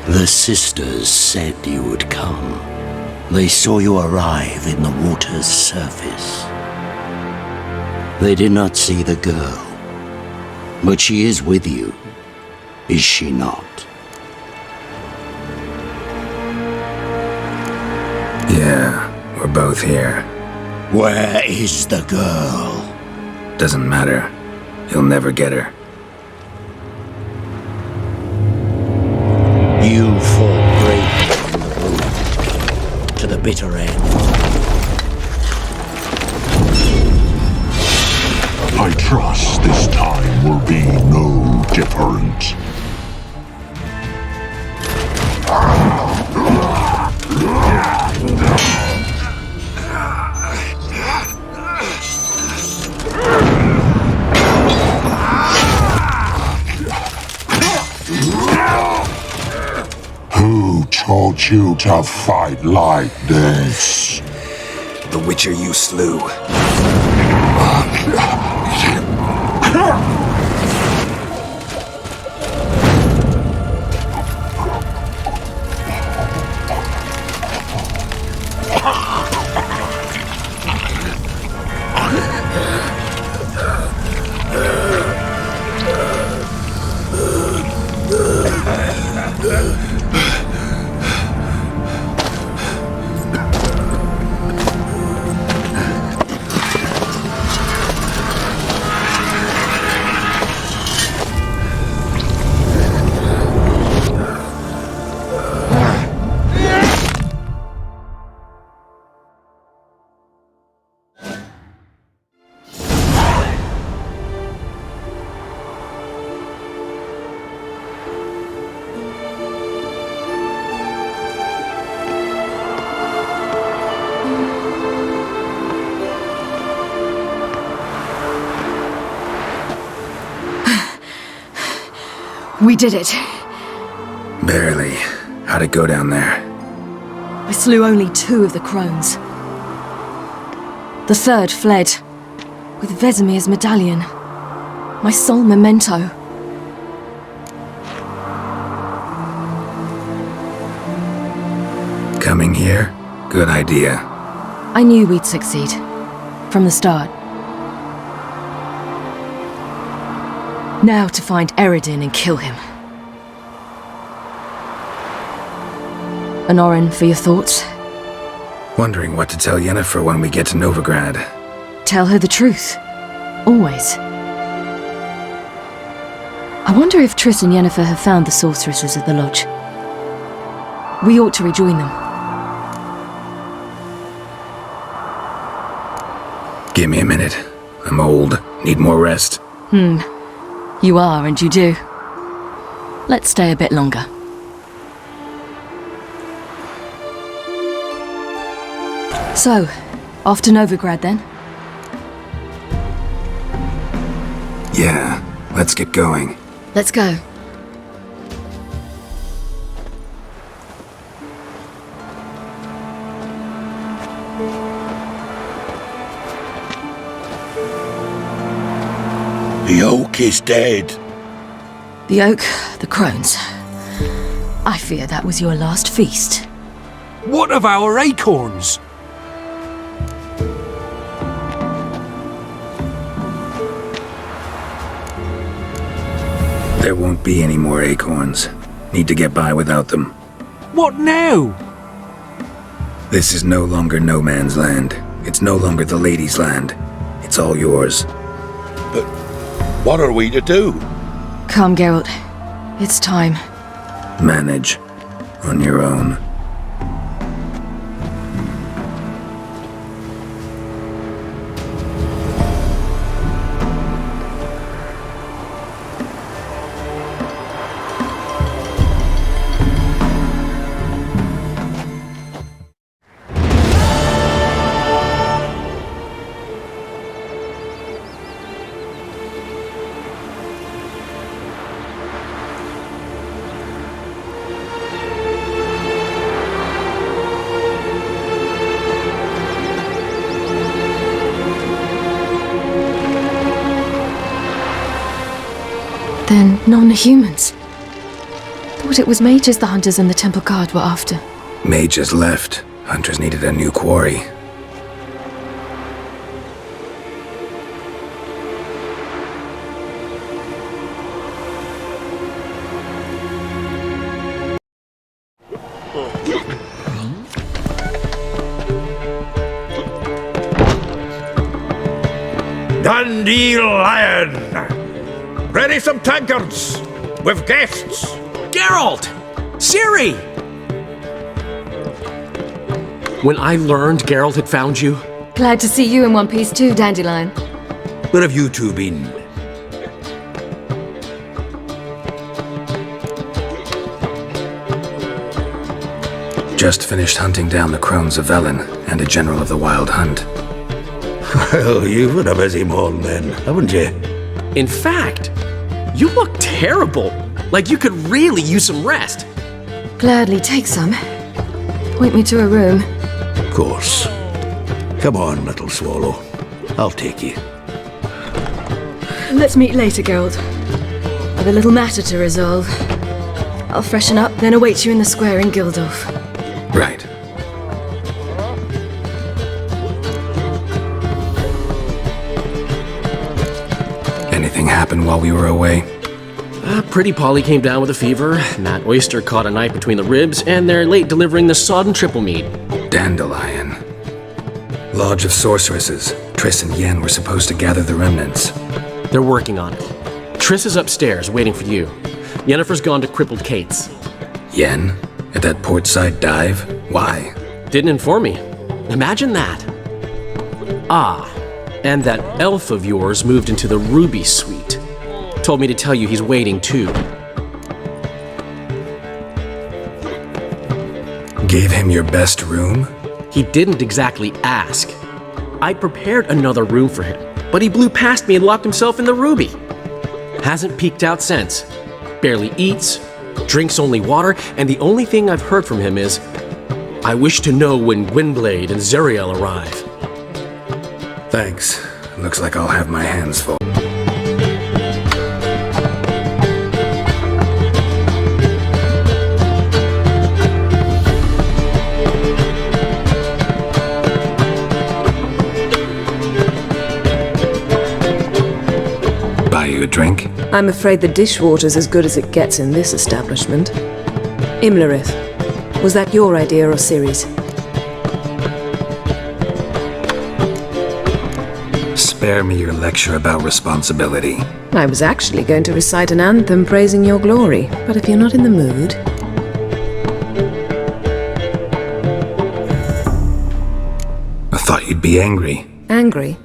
The sisters said you would come. They saw you arrive in the water's surface. They did not see the girl, but she is with you, is she not? Yeah, we're both here. Where is the girl? Doesn't matter. You'll never get her. You fought bravely in the road, to the bitter end. I trust this time will be no different. Who taught you to fight like this? The Witcher you slew. We did it. Barely. How'd it go down there? I slew only 2 of the crones. The 3rd fled, with Vesemir's medallion. My sole memento. Coming here? Good idea. I knew we'd succeed. From the start. Now to find Eredin and kill him. Anoren, for your thoughts? Wondering what to tell Yennefer when we get to Novigrad. Tell her the truth. Always. I wonder if Triss and Yennefer have found the sorceresses at the lodge. We ought to rejoin them. Give me a minute. I'm old. Need more rest. You are, and you do. Let's stay a bit longer. So, off to Novigrad then? Yeah, let's get going. Let's go. The oak is dead. The oak, the crones. I fear that was your last feast. What of our acorns? There won't be any more acorns. Need to get by without them. What now? This is no longer no man's land. It's no longer the lady's land. It's all yours. But what are we to do? Come, Geralt. It's time. Manage. On your own. Then non-humans. Thought it was mages the hunters and the temple guard were after. Mages left. Hunters needed a new quarry. Dandelion! Ready some tankards! With guests! Geralt! Ciri! When I learned Geralt had found you... Glad to see you in one piece too, Dandelion. Where have you two been? Just finished hunting down the crones of Elen and a general of the Wild Hunt. Well, you've been a busy morning then, haven't you? In fact, you look terrible. Like you could really use some rest. Gladly take some. Point me to a room. Of course. Come on, little swallow. I'll take you. Let's meet later, Geralt. I've a little matter to resolve. I'll freshen up, then await you in the square in Gildorf. Right. Anything happen while we were away? Pretty Polly came down with a fever, Matt Oyster caught a knife between the ribs, and they're late delivering the sodden triple mead. Dandelion. Lodge of Sorceresses. Triss and Yen were supposed to gather the remnants. They're working on it. Triss is upstairs, waiting for you. Yennefer's gone to Crippled Kate's. Yen? At that portside dive? Why? Didn't inform me. Imagine that. Ah, and that elf of yours moved into the Ruby Suite. Told me to tell you he's waiting too. Gave him your best room? He didn't exactly ask. I prepared another room for him, but he blew past me and locked himself in the Ruby. Hasn't peeked out since. barely eats, drinks only water, and the only thing I've heard from him is, "I wish to know when Gwynblade and Zariel arrive." Thanks. Looks like I'll have my hands full. Buy you a drink? I'm afraid the dishwater's as good as it gets in this establishment. Imlerith, was that your idea or Ciri's? Spare me your lecture about responsibility. I was actually going to recite an anthem praising your glory, but if you're not in the mood... I thought you'd be angry. Angry?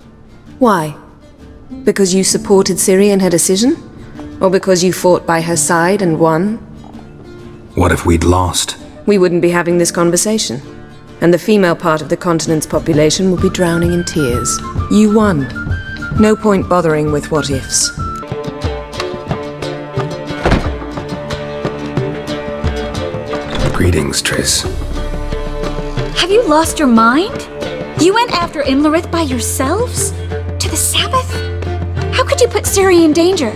Why? Because you supported Ciri in her decision? Or because you fought by her side and won? What if we'd lost? We wouldn't be having this conversation. And the female part of the continent's population would be drowning in tears. You won. No point bothering with what-ifs. Greetings, Triss. Have you lost your mind? You went after Imlerith by yourselves? To the Sabath? How could you put Ciri in danger?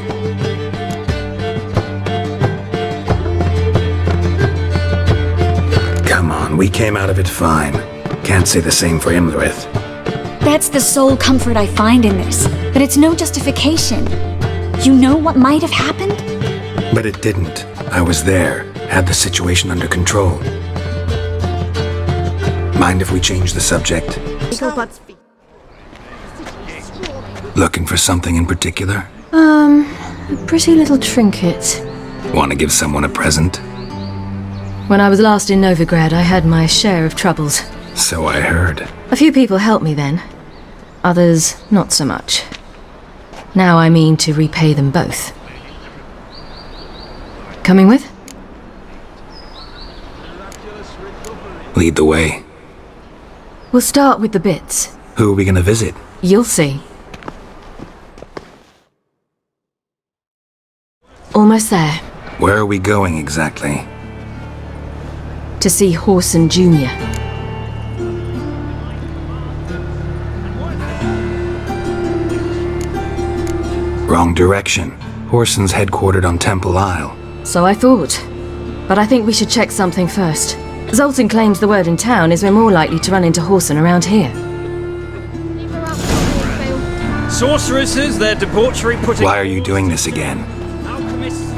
Come on, we came out of it fine. Can't say the same for Imlerith. That's the sole comfort I find in this, but it's no justification. You know what might have happened? But it didn't. I was there, had the situation under control. Mind if we change the subject? Looking for something in particular? A pretty little trinket. Want to give someone a present? When I was last in Novigrad, I had my share of troubles. So I heard. A few people helped me then. Others, not so much. Now I mean to repay them both. Coming with? Lead the way. We'll start with the bits. Who are we gonna visit? You'll see. Almost there. Where are we going exactly? To see Whoreson Junior. Wrong direction. Whoreson's headquartered on Temple Isle. So I thought. But I think we should check something first. Zoltan claims the word in town is we're more likely to run into Whoreson around here. Sorceresses, their debauchery putting... Why are you doing this again?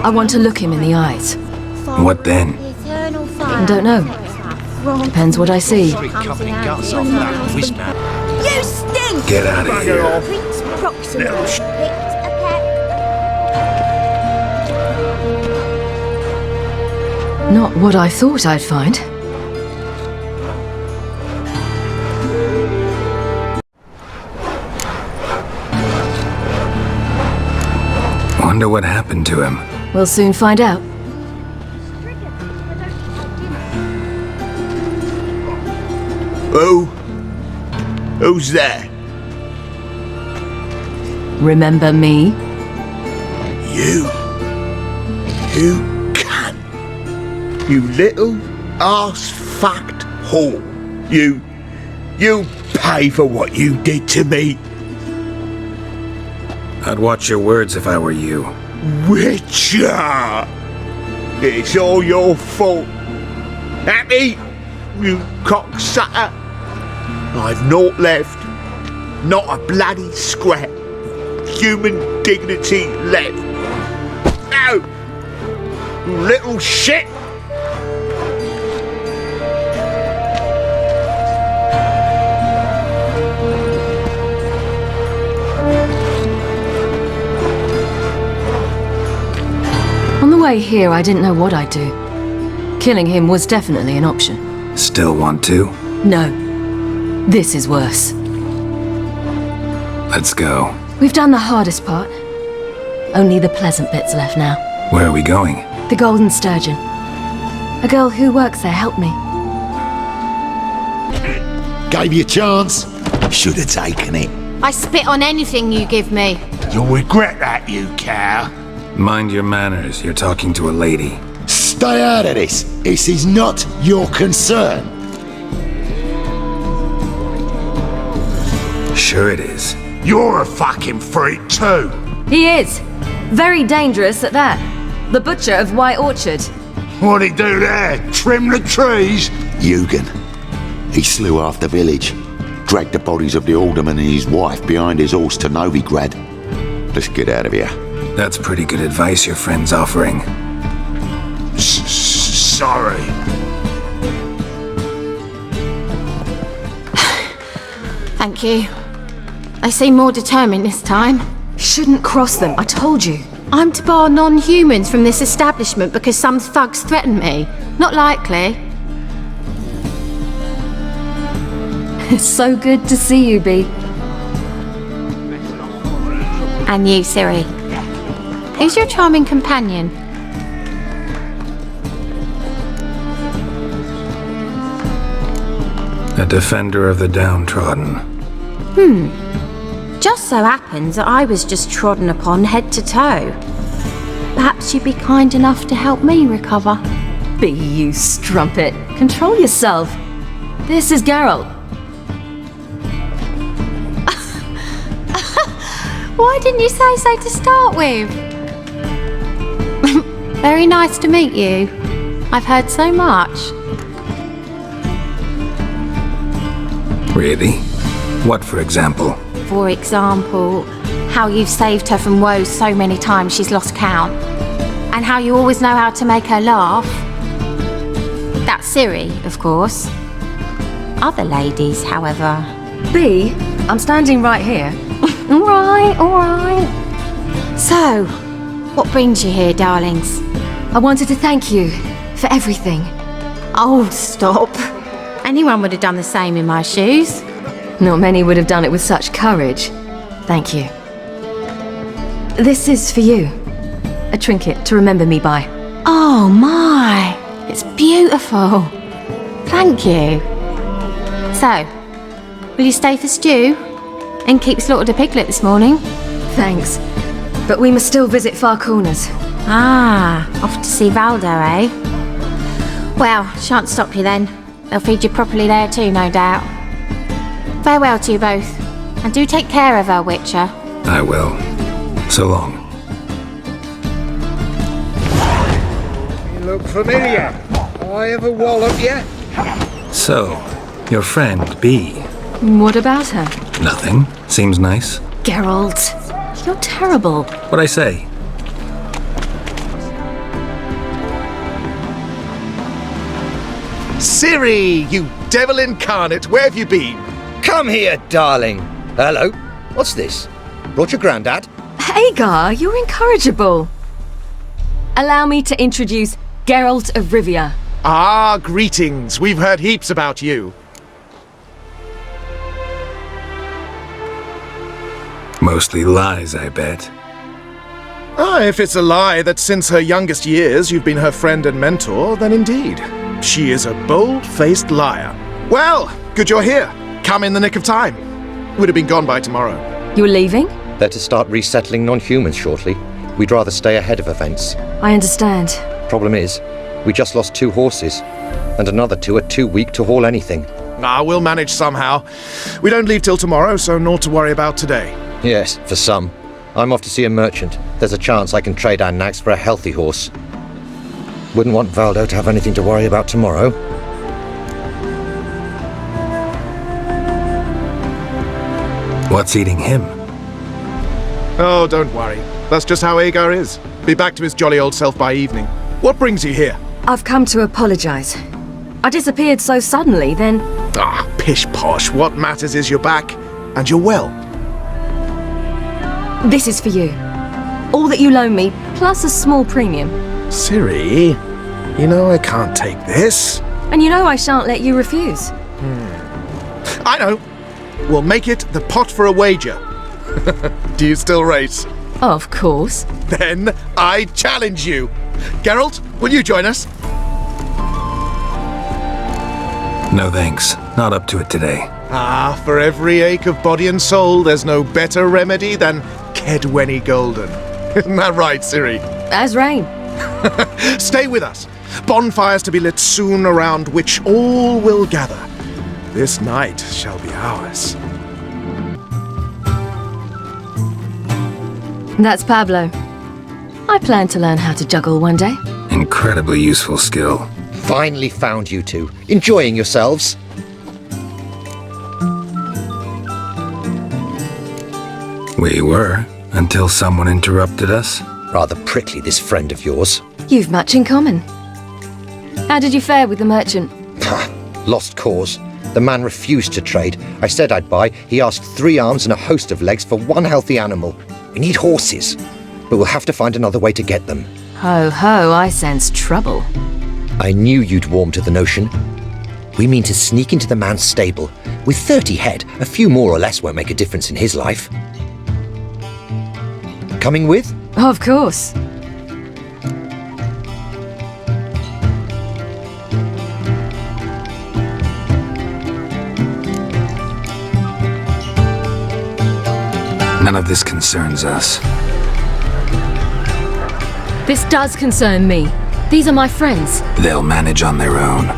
I want to look him in the eyes. What then? I don't know. Depends what I see. You stink! Get out of here. Prince Proxima picked a pet. Not what I thought I'd find. Wonder what happened to him. We'll soon find out. Who's there? Remember me? You can. You little arse-fucked whore. You pay for what you did to me. I'd watch your words if I were you. Witcher! It's all your fault. Happy, you cocksucker. I've naught left. Not a bloody scrap. Human dignity left. No! You little shit! On the way here, I didn't know what I'd do. Killing him was definitely an option. Still want to? No. This is worse. Let's go. We've done the hardest part. Only the pleasant bits left now. Where are we going? The Golden Sturgeon. A girl who works there helped me. Gave you a chance. Should have taken it. I spit on anything you give me. You'll regret that, you cow. Mind your manners, you're talking to a lady. Stay out of this. This is not your concern. Sure it is. You're a fucking freak too. He is. Very dangerous at that. The butcher of White Orchard. What'd he do there? Trim the trees? Eugen. He slew half the village. Dragged the bodies of the alderman and his wife behind his horse to Novigrad. Let's get out of here. That's pretty good advice your friend's offering. Sorry. Thank you. They seem more determined this time. Shouldn't cross them, I told you. I'm to bar non-humans from this establishment because some thugs threaten me. Not likely. It's so good to see you, Bea. And you, Ciri. Who's your charming companion? A defender of the downtrodden. Just so happens that I was just trodden upon head to toe. Perhaps you'd be kind enough to help me recover. Bea, you strumpet. Control yourself. This is Geralt. Why didn't you say so to start with? Very nice to meet you. I've heard so much. Really? What, for example? For example, how you've saved her from woes so many times she's lost count. And how you always know how to make her laugh. That's Ciri, of course. Other ladies, however. Bea, I'm standing right here. All right. So, what brings you here, darlings? I wanted to thank you for everything. Oh, stop. Anyone would have done the same in my shoes. Not many would have done it with such courage. Thank you. This is for you. A trinket to remember me by. Oh my, it's beautiful. Thank you. So, will you stay for stew? And keep slaughtered a piglet this morning? Thanks. But we must still visit Far Corners. Ah, off to see Valdo, eh? Well, shan't stop you then. They'll feed you properly there too, no doubt. Farewell to you both. And do take care of her, Witcher. I will. So long. You look familiar. I ever wallop you? So, your friend, Bea. What about her? Nothing. Seems nice. Geralt, you're terrible. What'd I say? Ciri, you devil incarnate, where have you been? Come here, darling. Hello. What's this? Brought your granddad? Hagar, you're incorrigible. Allow me to introduce Geralt of Rivia. Ah, greetings. We've heard heaps about you. Mostly lies, I bet. Ah, if it's a lie that since her youngest years you've been her friend and mentor, then indeed. She is a bold-faced liar. Well, good you're here. Come in the nick of time. Would have been gone by tomorrow. You're leaving? They're to start resettling non-humans shortly. We'd rather stay ahead of events. I understand. Problem is, we just lost 2 horses, and another 2 are too weak to haul anything. Ah, we'll manage somehow. We don't leave till tomorrow, so naught to worry about today. Yes, for some. I'm off to see a merchant. There's a chance I can trade our nags for a healthy horse. Wouldn't want Valdo to have anything to worry about tomorrow. What's eating him? Oh, don't worry. That's just how Agar is. Be back to his jolly old self by evening. What brings you here? I've come to apologize. I disappeared so suddenly, then... Ah, pish-posh. What matters is you're back, and you're well. This is for you. All that you loan me, plus a small premium. Ciri, you know I can't take this. And you know I shan't let you refuse. I know. We'll make it the pot for a wager. Do you still race? Of course. Then I challenge you. Geralt, will you join us? No thanks. Not up to it today. Ah, for every ache of body and soul, there's no better remedy than Kedwenny Golden. Isn't that right, Ciri? As rain. Stay with us. Bonfires to be lit soon around which all will gather. This night shall be ours. That's Pablo. I plan to learn how to juggle one day. Incredibly useful skill. Finally found you two. Enjoying yourselves? We were, until someone interrupted us. Rather prickly, this friend of yours. You've much in common. How did you fare with the merchant? Lost cause. The man refused to trade. I said I'd buy. He asked 3 arms and a host of legs for 1 healthy animal. We need horses, but we'll have to find another way to get them. Ho ho, I sense trouble. I knew you'd warm to the notion. We mean to sneak into the man's stable. With 30 head, a few more or less won't make a difference in his life. Coming with? Of course. None of this concerns us. This does concern me. These are my friends. They'll manage on their own.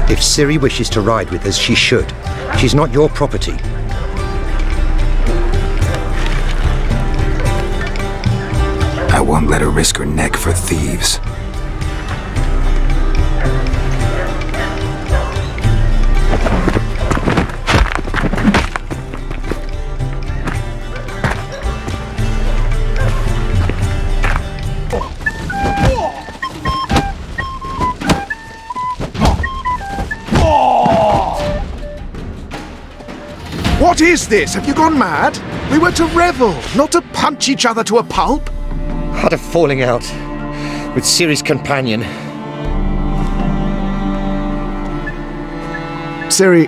If Ciri wishes to ride with us, she should. She's not your property. I won't let her risk her neck for thieves. What is this? Have you gone mad? We were to revel, not to punch each other to a pulp. Had a falling out with Ciri's companion. Ciri,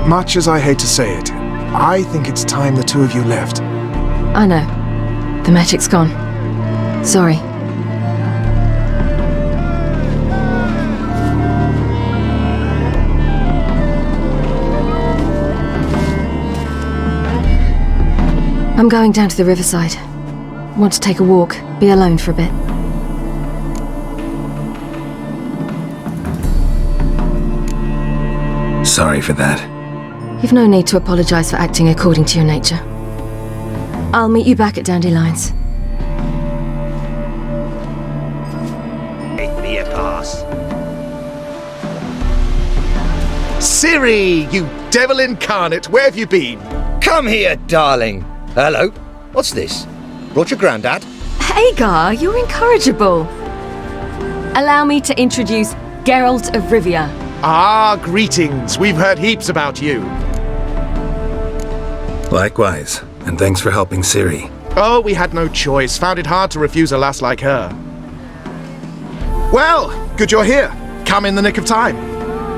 much as I hate to say it, I think it's time the two of you left. I know. The magic's gone. Sorry. I'm going down to the riverside. Want to take a walk, be alone for a bit. Sorry for that. You've no need to apologize for acting according to your nature. I'll meet you back at Dandelions. Make me a pass. Ciri, you devil incarnate, where have you been? Come here, darling. Hello. What's this? Brought your granddad? Hagar, you're incorrigible. Allow me to introduce Geralt of Rivia. Ah, greetings. We've heard heaps about you. Likewise, and thanks for helping Ciri. Oh, we had no choice. Found it hard to refuse a lass like her. Well, good you're here. Come in the nick of time.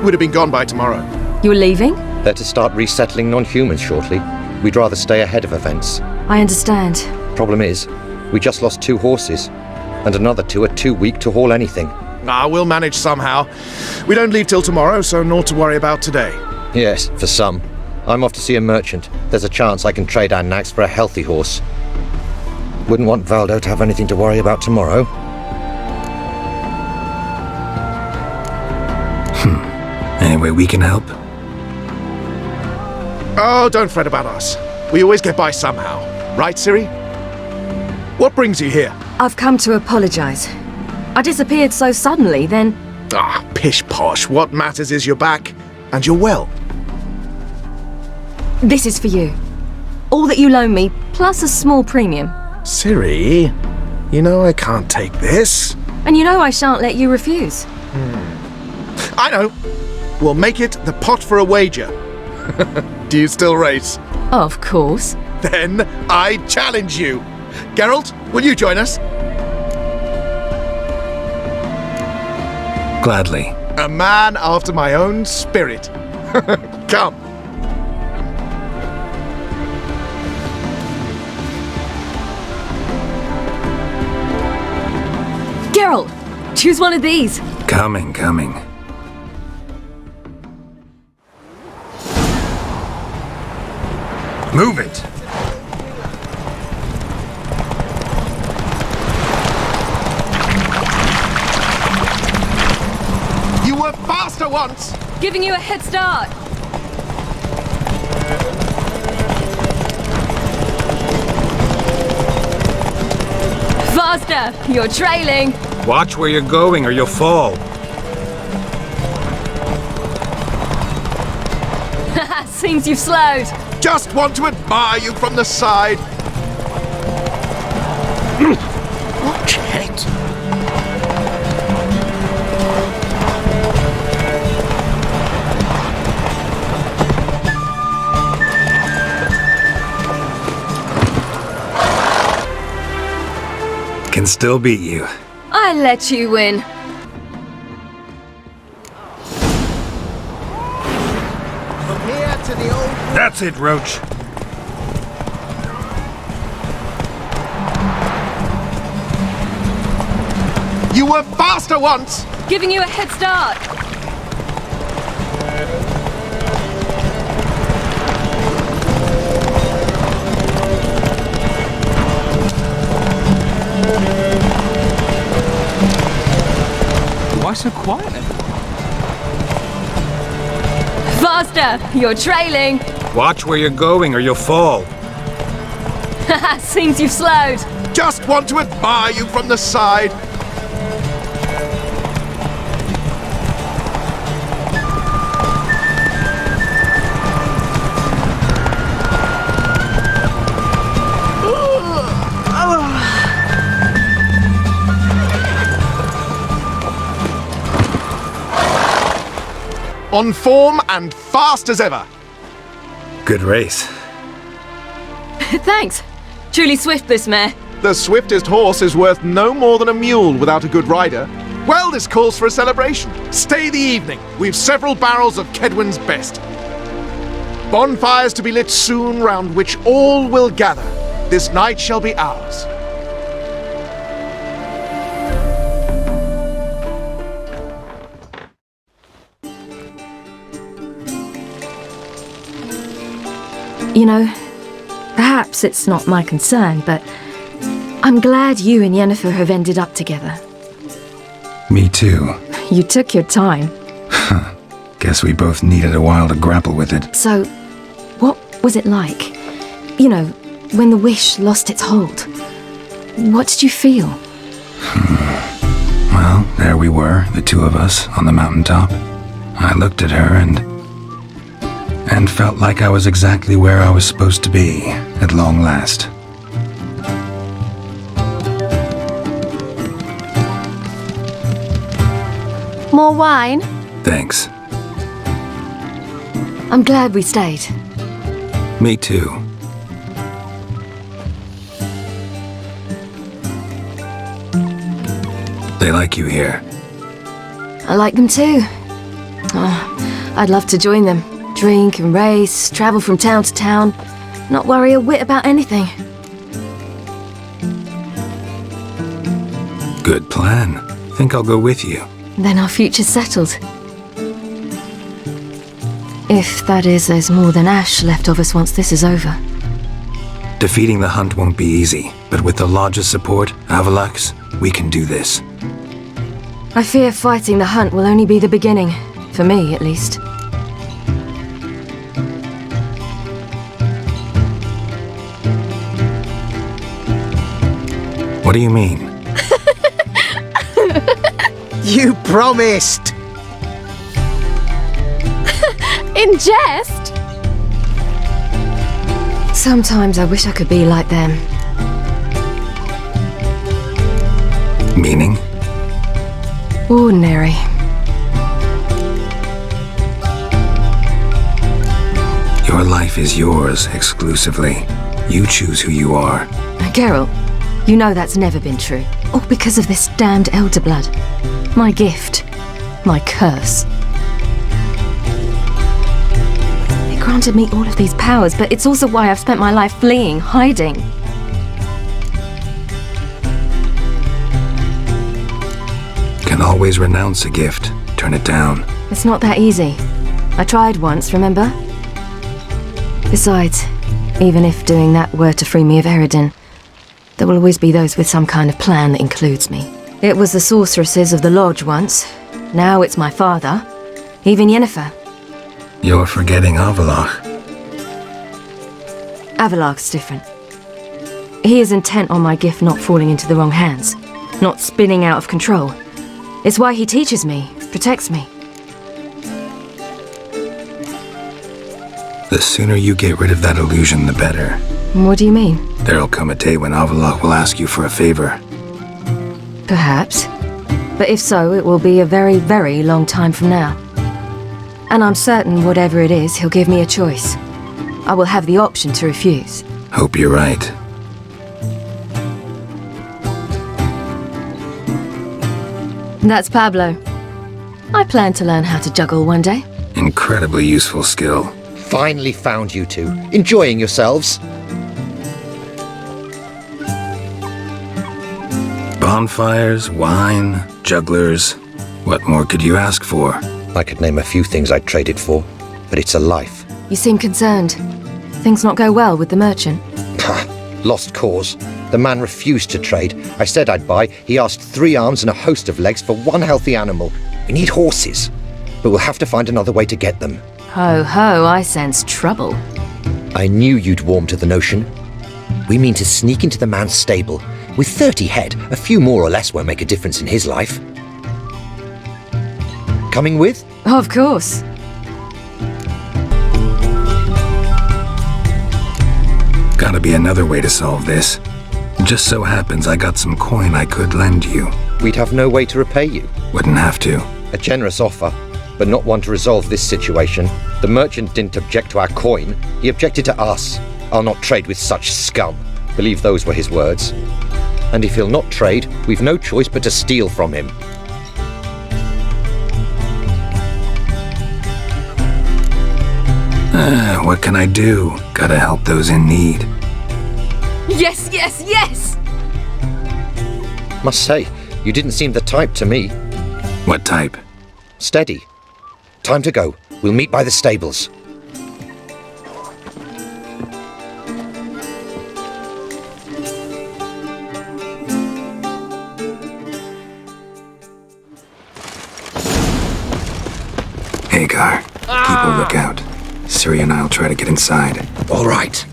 Would have been gone by tomorrow. You're leaving? They're to start resettling non-humans shortly. We'd rather stay ahead of events. I understand. Problem is, we just lost 2 horses, and another 2 are too weak to haul anything. Ah, we'll manage somehow. We don't leave till tomorrow, so naught to worry about today. Yes, for some. I'm off to see a merchant. There's a chance I can trade our nags for a healthy horse. Wouldn't want Valdo to have anything to worry about tomorrow. Any way we can help? Oh, don't fret about us. We always get by somehow. Right, Ciri? What brings you here? I've come to apologize. I disappeared so suddenly, then... Ah, pish-posh. What matters is you're back, and you're well. This is for you. All that you loan me, plus a small premium. Ciri, you know I can't take this. And you know I shan't let you refuse. I know. We'll make it the pot for a wager. Do you still race? Of course. Then I challenge you. Geralt, will you join us? Gladly. A man after my own spirit. Come. Geralt, choose one of these. Coming. Move it! You were faster once! Giving you a head start. Faster! You're trailing. Watch where you're going or you'll fall. Seems you've slowed. Just want to admire you from the side. Watch it. Can still beat you. I let you win. That's it, Roach. You were faster once! Giving you a head start. Why so quiet? Faster! You're trailing. Watch where you're going or you'll fall. Seems you've slowed. Just want to admire you from the side. On form and fast as ever. Good race. Thanks. Truly swift, this mare. The swiftest horse is worth no more than a mule without a good rider. Well, this calls for a celebration. Stay the evening. We've several barrels of Kedwin's best. Bonfires to be lit soon, round which all will gather. This night shall be ours. You know, perhaps it's not my concern, but I'm glad you and Yennefer have ended up together. Me too. You took your time. Guess we both needed a while to grapple with it. So, what was it like? You know, when the wish lost its hold. What did you feel? Well, there we were, the two of us, on the mountaintop. I looked at her and felt like I was exactly where I was supposed to be, at long last. More wine? Thanks. I'm glad we stayed. Me too. They like you here. I like them too. Oh, I'd love to join them. Drink and race, travel from town to town, not worry a whit about anything. Good plan. Think I'll go with you. Then our future's settled. If, that is, there's more than ash left of us once this is over. Defeating the hunt won't be easy, but with the Lodge's support, Avallac'h's, we can do this. I fear fighting the hunt will only be the beginning, for me at least. What do you mean? You promised! In jest? Sometimes I wish I could be like them. Meaning? Ordinary. Your life is yours exclusively. You choose who you are. Geralt, you know that's never been true. All because of this damned elder blood. My gift. My curse. It granted me all of these powers, but it's also why I've spent my life fleeing, hiding. Can always renounce a gift. Turn it down. It's not that easy. I tried once, remember? Besides, Even if doing that were to free me of Eredin, there will always be those with some kind of plan that includes me. It was the sorceresses of the Lodge once. Now it's my father. Even Yennefer. You're forgetting Avallac'h. Avallac'h's different. He is intent on my gift not falling into the wrong hands, not spinning out of control. It's why he teaches me, protects me. The sooner you get rid of that illusion, the better. What do you mean? There'll come a day when Avallac'h will ask you for a favor. Perhaps. But if so, it will be a very, very long time from now. And I'm certain whatever it is, he'll give me a choice. I will have the option to refuse. Hope you're right. That's Pablo. I plan to learn how to juggle one day. Incredibly useful skill. Finally found you two. Enjoying yourselves? Bonfires, wine, jugglers. What more could you ask for? I could name a few things I'd trade it for, but it's a life. You seem concerned. Things not go well with the merchant? Lost cause. The man refused to trade. I said I'd buy. He asked 3 arms and a host of legs for 1 healthy animal. We need horses, but we'll have to find another way to get them. Ho ho, I sense trouble. I knew you'd warm to the notion. We mean to sneak into the man's stable. With 30 head, a few more or less won't make a difference in his life. Coming with? Of course. Gotta be another way to solve this. Just so happens I got some coin I could lend you. We'd have no way to repay you. Wouldn't have to. A generous offer, but not one to resolve this situation. The merchant didn't object to our coin. He objected to us. I'll not trade with such scum. Believe those were his words. And if he'll not trade, we've no choice but to steal from him. What can I do? Gotta help those in need. Yes, yes, yes! Must say, you didn't seem the type to me. What type? Steady. Time to go. We'll meet by the stables. Hagar, keep a lookout. Ciri and I'll try to get inside. All right.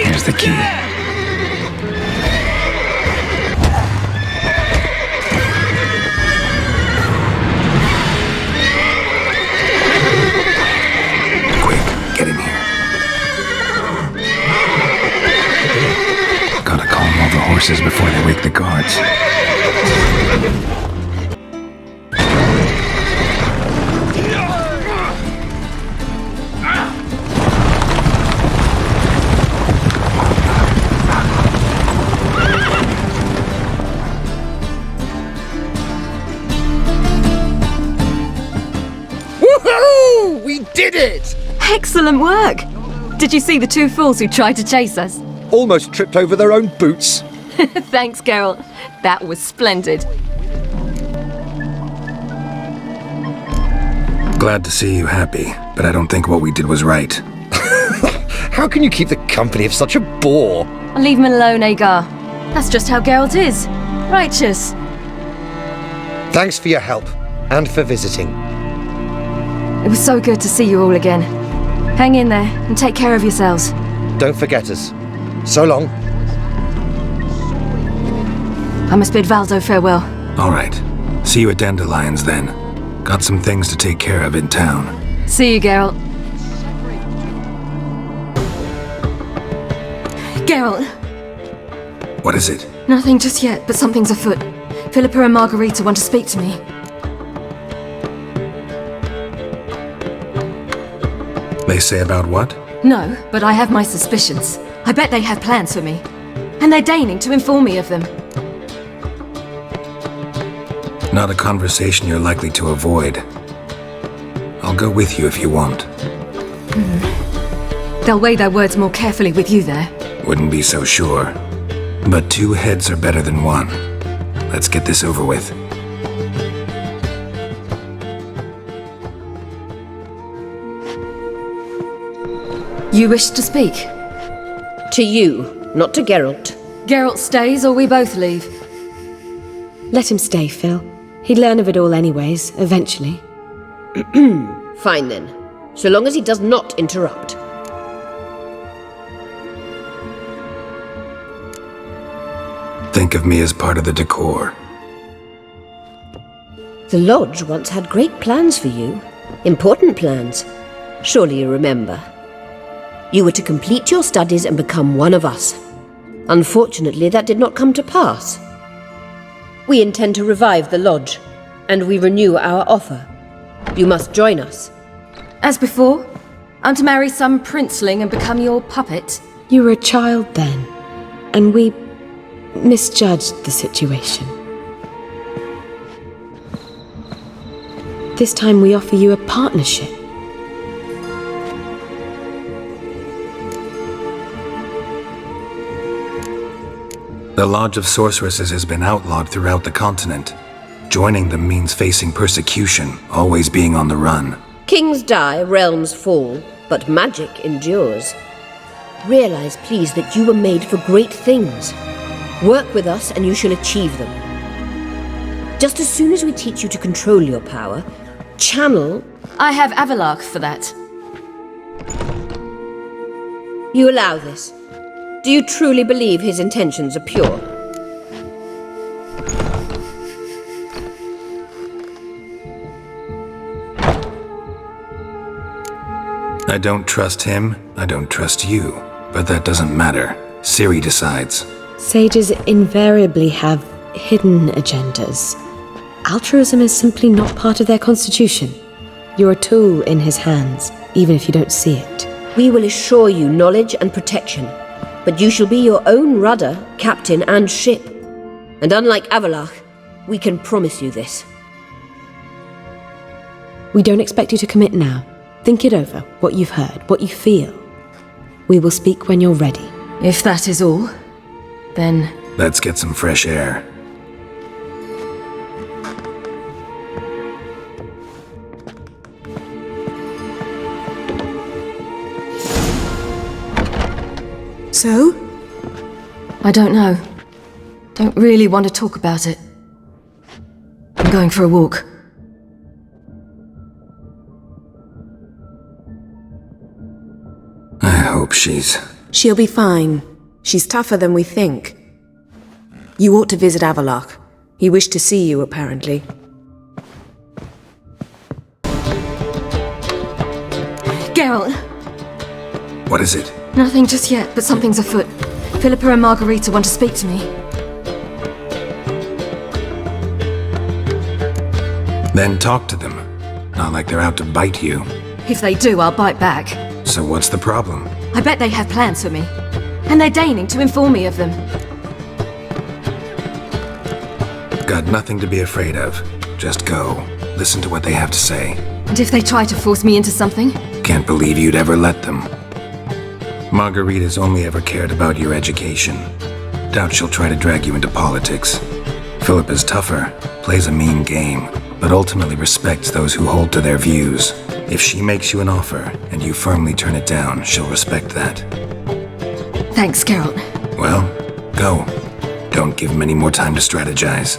Here's the key. Horses before they wake the guards. Woohoo! We did it! Excellent work! Did you see the 2 fools who tried to chase us? Almost tripped over their own boots. Thanks, Geralt. That was splendid. Glad to see you happy, but I don't think what we did was right. How can you keep the company of such a bore? Leave him alone, Hagar. That's just how Geralt is. Righteous. Thanks for your help, and for visiting. It was so good to see you all again. Hang in there, and take care of yourselves. Don't forget us. So long. I must bid Valdo farewell. All right. See you at Dandelions, then. Got some things to take care of in town. See you, Geralt. Geralt. What is it? Nothing just yet, but something's afoot. Philippa and Margarita want to speak to me. They say about what? No, but I have my suspicions. I bet they have plans for me. And they're deigning to inform me of them. Not a conversation you're likely to avoid. I'll go with you if you want. They'll weigh their words more carefully with you there. Wouldn't be so sure. But 2 heads are better than 1. Let's get this over with. You wish to speak? To you, not to Geralt. Geralt stays or we both leave? Let him stay, Phil. He'd learn of it all anyways, eventually. Fine then. So long as he does not interrupt. Think of me as part of the decor. The Lodge once had great plans for you. Important plans. Surely you remember. You were to complete your studies and become one of us. Unfortunately, that did not come to pass. We intend to revive the Lodge, and we renew our offer. You must join us. As before? I'm to marry some princeling and become your puppet? You were a child then, and we misjudged the situation. This time we offer you a partnership. The Lodge of Sorceresses has been outlawed throughout the continent. Joining them means facing persecution, always being on the run. Kings die, realms fall, but magic endures. Realize, please, that you were made for great things. Work with us and you shall achieve them. Just as soon as we teach you to control your power, channel... I have Avallac'h for that. You allow this? Do you truly believe his intentions are pure? I don't trust him, I don't trust you. But that doesn't matter. Ciri decides. Sages invariably have hidden agendas. Altruism is simply not part of their constitution. You're a tool in his hands, even if you don't see it. We will assure you knowledge and protection, but you shall be your own rudder, captain, and ship. And unlike Avallac'h, we can promise you this. We don't expect you to commit now. Think it over, what you've heard, what you feel. We will speak when you're ready. If that is all, then... Let's get some fresh air. So? I don't know. Don't really want to talk about it. I'm going for a walk. I hope she's... She'll be fine. She's tougher than we think. You ought to visit Avallac'h. He wished to see you, apparently. Geralt! What is it? Nothing just yet, but something's afoot. Philippa and Margarita want to speak to me. Then talk to them. Not like they're out to bite you. If they do, I'll bite back. So what's the problem? I bet they have plans for me. And they're deigning to inform me of them. Got nothing to be afraid of. Just go. Listen to what they have to say. And if they try to force me into something? Can't believe you'd ever let them. Margarita's only ever cared about your education. Doubt she'll try to drag you into politics. Philippa's tougher, plays a mean game, but ultimately respects those who hold to their views. If she makes you an offer, and you firmly turn it down, she'll respect that. Thanks, Geralt. Well, go. Don't give him any more time to strategize.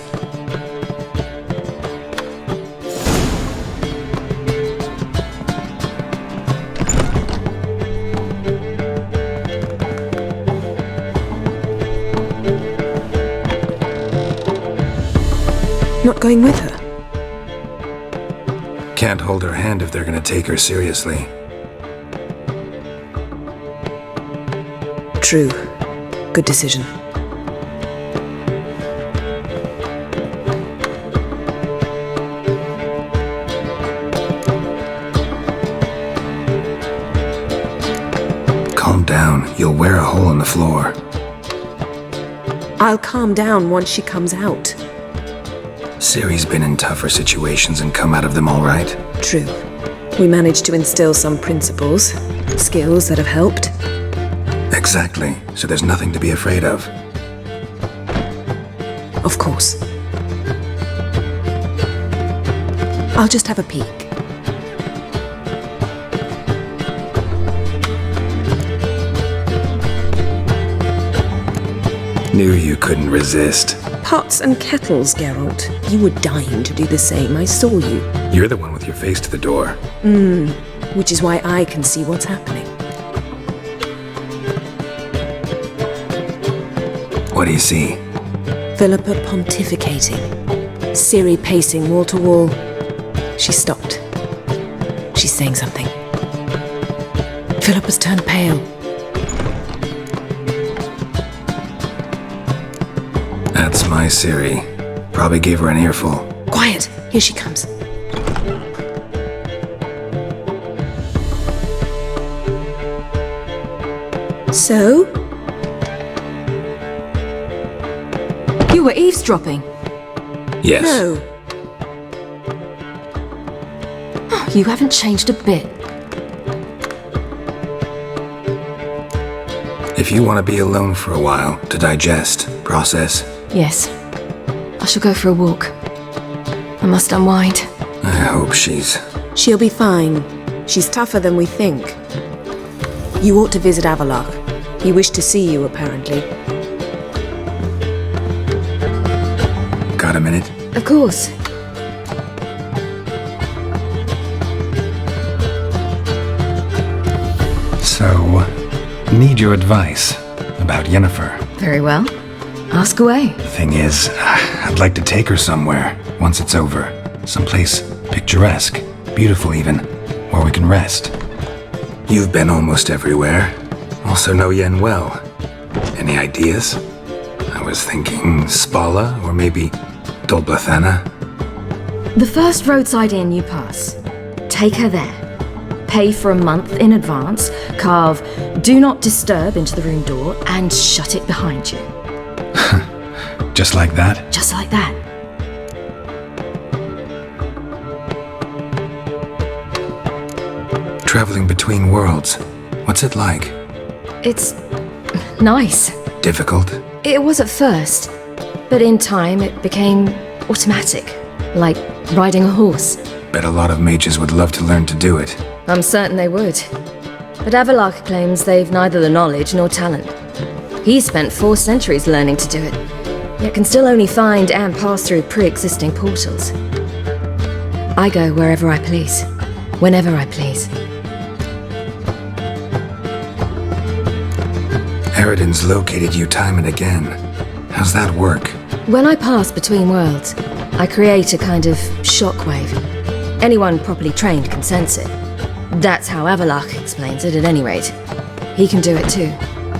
Not going with her? Can't hold her hand if they're gonna take her seriously. True. Good decision. Calm down. You'll wear a hole in the floor. I'll calm down once she comes out. Ciri's been in tougher situations and come out of them all right. True. We managed to instill some principles, skills that have helped. Exactly. So there's nothing to be afraid of. Of course. I'll just have a peek. Knew you couldn't resist. Pots and kettles, Geralt. You were dying to do the same. I saw you. You're the one with your face to the door. Which is why I can see what's happening. What do you see? Philippa pontificating. Ciri pacing wall to wall. She stopped. She's saying something. Philippa's turned pale. That's my Ciri. Probably gave her an earful. Quiet! Here she comes. So? You were eavesdropping? Yes. No. Oh, you haven't changed a bit. If you want to be alone for a while, to digest, process. Yes. I shall go for a walk. I must unwind. I hope she's... She'll be fine. She's tougher than we think. You ought to visit Avallac'h. He wished to see you, apparently. Got a minute? Of course. So, need your advice about Yennefer. Very well. Ask away. The thing is, I'd like to take her somewhere once it's over. Someplace picturesque, beautiful even, where we can rest. You've been almost everywhere. Also know Yen well. Any ideas? I was thinking Spala or maybe Dolblathana. The first roadside inn you pass. Take her there. Pay for a month in advance, carve "Do Not Disturb" into the room door, and shut it behind you. Just like that? Just like that. Traveling between worlds. What's it like? It's nice. Difficult? It was at first, but in time it became automatic, like riding a horse. Bet a lot of mages would love to learn to do it. I'm certain they would. But Avallac'h claims they've neither the knowledge nor talent. He spent 4 centuries learning to do it, yet can still only find and pass through pre-existing portals. I go wherever I please, whenever I please. Eridan's located you time and again. How's that work? When I pass between worlds, I create a kind of shockwave. Anyone properly trained can sense it. That's how Avallac'h explains it, at any rate. He can do it too.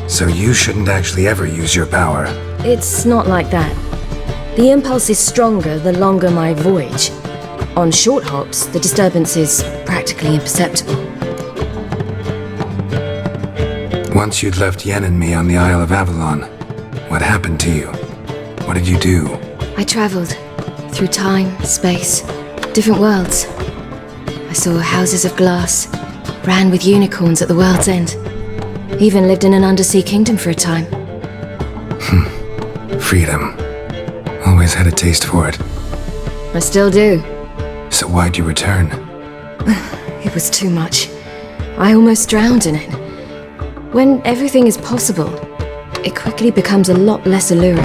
So you shouldn't actually ever use your power. It's not like that. The impulse is stronger the longer my voyage. On short hops, the disturbance is practically imperceptible. Once you'd left Yen and me on the Isle of Avalon, what happened to you? What did you do? I traveled through time, space, different worlds. I saw houses of glass, ran with unicorns at the world's end. Even lived in an undersea kingdom for a time. Freedom. Always had a taste for it. I still do. So why'd you return? It was too much. I almost drowned in it. When everything is possible, it quickly becomes a lot less alluring.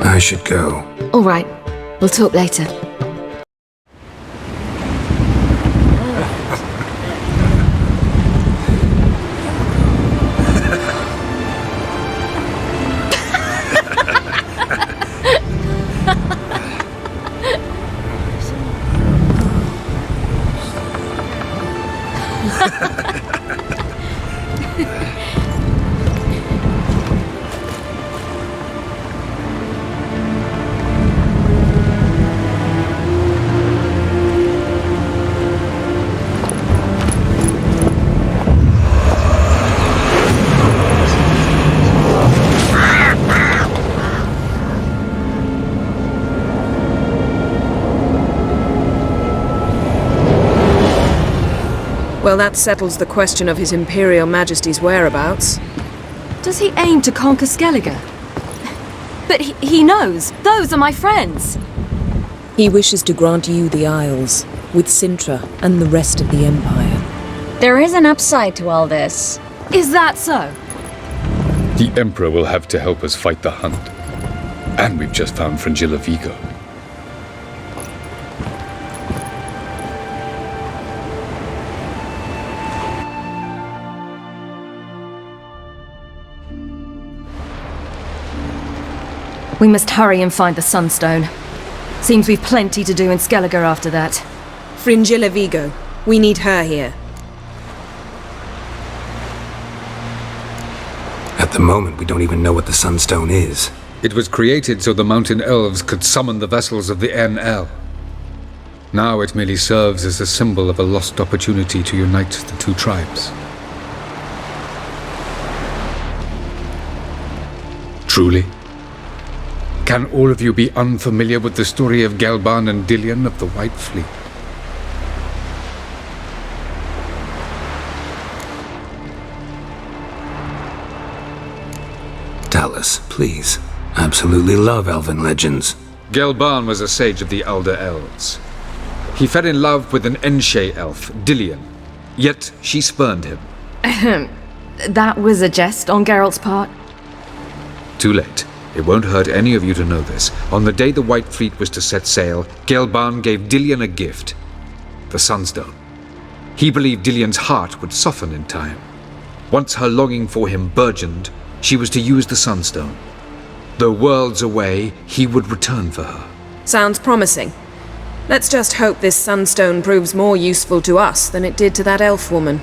I should go. All right. We'll talk later. Well, that settles the question of His Imperial Majesty's whereabouts. Does he aim to conquer Skellige? But he knows. Those are my friends. He wishes to grant you the Isles, with Sintra and the rest of the Empire. There is an upside to all this. Is that so? The Emperor will have to help us fight the Hunt. And we've just found Fringilla Vigo. We must hurry and find the Sunstone. Seems we've plenty to do in Skellige after that. Fringilla Vigo. We need her here. At the moment, we don't even know what the Sunstone is. It was created so the Mountain Elves could summon the vessels of the NL. Now it merely serves as a symbol of a lost opportunity to unite the two tribes. Truly? Can all of you be unfamiliar with the story of Gelban and Dillion of the White Fleet? Tell us, please. Absolutely love elven legends. Gelban was a sage of the Elder Elves. He fell in love with an Enshe elf, Dillion, yet she spurned him. That was a jest on Geralt's part. Too late. It won't hurt any of you to know this. On the day the White Fleet was to set sail, Gelban gave Dillion a gift. The Sunstone. He believed Dillion's heart would soften in time. Once her longing for him burgeoned, she was to use the Sunstone. Though worlds away, he would return for her. Sounds promising. Let's just hope this Sunstone proves more useful to us than it did to that elf woman.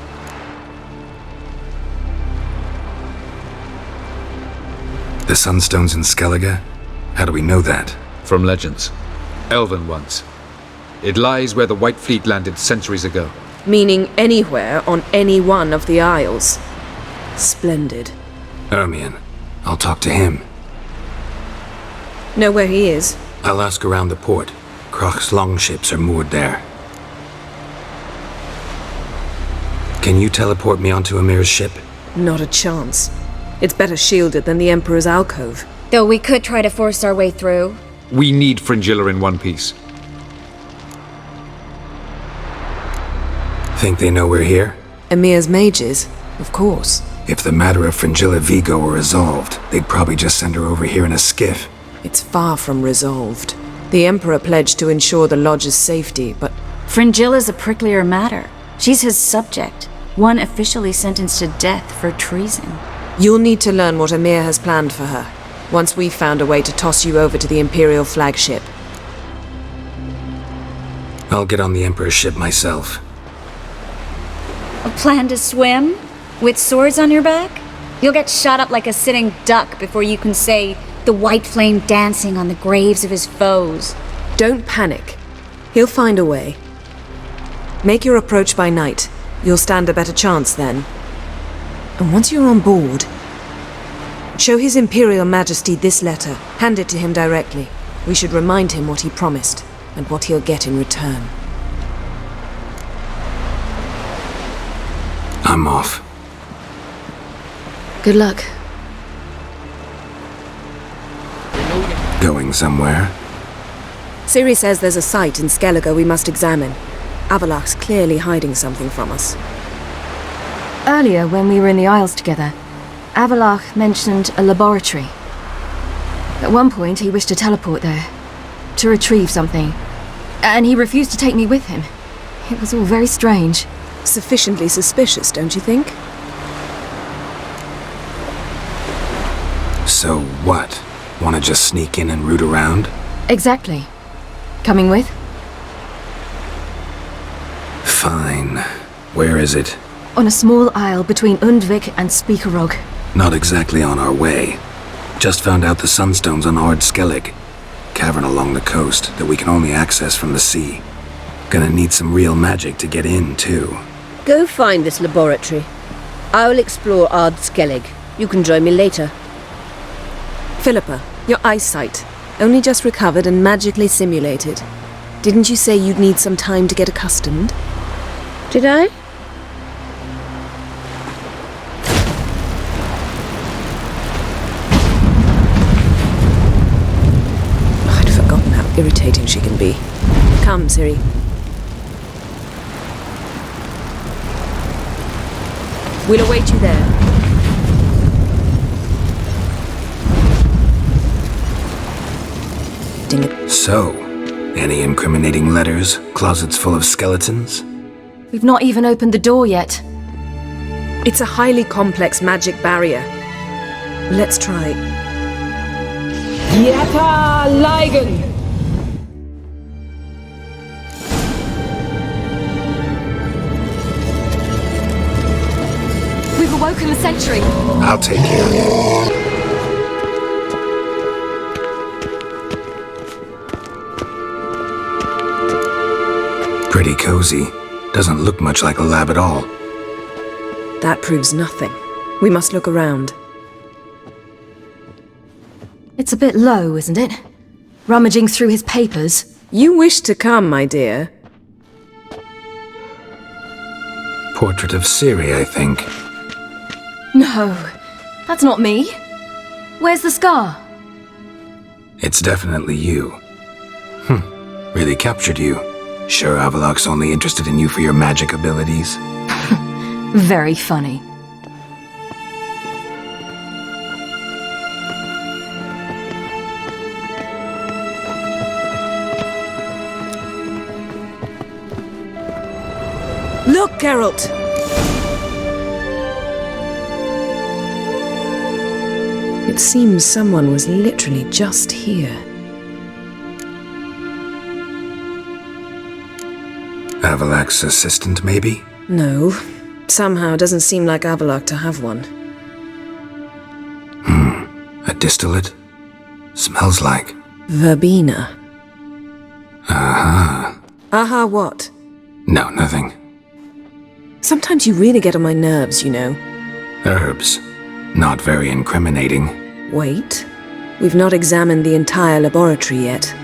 The Sunstone's in Skellige? How do we know that? From legends. Elven ones. It lies where the White Fleet landed centuries ago. Meaning anywhere on any one of the Isles. Splendid. Ermion. I'll talk to him. Know where he is? I'll ask around the port. Kroch's longships are moored there. Can you teleport me onto Emhyr's ship? Not a chance. It's better shielded than the Emperor's alcove. Though we could try to force our way through. We need Fringilla in one piece. Think they know we're here? Emhyr's mages, of course. If the matter of Fringilla Vigo were resolved, they'd probably just send her over here in a skiff. It's far from resolved. The Emperor pledged to ensure the Lodge's safety, but... Fringilla's a pricklier matter. She's his subject, one officially sentenced to death for treason. You'll need to learn what Emhyr has planned for her, once we've found a way to toss you over to the Imperial flagship. I'll get on the Emperor's ship myself. A plan to swim? With swords on your back? You'll get shot up like a sitting duck before you can say the white flame dancing on the graves of his foes. Don't panic. He'll find a way. Make your approach by night. You'll stand a better chance then. And once you're on board, show His Imperial Majesty this letter. Hand it to him directly. We should remind him what he promised, and what he'll get in return. I'm off. Good luck. Going somewhere? Ciri says there's a site in Skellige we must examine. Avallac'h's clearly hiding something from us. Earlier, when we were in the Isles together, Avallac'h mentioned a laboratory. At one point, he wished to teleport there, to retrieve something, and he refused to take me with him. It was all very strange. Sufficiently suspicious, don't you think? So what? Wanna just sneak in and root around? Exactly. Coming with? Fine. Where is it? On a small isle between Undvik and Speakerog. Not exactly on our way. Just found out the Sunstone's on Ard Skellig. Cavern along the coast that we can only access from the sea. Gonna need some real magic to get in, too. Go find this laboratory. I will explore Ard Skellig. You can join me later. Philippa, your eyesight. Only just recovered and magically simulated. Didn't you say you'd need some time to get accustomed? Did I? irritating she can be. Come, Ciri. We'll await you there. So, any incriminating letters? Closets full of skeletons? We've not even opened the door yet. It's a highly complex magic barrier. Let's try. Yata Ligen! We've awoken the sentry. I'll take care of it. Pretty cozy. Doesn't look much like a lab at all. That proves nothing. We must look around. It's a bit low, isn't it? Rummaging through his papers. You wish to come, my dear. Portrait of Ciri, I think. No, that's not me. Where's the scar? It's definitely you. Really captured you. Sure Avallac'h's only interested in you for your magic abilities? Very funny. Look, Geralt! It seems someone was literally just here. Avallac'h's assistant, maybe? No. Somehow it doesn't seem like Avallac'h to have one. A distillate? Smells like... Verbena. Aha. Aha what? No, nothing. Sometimes you really get on my nerves, you know. Herbs. Not very incriminating. Wait. We've not examined the entire laboratory yet.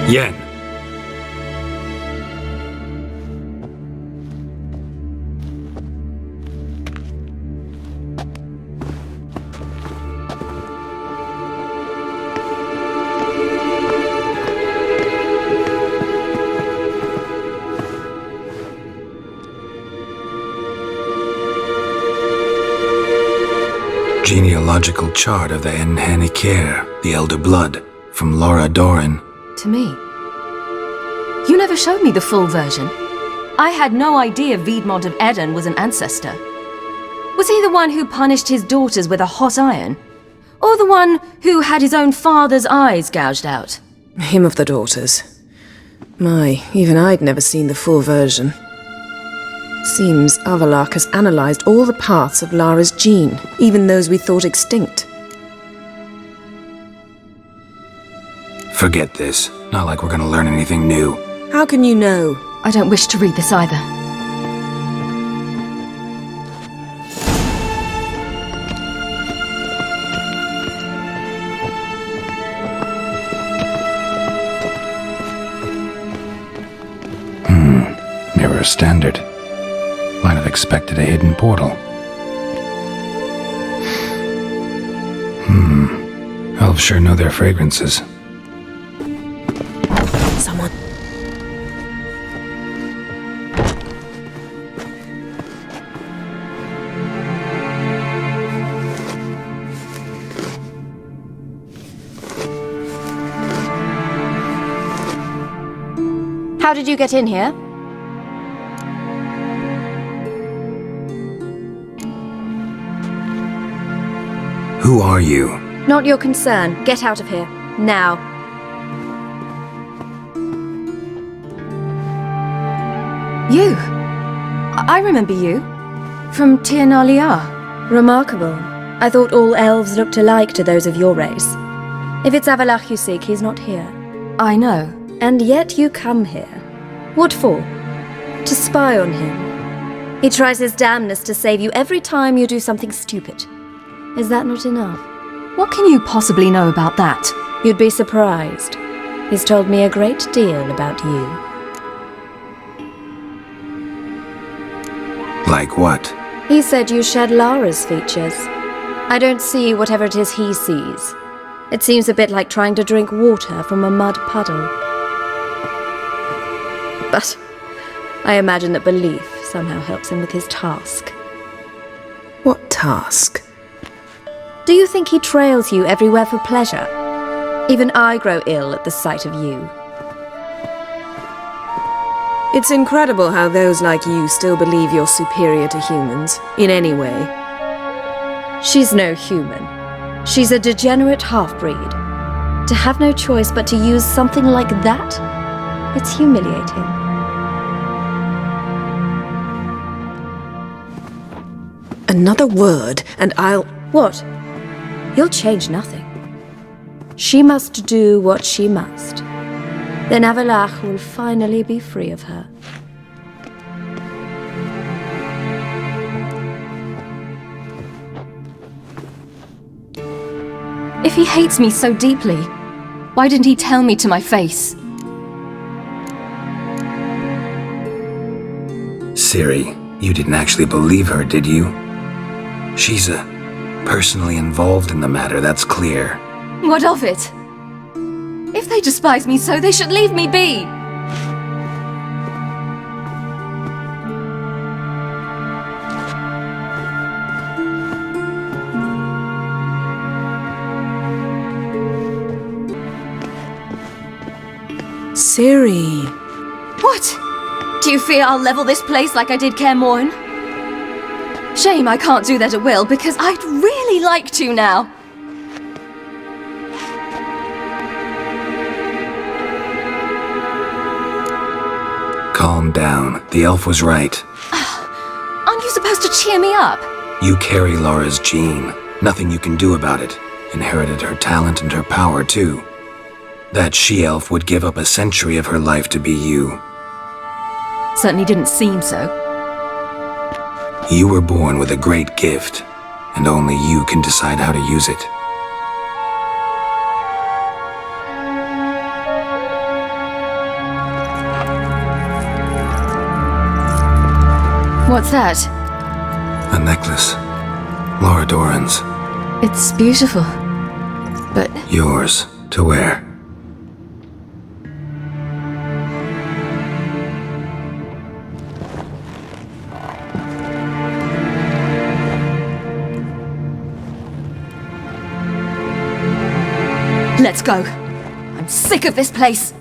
Yen. Genealogical chart of the Kaer, the Elder Blood, from Laura Doran. To me. You never showed me the full version. I had no idea Viedmont of Eden was an ancestor. Was he the one who punished his daughters with a hot iron? Or the one who had his own father's eyes gouged out? Him of the daughters. My, even I'd never seen the full version. Seems Avallac'h has analysed all the paths of Lara's gene, even those we thought extinct. Forget this. Not like we're gonna learn anything new. How can you know? I don't wish to read this either. Mirror standard. Might have expected a hidden portal. Elves sure know their fragrances. Someone. How did you get in here? Who are you? Not your concern. Get out of here. Now. You? I remember you. From Tir na Liar. Remarkable. I thought all elves looked alike to those of your race. If it's Avallac'h you seek, he's not here. I know. And yet you come here. What for? To spy on him. He tries his damnedest to save you every time you do something stupid. Is that not enough? What can you possibly know about that? You'd be surprised. He's told me a great deal about you. Like what? He said you shed Lara's features. I don't see whatever it is he sees. It seems a bit like trying to drink water from a mud puddle. But I imagine that belief somehow helps him with his task. What task? Do you think he trails you everywhere for pleasure? Even I grow ill at the sight of you. It's incredible how those like you still believe you're superior to humans, in any way. She's no human. She's a degenerate half-breed. To have no choice but to use something like that? It's humiliating. Another word, and I'll... What? You'll change nothing. She must do what she must. Then Avallac'h will finally be free of her. If he hates me so deeply, why didn't he tell me to my face? Ciri, you didn't actually believe her, did you? She's personally involved in the matter, that's clear. What of it? If they despise me so, they should leave me be. Ciri. What? Do you fear I'll level this place like I did Kaer Morhen? Shame I can't do that at will, because I'd really like to now. Calm down. The elf was right. Aren't you supposed to cheer me up? You carry Lara's gene. Nothing you can do about it. Inherited her talent and her power, too. That she-elf would give up a century of her life to be you. Certainly didn't seem so. You were born with a great gift, and only you can decide how to use it. What's that? A necklace. Lara Doran's. It's beautiful, but... Yours to wear. Let's go. I'm sick of this place.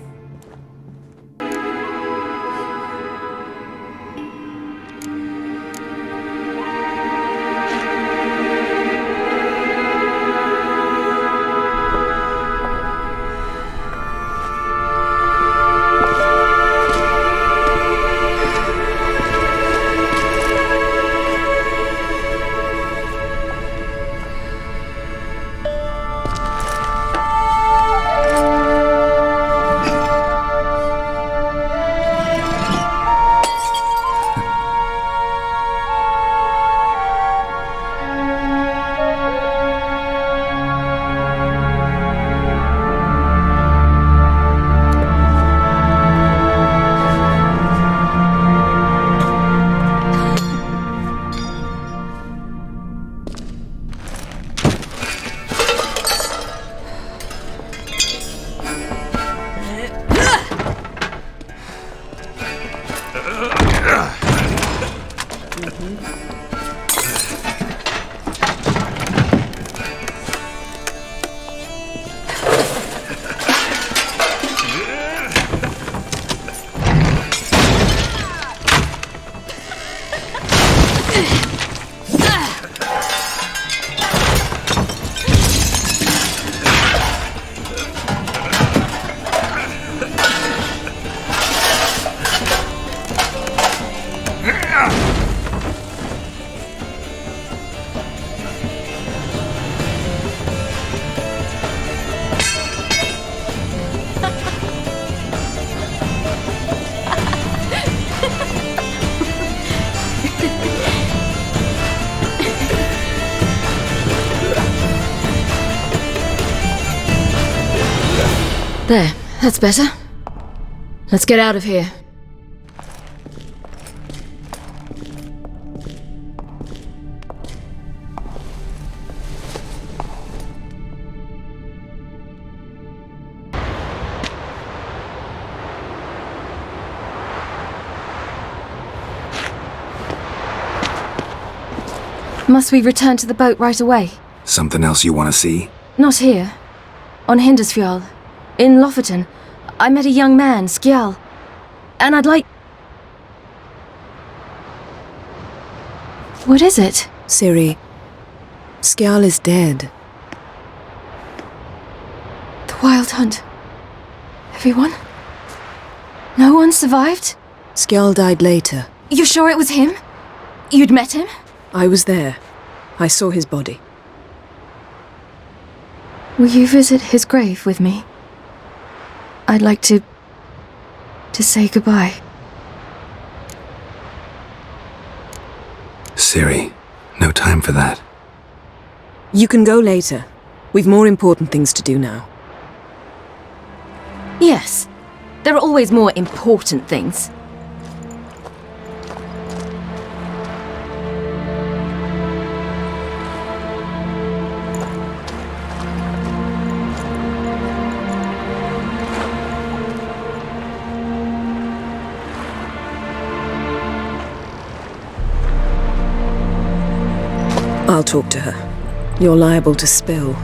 There, that's better. Let's get out of here. Must we return to the boat right away? Something else you want to see? Not here. On Hindarsfjall. In Lofoten. I met a young man, Skjall. And I'd like... What is it? Ciri, Skjall is dead. The Wild Hunt. Everyone? No one survived? Skjall died later. You sure it was him? You'd met him? I was there. I saw his body. Will you visit his grave with me? I'd like to say goodbye. Ciri, no time for that. You can go later. We've more important things to do now. Yes. There are always more important things. I'll talk to her. You're liable to spill.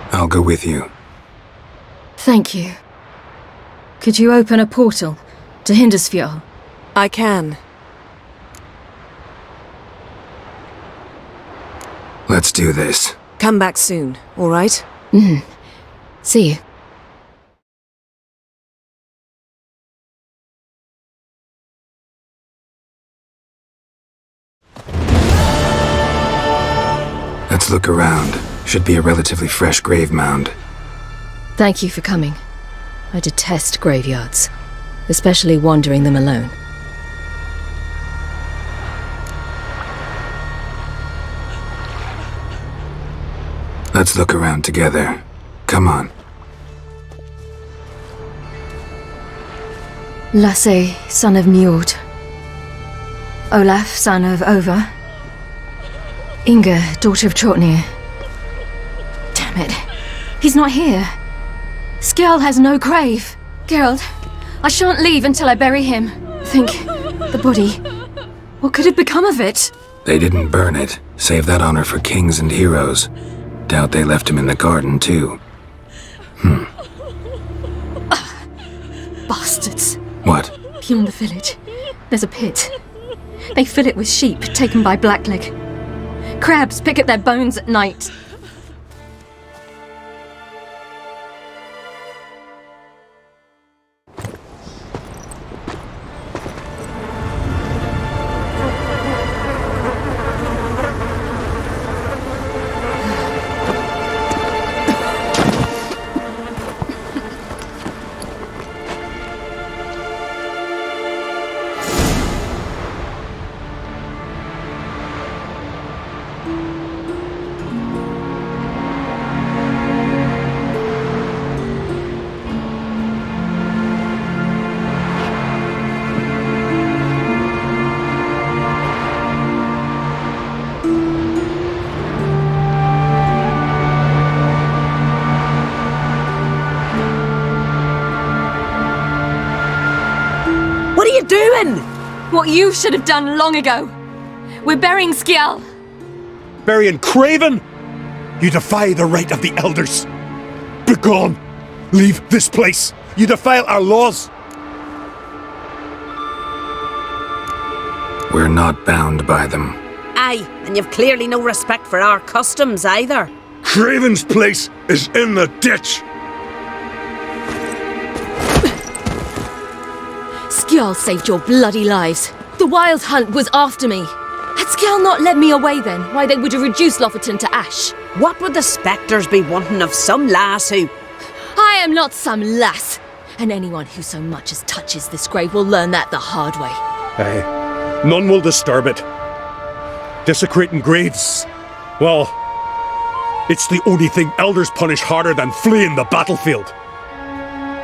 I'll go with you. Thank you. Could you open a portal to Hindarsfjall? I can. Let's do this. Come back soon, all right? See you. Let's look around. Should be a relatively fresh grave mound. Thank you for coming. I detest graveyards, especially wandering them alone. Let's look around together. Come on. Lasse, son of Njord. Olaf, son of Over. Inga, daughter of Trotnir. Damn it. He's not here. Skjall has no grave. Geralt, I shan't leave until I bury him. Think, the body. What could have become of it? They didn't burn it. Save that honor for kings and heroes. Doubt they left him in the garden, too. Bastards. What? Beyond the village, there's a pit. They fill it with sheep taken by Blackleg. Crabs pick at their bones at night. What are you doing? What you should have done long ago. We're burying Skjall. Burying Craven? You defy the right of the elders. Begone! Leave this place! You defile our laws! We're not bound by them. Aye, and you've clearly no respect for our customs either. Craven's place is in the ditch! Skjall saved your bloody lives. The Wild Hunt was after me. Had Skjall not led me away then, why they would have reduced Lofoten to ash. What would the spectres be wanting of some lass who... I am not some lass, and anyone who so much as touches this grave will learn that the hard way. Aye, none will disturb it. Desecrating graves, well, it's the only thing elders punish harder than fleeing the battlefield.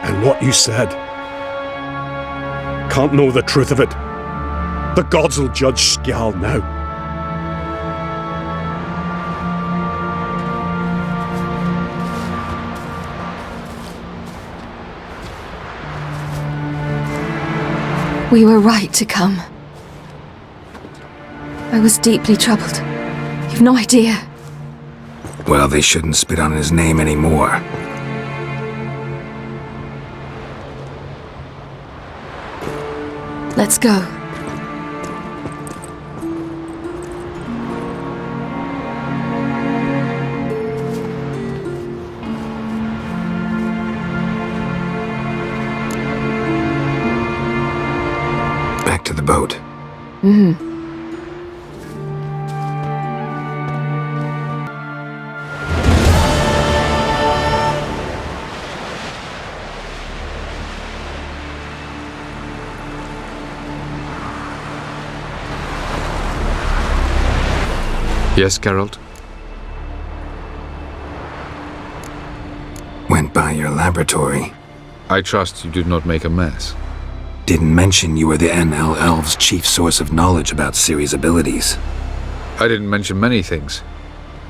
And what you said, can't know the truth of it. The gods will judge Skjall now. We were right to come. I was deeply troubled. You've no idea. Well, they shouldn't spit on his name anymore. Let's go. Back to the boat. Mm-hmm. Yes, Geralt? Went by your laboratory. I trust you did not make a mess. Didn't mention you were the NL Elves' chief source of knowledge about Ciri's abilities. I didn't mention many things.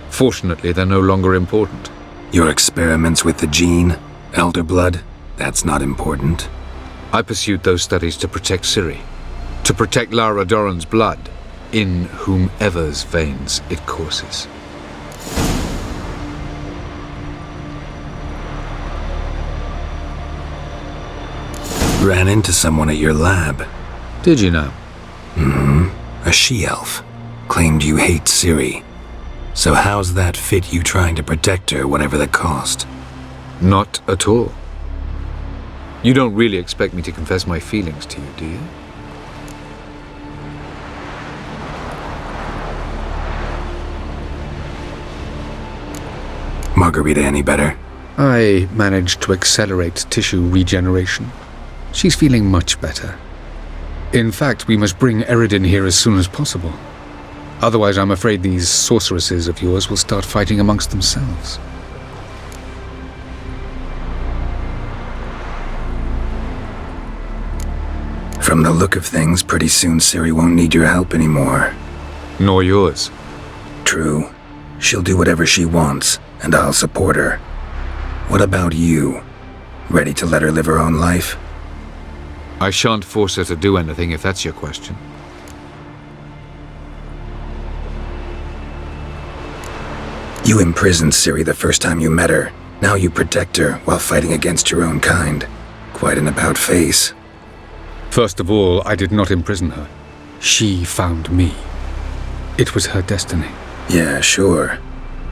Fortunately, they're no longer important. Your experiments with the gene, Elder Blood, that's not important. I pursued those studies to protect Ciri. To protect Lara Dorren's blood, in whomever's veins it courses. Ran into someone at your lab. Did you now? A she-elf. Claimed you hate Ciri. So how's that fit you trying to protect her, whatever the cost? Not at all. You don't really expect me to confess my feelings to you, do you? Margarita any better? I managed to accelerate tissue regeneration. She's feeling much better. In fact, we must bring Eredin here as soon as possible. Otherwise, I'm afraid these sorceresses of yours will start fighting amongst themselves. From the look of things, pretty soon Ciri won't need your help anymore. Nor yours. True. She'll do whatever she wants, and I'll support her. What about you? Ready to let her live her own life? I shan't force her to do anything if that's your question. You imprisoned Ciri the first time you met her. Now you protect her while fighting against your own kind. Quite an about-face. First of all, I did not imprison her. She found me. It was her destiny. Yeah, sure.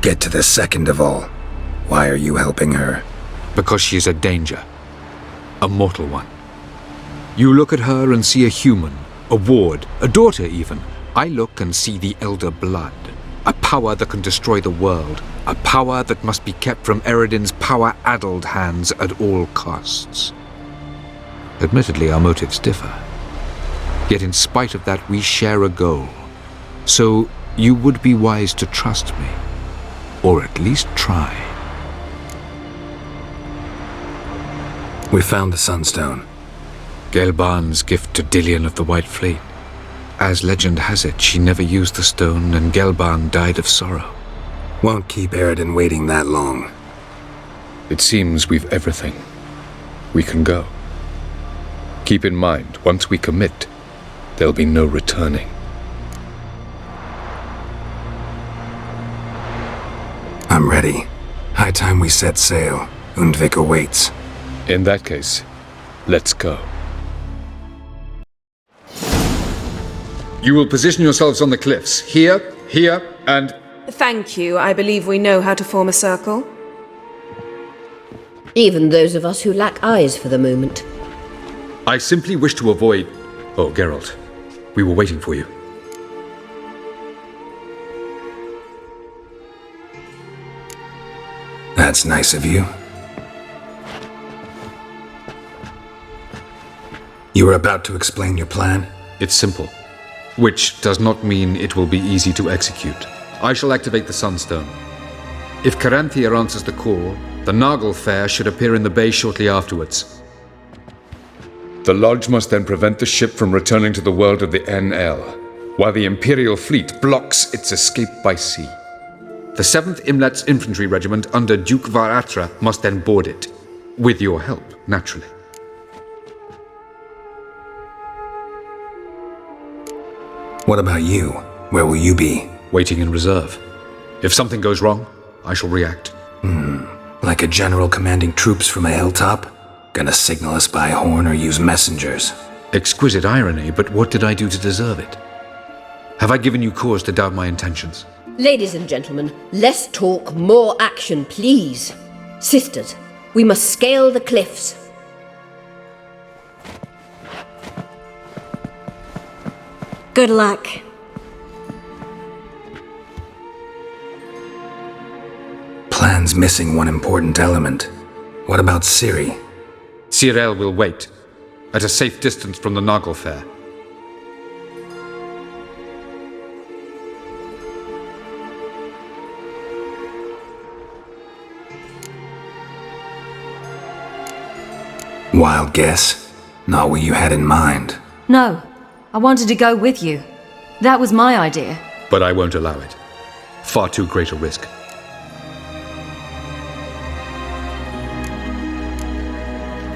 Get to the second of all. Why are you helping her? Because she is a danger. A mortal one. You look at her and see a human, a ward, a daughter even. I look and see the Elder Blood. A power that can destroy the world. A power that must be kept from Eredin's power-addled hands at all costs. Admittedly, our motives differ. Yet in spite of that, we share a goal. So you would be wise to trust me. Or at least try. We found the Sunstone. Gelban's gift to Dillion of the White Fleet. As legend has it, she never used the stone and Gelban died of sorrow. Won't keep Eredin waiting that long. It seems we've everything. We can go. Keep in mind, once we commit, there'll be no returning. I'm ready. High time we set sail. Undvik awaits. In that case, let's go. You will position yourselves on the cliffs. Here, here, and... Thank you. I believe we know how to form a circle. Even those of us who lack eyes for the moment. I simply wish to avoid... Oh, Geralt. We were waiting for you. That's nice of you. You were about to explain your plan? It's simple. Which does not mean it will be easy to execute. I shall activate the Sunstone. If Caranthea answers the call, the Nagel Fair should appear in the bay shortly afterwards. The Lodge must then prevent the ship from returning to the world of the NL, while the Imperial fleet blocks its escape by sea. The 7th Imlet's Infantry Regiment under Duke Varatra must then board it. With your help, naturally. What about you? Where will you be? Waiting in reserve. If something goes wrong, I shall react. Like a general commanding troops from a hilltop? Gonna signal us by horn or use messengers? Exquisite irony, but what did I do to deserve it? Have I given you cause to doubt my intentions? Ladies and gentlemen, less talk, more action, please. Sisters, we must scale the cliffs. Good luck. Plan's missing one important element. What about Ciri? Ciril will wait, at a safe distance from the Nagel Fair. Wild guess? Not what you had in mind. No, I wanted to go with you. That was my idea. But I won't allow it. Far too great a risk.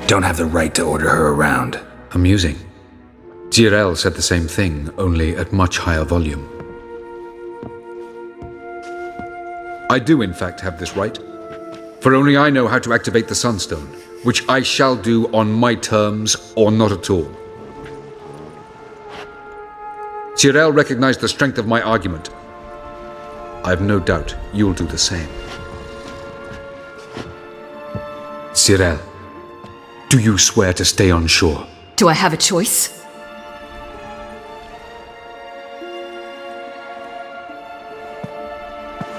Don't have the right to order her around. Amusing. Ciril said the same thing, only at much higher volume. I do in fact have this right. For only I know how to activate the Sunstone, which I shall do on my terms or not at all. Ciril recognized the strength of my argument. I've no doubt you'll do the same. Ciril, do you swear to stay on shore? Do I have a choice?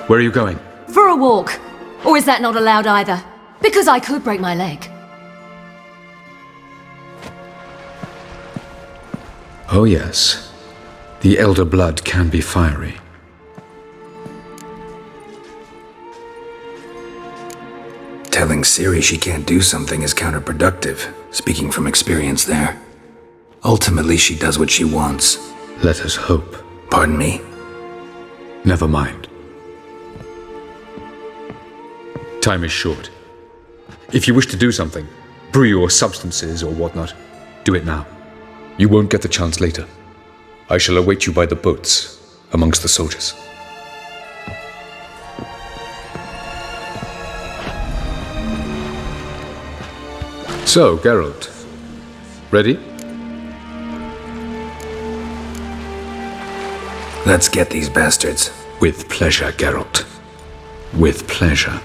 Where are you going? For a walk. Or is that not allowed either? Because I could break my leg. Oh yes. The elder blood can be fiery. Telling Ciri she can't do something is counterproductive, speaking from experience there. Ultimately, she does what she wants. Let us hope. Pardon me? Never mind. Time is short. If you wish to do something, brew your substances or whatnot, do it now. You won't get the chance later. I shall await you by the boats, amongst the soldiers. So, Geralt, ready? Let's get these bastards. With pleasure, Geralt. With pleasure.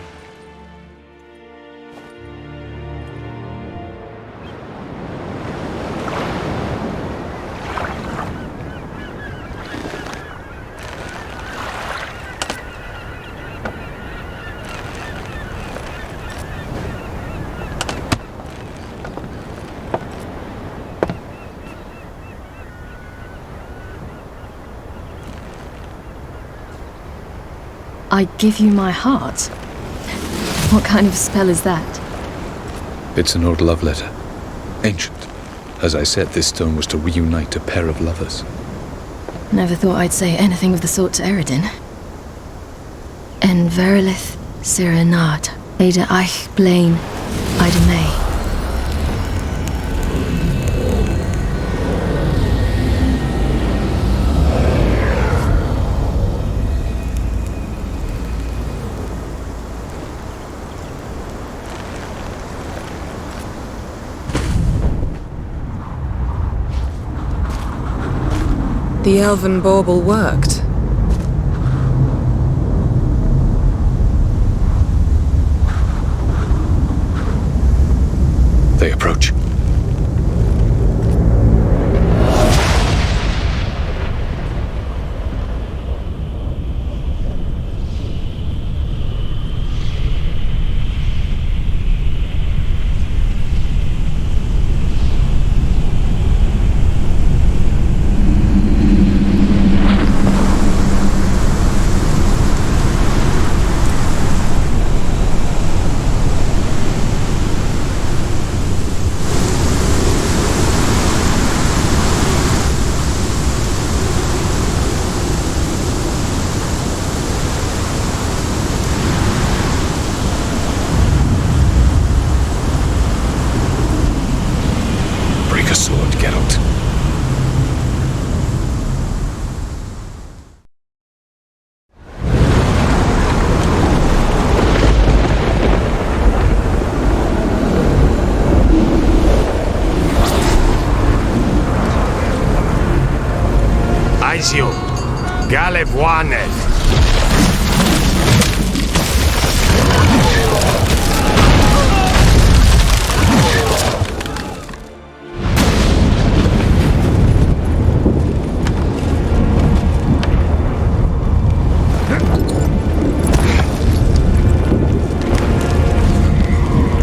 I give you my heart? What kind of spell is that? It's an old love letter. Ancient. As I said, this stone was to reunite a pair of lovers. Never thought I'd say anything of the sort to Eredin. En verilith Sirenad, Ada Eich Blaine, Ida May. The elven bauble worked. They approach.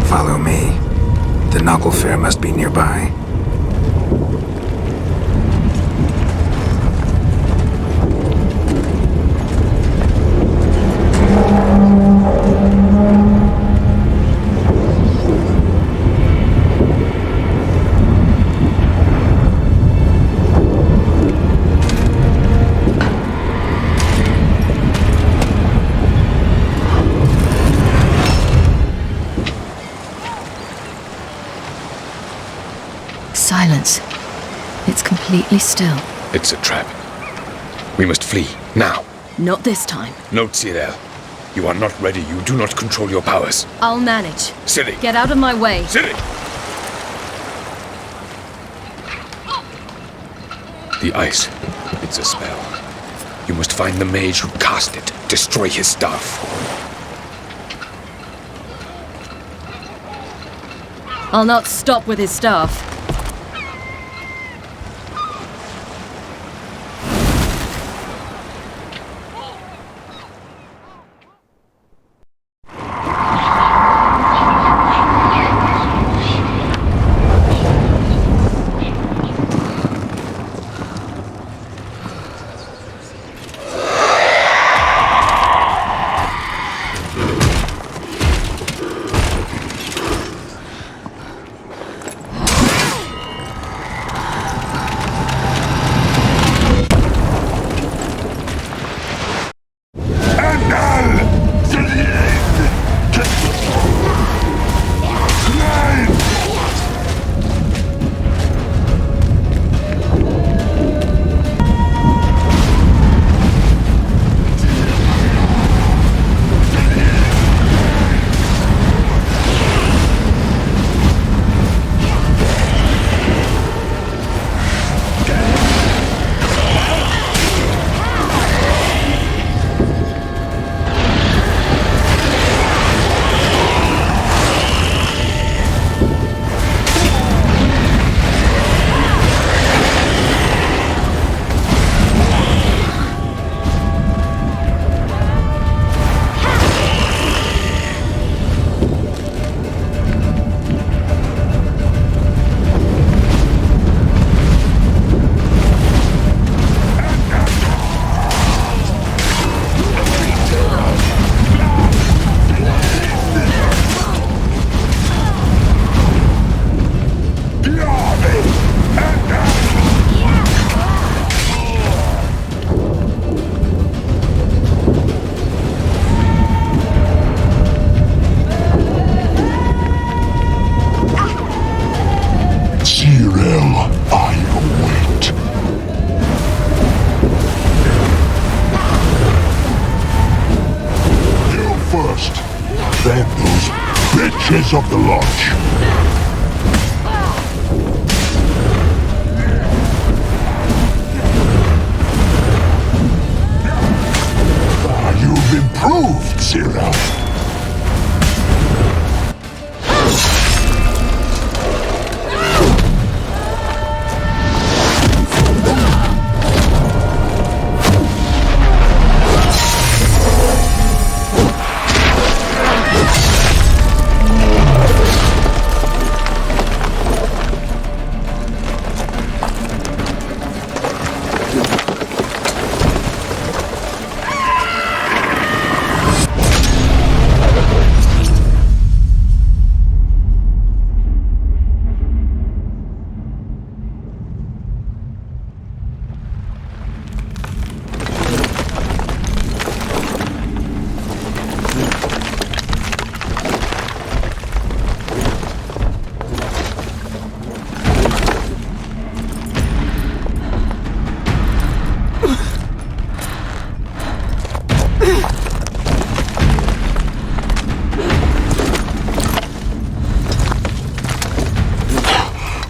Follow me. The Knuckle Fair must be nearby. Silence. It's completely still. It's a trap. We must flee, now. Not this time. No, Ciril. You are not ready. You do not control your powers. I'll manage. Ciri! Get out of my way. Ciri! The ice. It's a spell. You must find the mage who cast it. Destroy his staff. I'll not stop with his staff. Then those bitches of the lodge. Approved, Cirilla.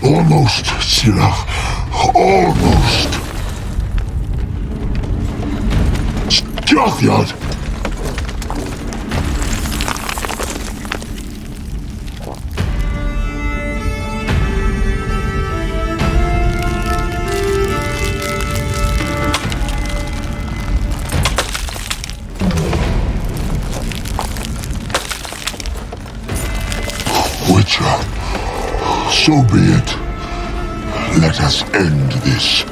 Almost, Cirilla. Almost. Skjall. Witcher, so be it. Let us end this.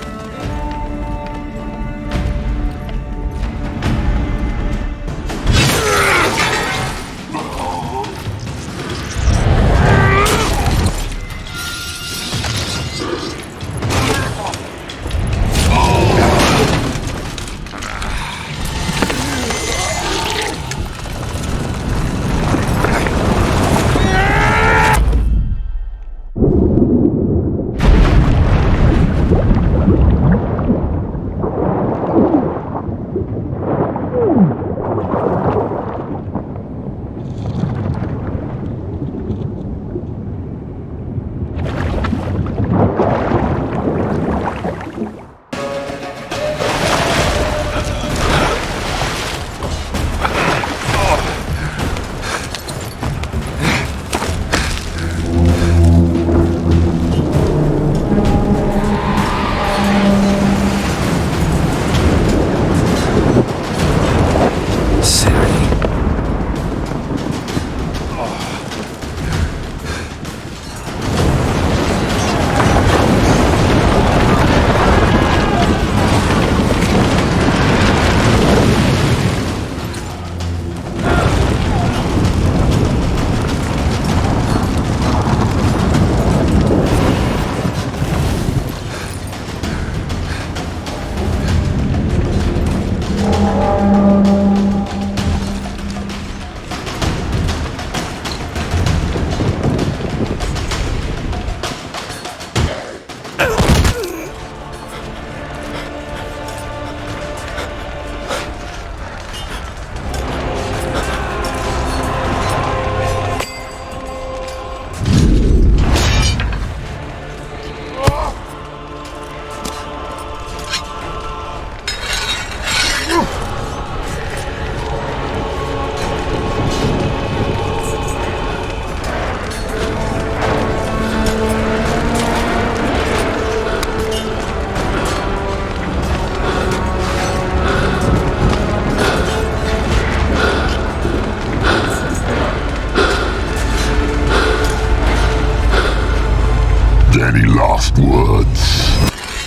Any last words?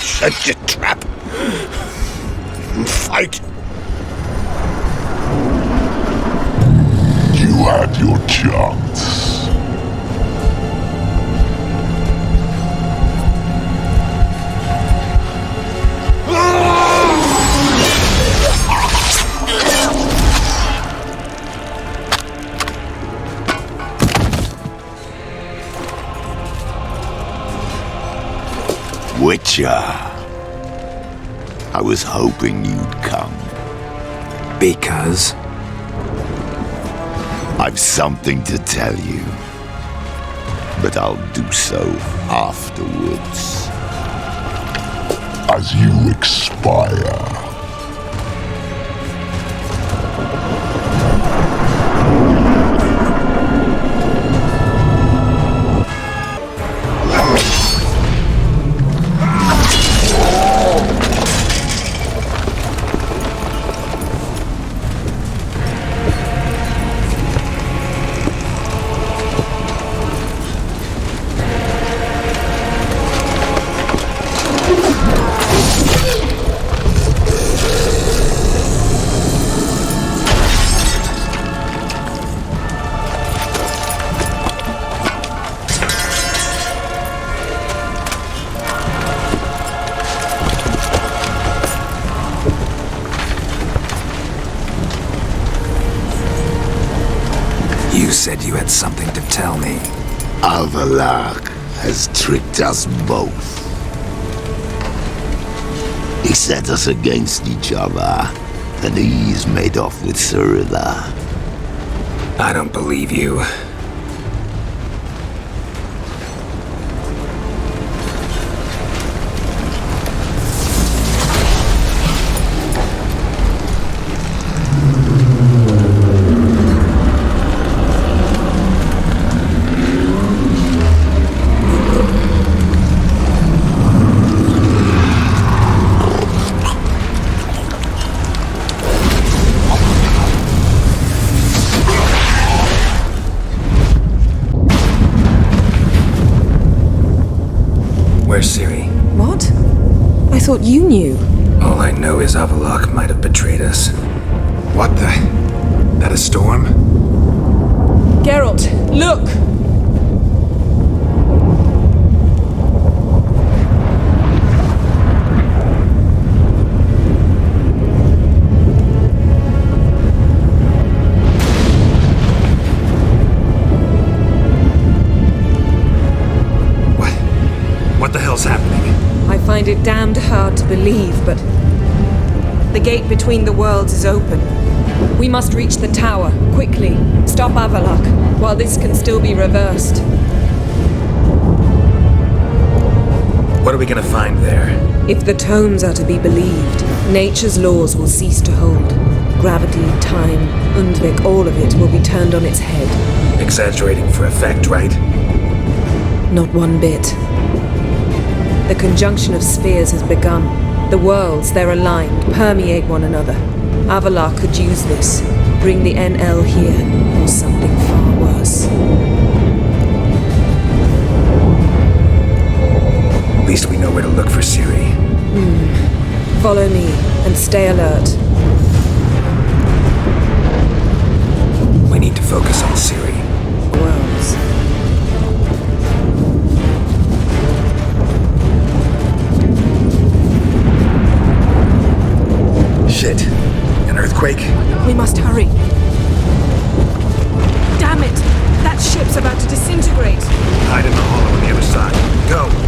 Set your trap. Fight. You had your chance. Witcher. I was hoping you'd come. Because? I've something to tell you. But I'll do so afterwards. As you expire. You said you had something to tell me. Avallac'h has tricked us both. He set us against each other, and he's made off with Cirilla. I don't believe you. Where's Ciri? What? I thought you knew. All I know is Avallac'h might have betrayed us. What the? That a storm? Geralt, look! What the hell's happening? I find it damned hard to believe, but the gate between the worlds is open. We must reach the tower, quickly. Stop Avallac'h, while this can still be reversed. What are we gonna find there? If the tomes are to be believed, nature's laws will cease to hold. Gravity, time, Undvik, all of it will be turned on its head. Exaggerating for effect, right? Not one bit. The conjunction of spheres has begun. The worlds, they're aligned, permeate one another. Avallac'h could use this, bring the NL here, or something far worse. At least we know where to look for Ciri. Follow me, and stay alert. We need to focus on Ciri. Worlds. Shit. An earthquake? We must hurry. Damn it! That ship's about to disintegrate. Hide in the hollow on the other side. Go!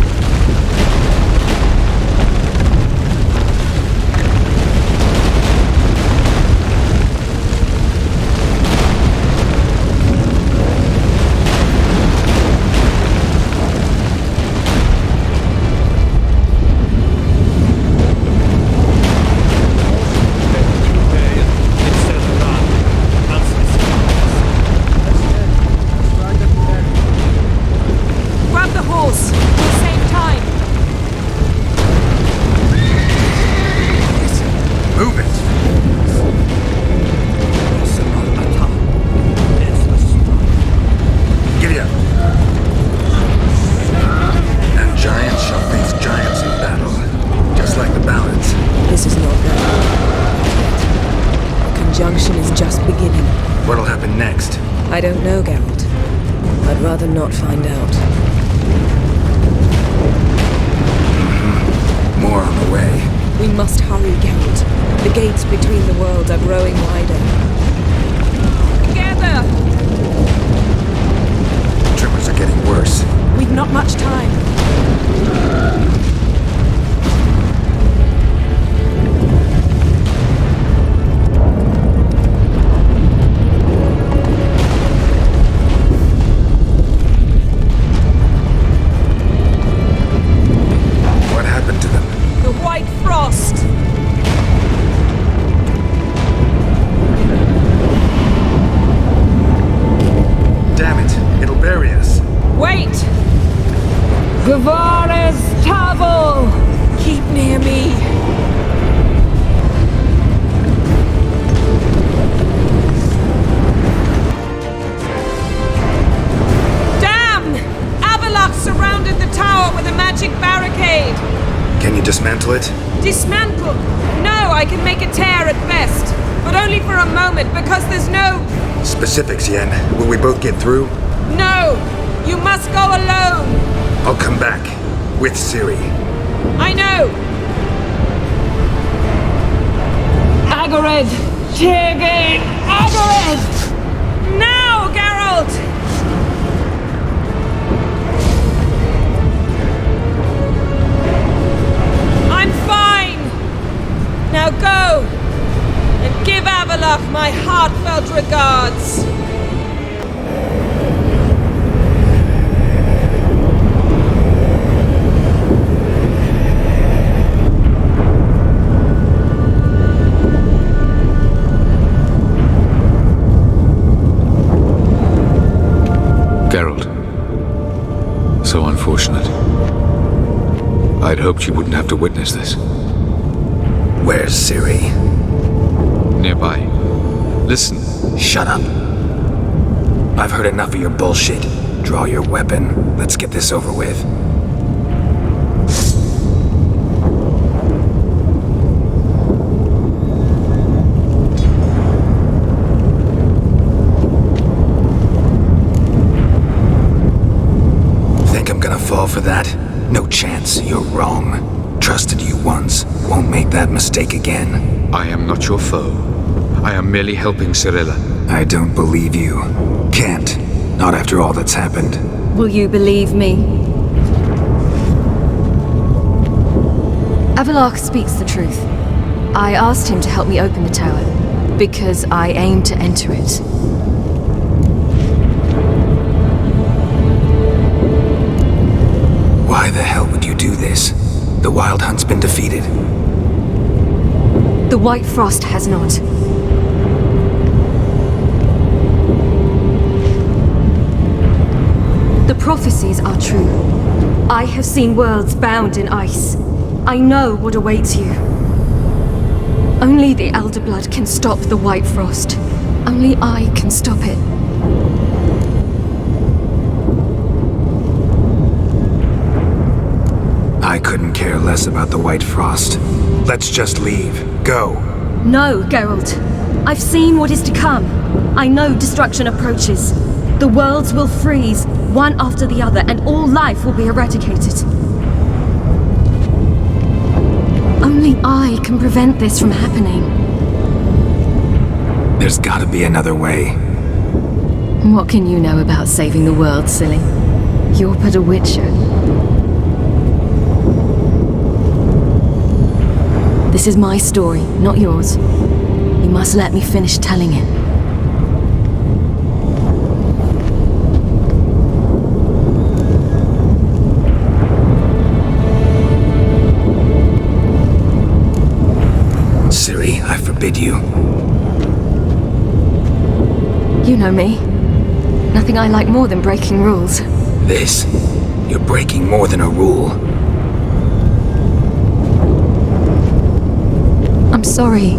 What'll happen next? I don't know, Geralt. I'd rather not find out. More on the way. We must hurry, Geralt. The gates between the worlds are growing wider. Together! Tremors are getting worse. We've not much time. Keep near me. Damn! Avallac'h surrounded the tower with a magic barricade. Can you dismantle it? Dismantle? No, I can make a tear at best. But only for a moment, because there's no... Specifics, Yen. Will we both get through? No! You must go alone! I'll come back. With Ciri. I know! Agared! Tirgate! Agared! Now, Geralt! heartfelt regards. Geralt. So unfortunate. I'd hoped you wouldn't have to witness this. Where's Ciri? Nearby. Listen. Shut up. I've heard enough of your bullshit. Draw your weapon. Let's get this over with. Think I'm gonna fall for that? No chance. You're wrong. Trusted you once. Won't make that mistake again. I am not your foe. I am merely helping Cirilla. I don't believe you. Can't. Not after all that's happened. Will you believe me? Avallac'h speaks the truth. I asked him to help me open the tower, because I aim to enter it. Why the hell would you do this? The Wild Hunt's been defeated. The White Frost has not. The prophecies are true. I have seen worlds bound in ice. I know what awaits you. Only the Elder Blood can stop the White Frost. Only I can stop it. I couldn't care less about the White Frost. Let's just leave. Go. No, Geralt. I've seen what is to come. I know destruction approaches. The worlds will freeze, one after the other, and all life will be eradicated. Only I can prevent this from happening. There's gotta be another way. What can you know about saving the world, silly? You're but a witcher. This is my story, not yours. You must let me finish telling it. Ciri, I forbid you. You know me. Nothing I like more than breaking rules. This? You're breaking more than a rule. I'm sorry.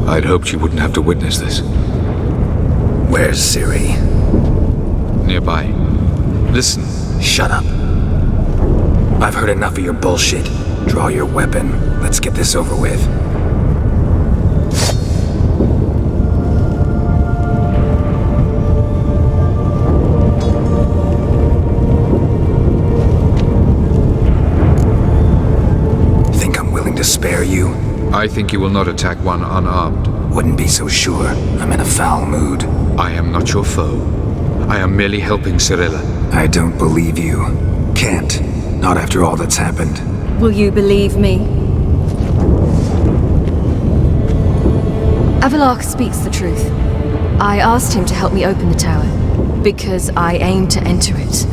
I'd hoped you wouldn't have to witness this. Where's Ciri? Nearby. Listen. Shut up. I've heard enough of your bullshit. Draw your weapon. Let's get this over with. Think I'm willing to spare you? I think you will not attack one unarmed. Wouldn't be so sure. I'm in a foul mood. I am not your foe. I am merely helping Cirilla. I don't believe you. Can't. Not after all that's happened. Will you believe me? Avallac'h speaks the truth. I asked him to help me open the tower, because I aim to enter it.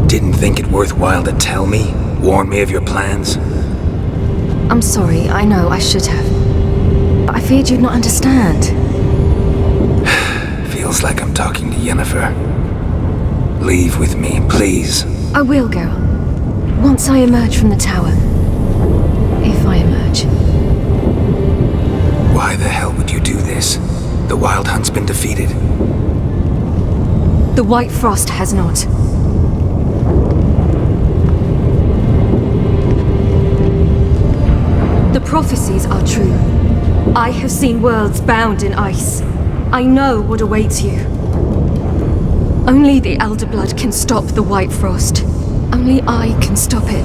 Didn't think it worthwhile to tell me? Warn me of your plans? I'm sorry, I know I should have. But I feared you'd not understand. Feels like I'm talking to Yennefer. Leave with me, please. I will, Geralt. Once I emerge from the tower. If I emerge. Why the hell would you do this? The Wild Hunt's been defeated. The White Frost has not. The prophecies are true. I have seen worlds bound in ice. I know what awaits you. Only the Elder Blood can stop the White Frost. Only I can stop it.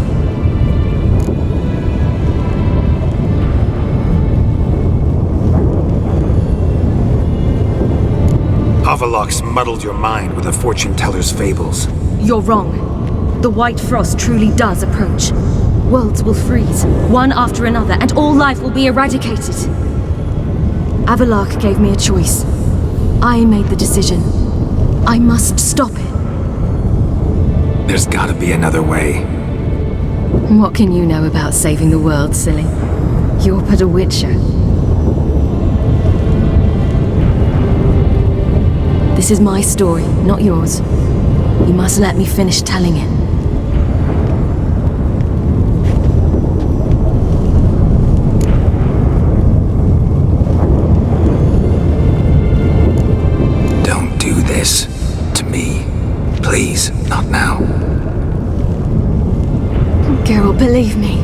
Avallac'h's muddled your mind with a fortune teller's fables. You're wrong. The White Frost truly does approach. Worlds will freeze, one after another, and all life will be eradicated. Avallac'h gave me a choice. I made the decision. I must stop it. There's gotta be another way. What can you know about saving the world, silly? You're but a witcher. This is my story, not yours. You must let me finish telling it. Don't do this to me. Please, not now. Geralt, believe me.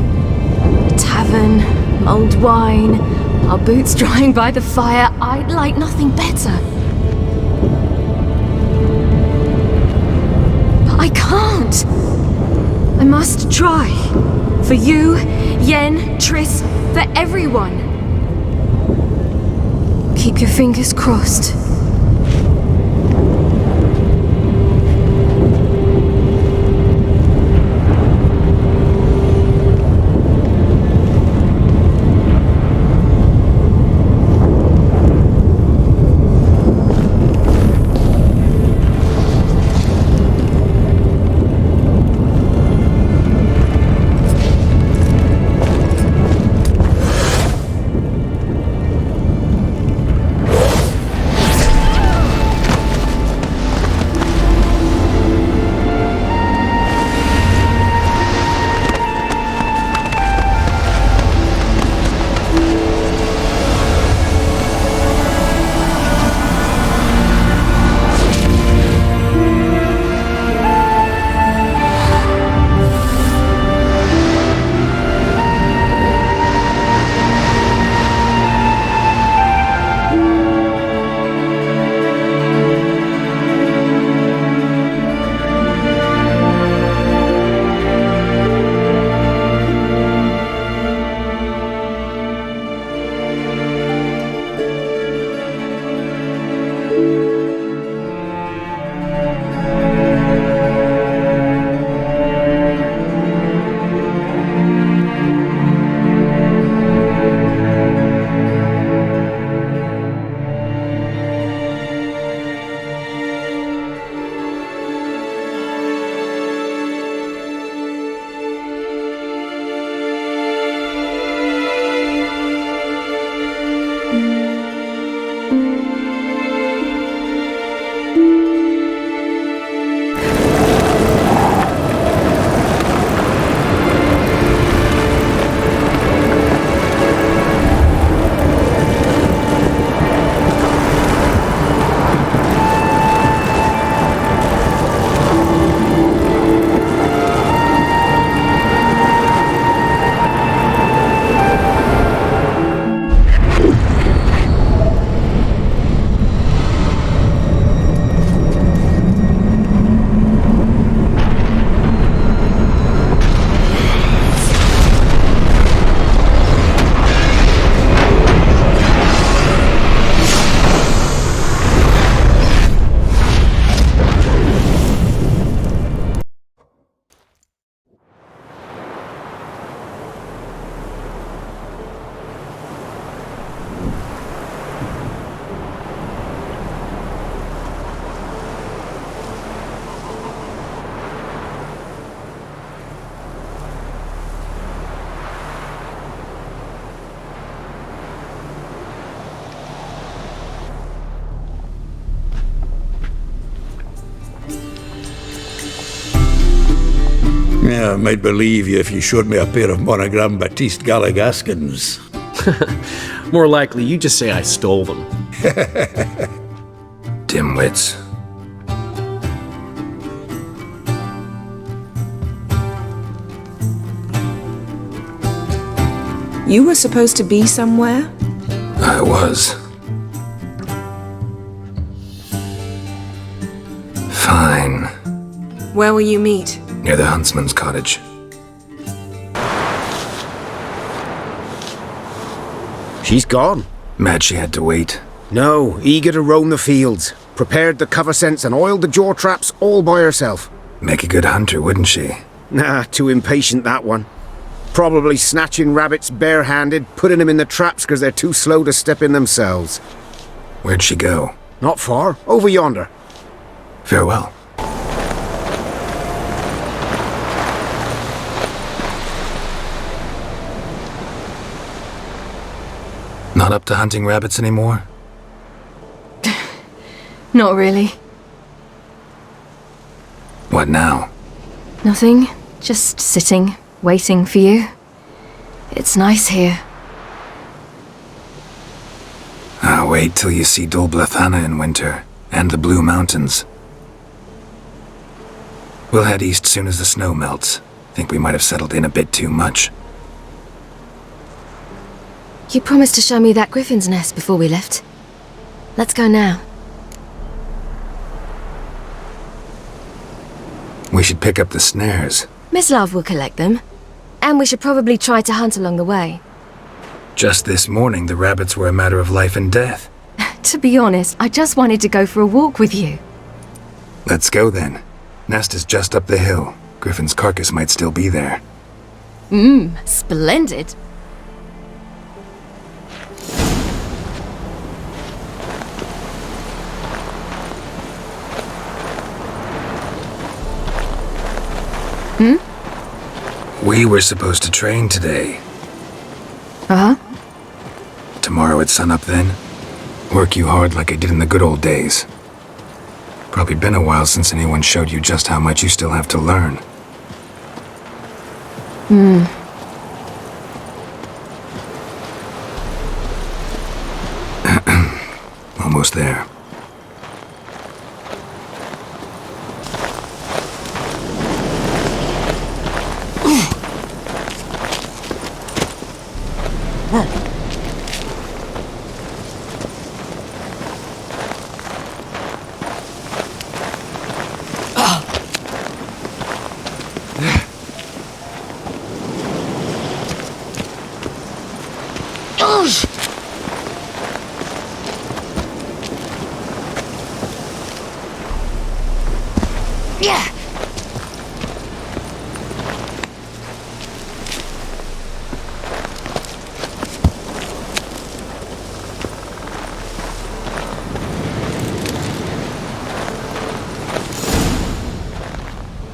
A tavern, mulled wine, our boots drying by the fire. I'd like nothing better. But I can't. I must try. For you, Yen, Triss, for everyone. Keep your fingers crossed. I might believe you if you showed me a pair of Monogram Baptiste Galligaskins. More likely, you just say I stole them. Dimwits. You were supposed to be somewhere? I was. Fine. Where will you meet? Near the huntsman's cottage. She's gone. Mad she had to wait. No, eager to roam the fields. Prepared the cover scents and oiled the jaw traps all by herself. Make a good hunter, wouldn't she? Nah, too impatient, that one. Probably snatching rabbits barehanded, putting them in the traps because they're too slow to step in themselves. Where'd she go? Not far. Over yonder. Farewell. Not up to hunting rabbits anymore? Not really. What now? Nothing. Just sitting, waiting for you. It's nice here. I'll wait till you see Dol Blathanna in winter, and the Blue Mountains. We'll head east soon as the snow melts. Think we might have settled in a bit too much. You promised to show me that griffin's nest before we left. Let's go now. We should pick up the snares. Miss Love will collect them. And we should probably try to hunt along the way. Just this morning, the rabbits were a matter of life and death. To be honest, I just wanted to go for a walk with you. Let's go then. Nest is just up the hill. Griffin's carcass might still be there. Splendid. We were supposed to train today. Uh-huh. Tomorrow at sunup then. Work you hard like I did in the good old days. Probably been a while since anyone showed you just how much you still have to learn. Almost there.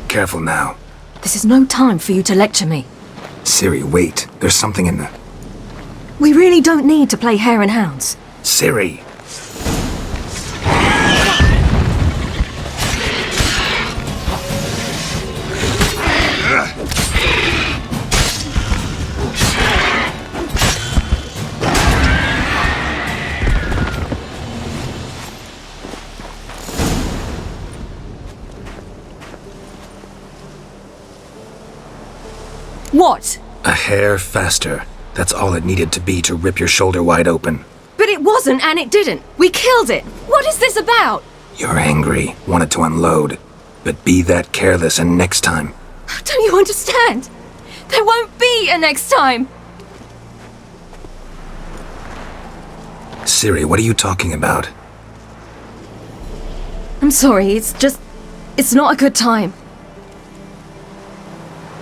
Careful now. This is no time for you to lecture me. Ciri, wait. There's something in the... We really don't need to play hare and hounds. Ciri! What? A hair faster. That's all it needed to be to rip your shoulder wide open. But it wasn't, and it didn't. We killed it. What is this about? You're angry, wanted to unload. But be that careless and next time. Don't you understand? There won't be a next time. Ciri, what are you talking about? I'm sorry, it's not a good time.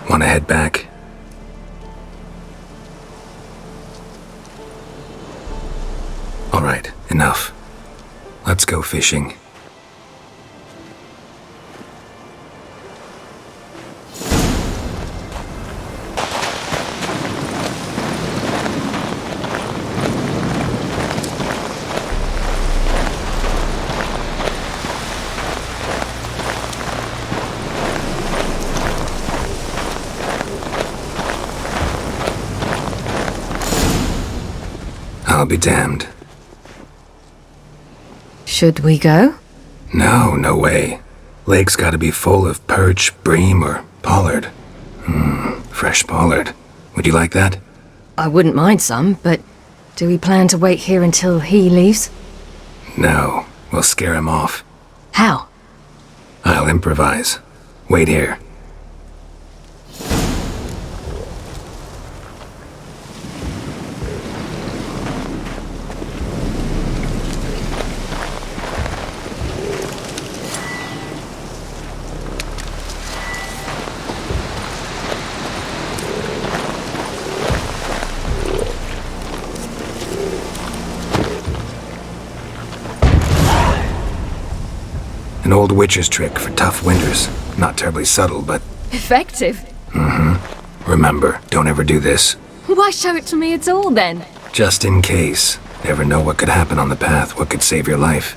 Wanna head back? Alright, enough. Let's go fishing. I'll be damned. Should we go? No, no way. Lake's gotta be full of perch, bream, or pollard. Fresh pollard. Would you like that? I wouldn't mind some, but do we plan to wait here until he leaves? No, we'll scare him off. How? I'll improvise. Wait here. An old witcher's trick for tough winters. Not terribly subtle, but... Effective. Remember, don't ever do this. Why show it to me at all, then? Just in case. Never know what could happen on the path, what could save your life.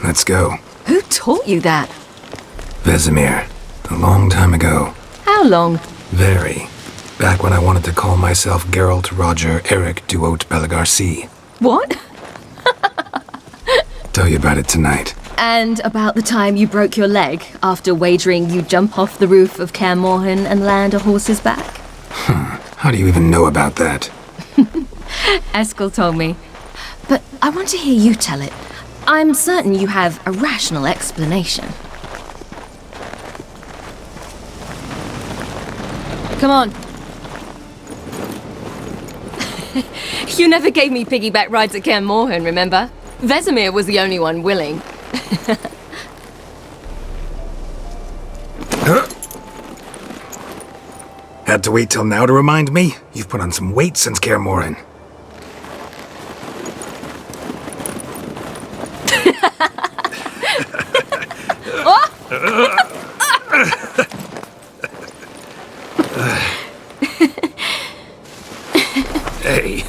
Let's go. Who taught you that? Vesemir. A long time ago. How long? Very. Back when I wanted to call myself Geralt Roger Eric Duot Belagarcy. What? Tell you about it tonight. And about the time you broke your leg after wagering you'd jump off the roof of Kaer Morhen and land a horse's back? How do you even know about that? Skjall told me. But I want to hear you tell it. I'm certain you have a rational explanation. Come on. You never gave me piggyback rides at Kaer Morhen, remember? Vesemir was the only one willing. Had to wait till now to remind me? You've put on some weight since Kaer Morhen. Hey.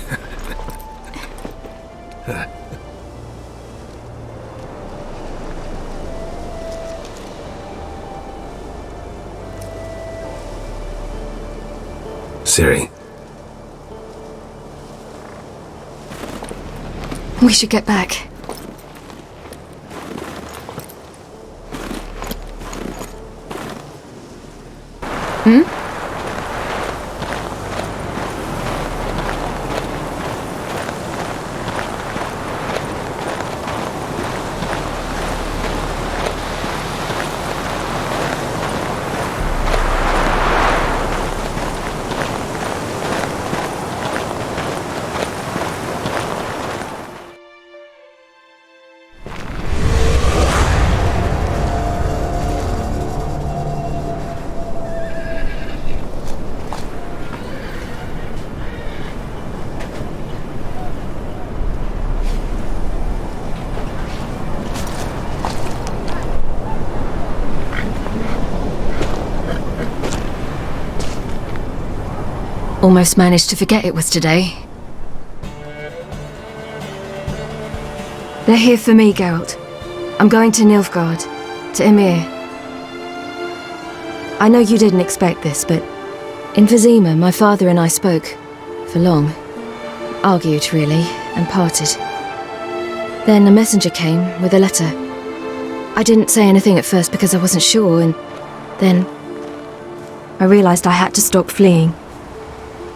Ciri. We should get back. Almost managed to forget it was today. They're here for me, Geralt. I'm going to Nilfgaard, to Emhyr. I know you didn't expect this, but in Vizima, my father and I spoke. For long. Argued, really, and parted. Then a messenger came with a letter. I didn't say anything at first because I wasn't sure, and then I realized I had to stop fleeing.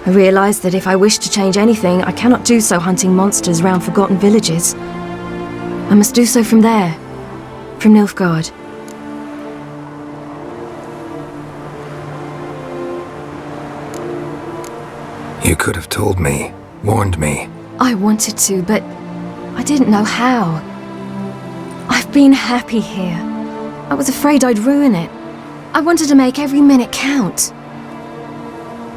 I realized that if I wish to change anything, I cannot do so hunting monsters round forgotten villages. I must do so from there, from Nilfgaard. You could have told me, warned me. I wanted to, but I didn't know how. I've been happy here. I was afraid I'd ruin it. I wanted to make every minute count.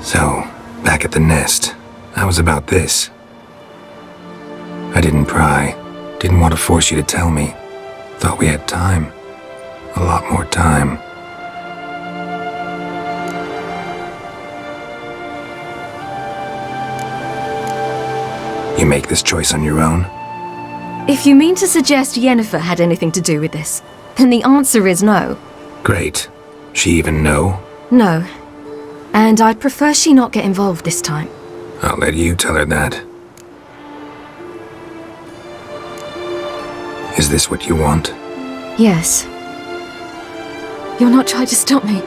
So, back at the nest, I was about this. I didn't pry, didn't want to force you to tell me. Thought we had time. A lot more time. You make this choice on your own? If you mean to suggest Yennefer had anything to do with this, then the answer is no. Great. She even know? No. And I'd prefer she not get involved this time. I'll let you tell her that. Is this what you want? Yes. You'll not try to stop me.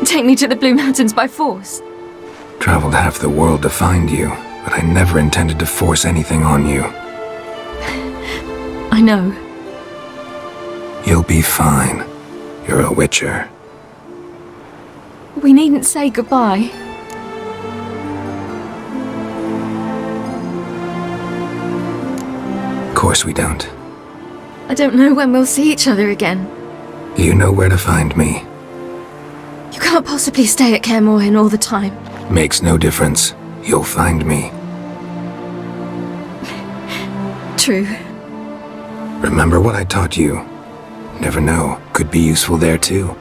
Take me to the Blue Mountains by force. Traveled half the world to find you, but I never intended to force anything on you. I know. You'll be fine. You're a witcher. We needn't say goodbye. Of course we don't. I don't know when we'll see each other again. You know where to find me. You can't possibly stay at Kaer Morhen all the time. Makes no difference. You'll find me. True. Remember what I taught you. Never know, could be useful there too.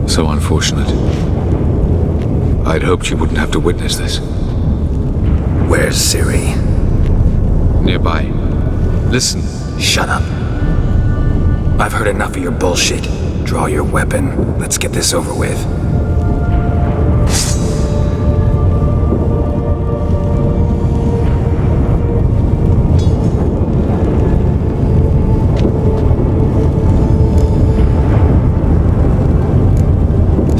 So unfortunate. I'd hoped you wouldn't have to witness this. Where's Ciri? Nearby. Listen. Shut up. I've heard enough of your bullshit. Draw your weapon. Let's get this over with.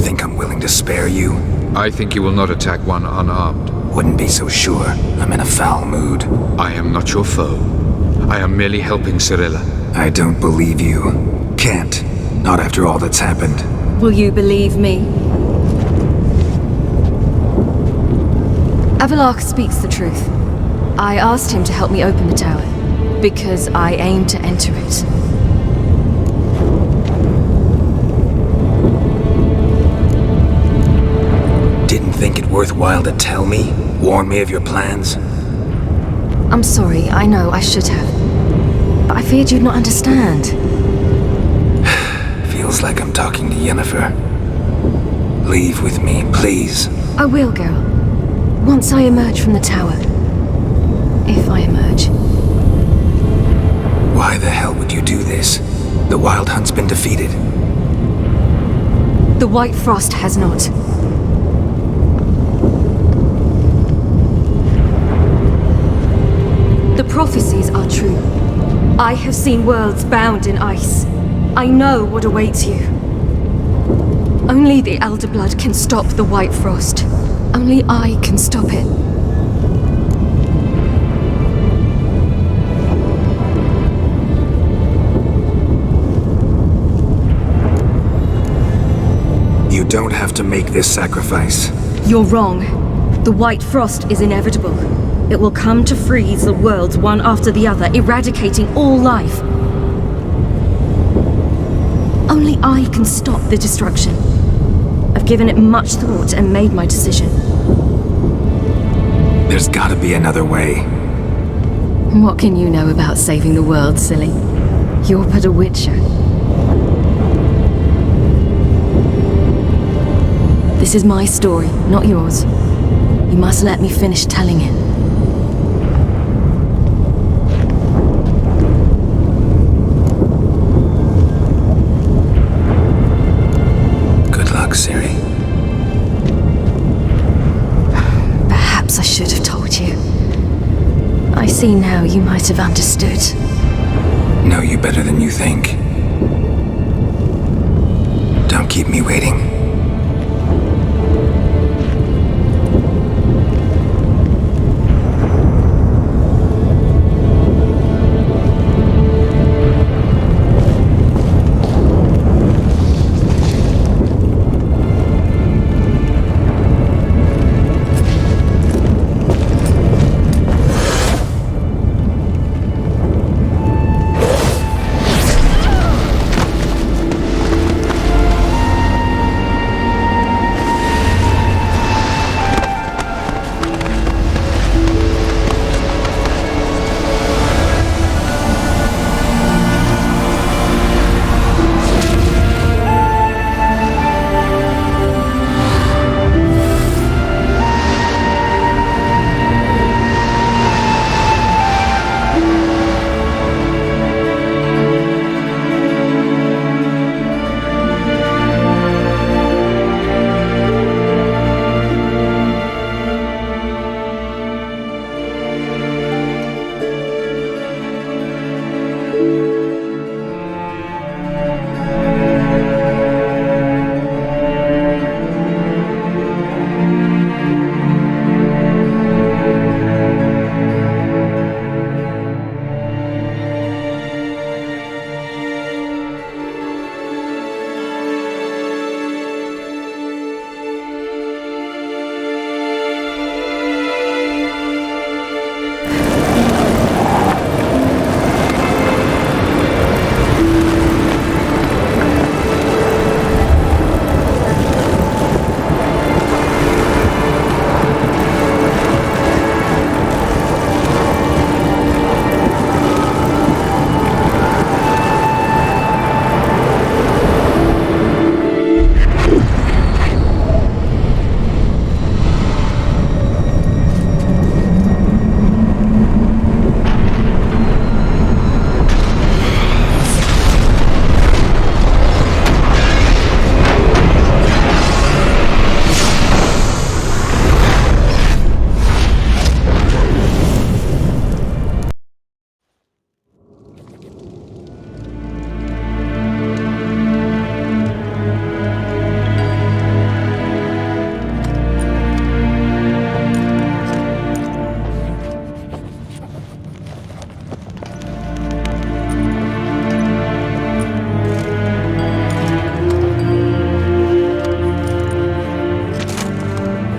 Think I'm willing to spare you? I think you will not attack one unarmed. Wouldn't be so sure. I'm in a foul mood. I am not your foe. I am merely helping Cirilla. I don't believe you. Can't. Not after all that's happened. Will you believe me? Avallac'h speaks the truth. I asked him to help me open the tower, because I aim to enter it. Didn't think it worthwhile to tell me? Warn me of your plans? I'm sorry, I know, I should have. But I feared you'd not understand. Feels like I'm talking to Yennefer. Leave with me, please. I will, Geralt. Once I emerge from the tower. If I emerge. Why the hell would you do this? The Wild Hunt's been defeated. The White Frost has not. The prophecies are true. I have seen worlds bound in ice. I know what awaits you. Only Only the Elder Blood can stop the White Frost. Only I can stop it. You don't have to make this sacrifice. You're wrong. The White Frost is inevitable. It will come to freeze the worlds one after the other, eradicating all life. Only I can stop the destruction. I've given it much thought and made my decision. There's gotta be another way. What can you know about saving the world, silly? You're but a witcher. This is my story, not yours. You must let me finish telling it. Good luck, Ciri. Perhaps I should have told you. I see now you might have understood. Know you better than you think. Don't keep me waiting.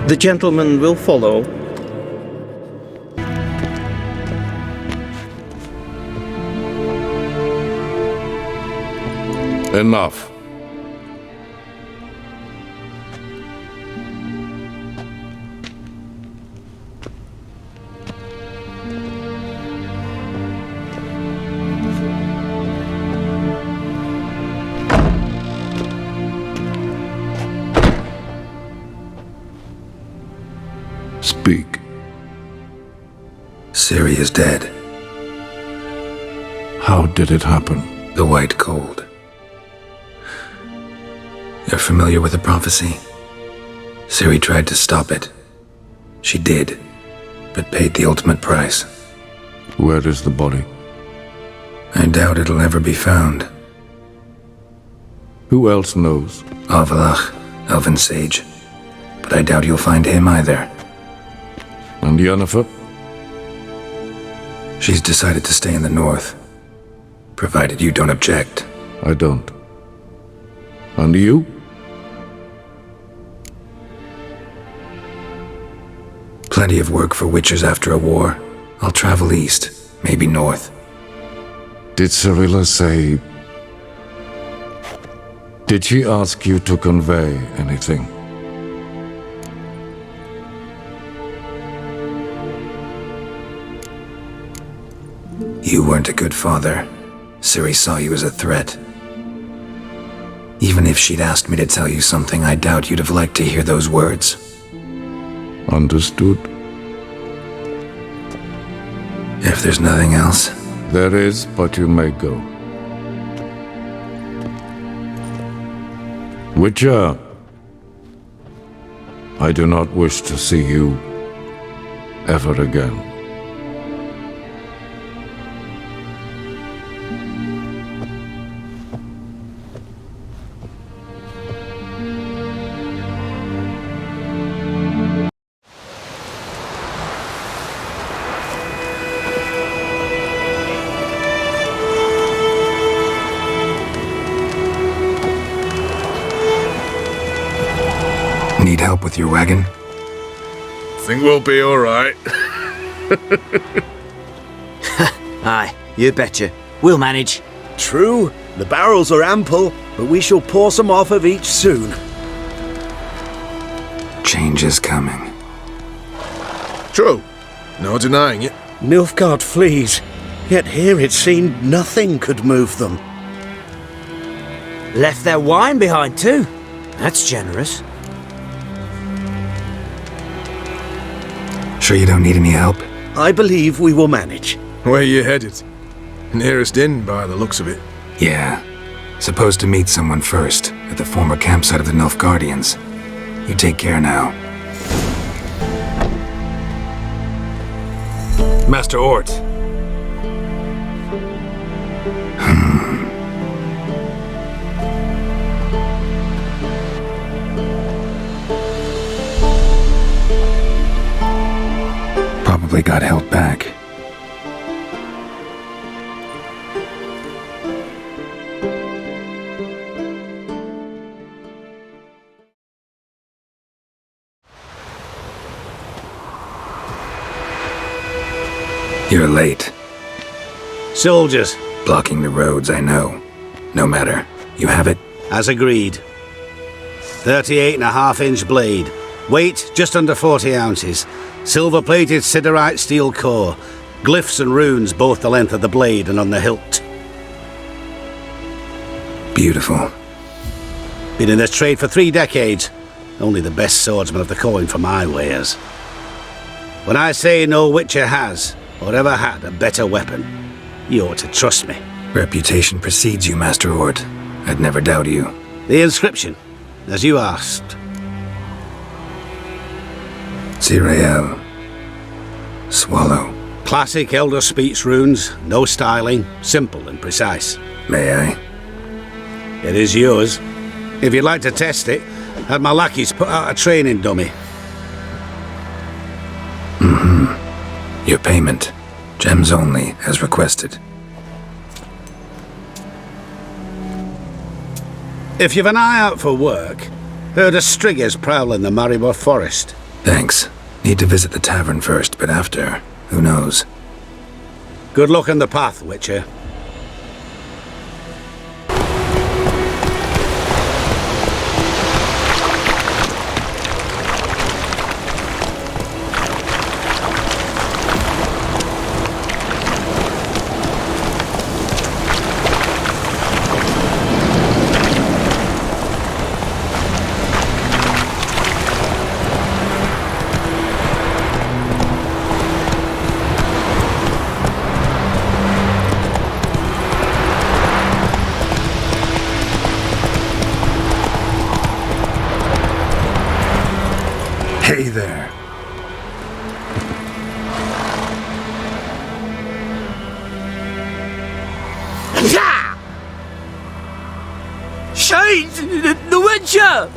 The gentleman will follow. Enough. Speak. Ciri is dead. How did it happen? The White Cold. You're familiar with the prophecy? Ciri tried to stop it. She did, but paid the ultimate price. Where is the body? I doubt it'll ever be found. Who else knows? Avallac'h elven sage. But I doubt you'll find him either. And Yennefer? She's decided to stay in the north. Provided you don't object. I don't. And you? Plenty of work for witchers after a war. I'll travel east, maybe north. Did Cirilla say... Did she ask you to convey anything? You weren't a good father. Ciri saw you as a threat. Even if she'd asked me to tell you something, I doubt you'd have liked to hear those words. Understood. If there's nothing else... There is, but you may go. Witcher, I do not wish to see you ever again. Need help with your wagon? Think we'll be alright. Aye, you betcha. We'll manage. True, the barrels are ample, but we shall pour some off of each soon. Change is coming. True, no denying it. Nilfgaard flees, yet here it seemed nothing could move them. Left their wine behind too. That's generous. Sure you don't need any help? I believe we will manage. Where you headed? Nearest inn by the looks of it. Yeah. Supposed to meet someone first, at the former campsite of the Nilfgaardians. You take care now. Master Ort. Probably got held back. You're late. Soldiers. Blocking the roads, I know. No matter. You have it? As agreed. 38.5-inch blade. Weight just under 40 ounces. Silver-plated siderite steel core. Glyphs and runes both the length of the blade and on the hilt. Beautiful. Been in this trade for 3 decades. Only the best swordsman of the coin for my wares. When I say no witcher has, or ever had, a better weapon, you ought to trust me. Reputation precedes you, Master Ort. I'd never doubt you. The inscription, as you asked. Cirilla. Swallow. Classic Elder Speech runes, no styling, simple and precise. May I? It is yours. If you'd like to test it, had my lackeys put out a training dummy. Your payment. Gems only, as requested. If you've an eye out for work, heard of striggers prowling the Maribor forest. Thanks. Need to visit the tavern first, but after, who knows? Good luck on the path, Witcher. Hey there. Shade! The Witcher!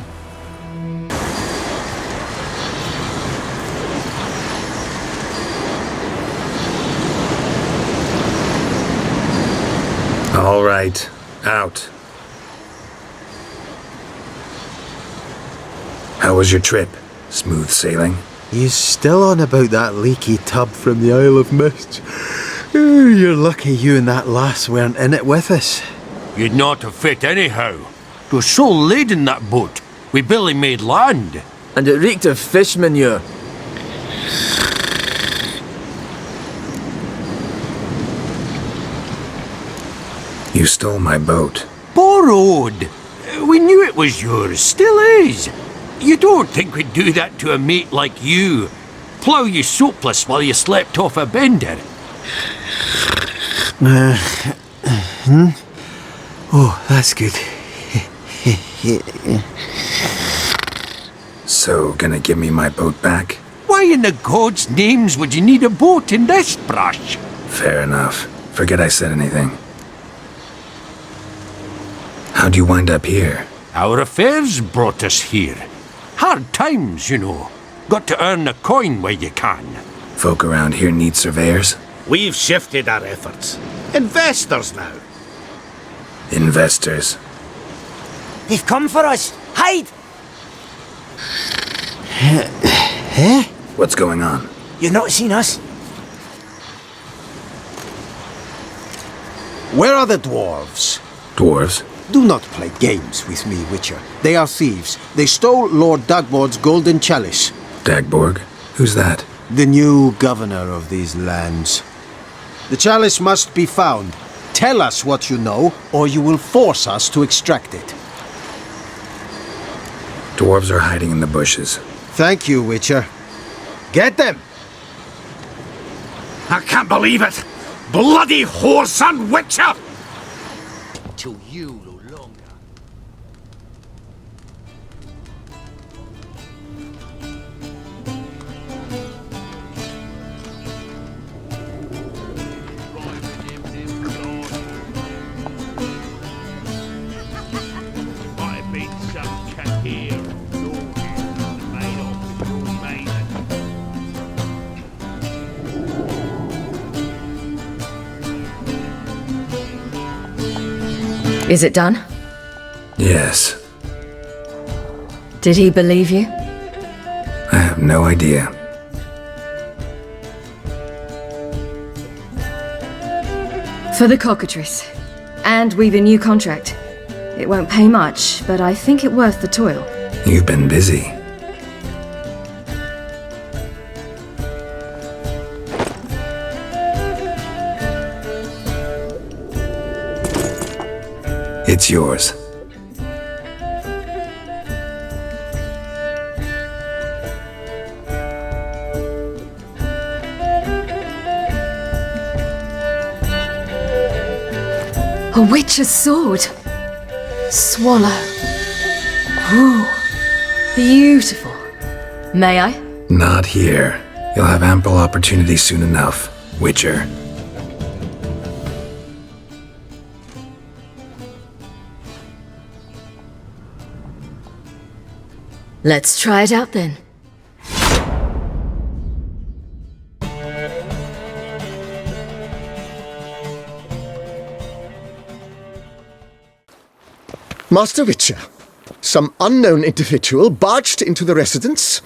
All right, out. How was your trip? Smooth sailing? You still on about that leaky tub from the Isle of Mist? Ooh, you're lucky you and that lass weren't in it with us. You'd not have fit anyhow. It was so laden, that boat. We barely made land. And it reeked of fish manure. You stole my boat. Borrowed. We knew it was yours. Still is. You don't think we'd do that to a mate like you? Plough you soapless while you slept off a bender? Oh, that's good. So, gonna give me my boat back? Why in the gods' names would you need a boat in this brush? Fair enough. Forget I said anything. How'd you wind up here? Our affairs brought us here. Hard times, you know. Got to earn a coin where you can. Folk around here need surveyors? We've shifted our efforts. Investors now. Investors. They've come for us. Hide! What's going on? You've not seen us? Where are the dwarves? Dwarves? Do not play games with me, Witcher. They are thieves. They stole Lord Dagborg's golden chalice. Dagborg? Who's that? The new governor of these lands. The chalice must be found. Tell us what you know, or you will force us to extract it. Dwarves are hiding in the bushes. Thank you, Witcher. Get them! I can't believe it! Bloody Whoreson Witcher! Till you no longer. Is it done? Yes. Did he believe you? I have no idea. For the cockatrice. And we've a new contract. It won't pay much, but I think it worth the toil. You've been busy. It's yours. A witch's sword. Swallow. Ooh. Beautiful. May I? Not here. You'll have ample opportunity soon enough, Witcher. Let's try it out then. Master Witcher, some unknown individual barged into the residence.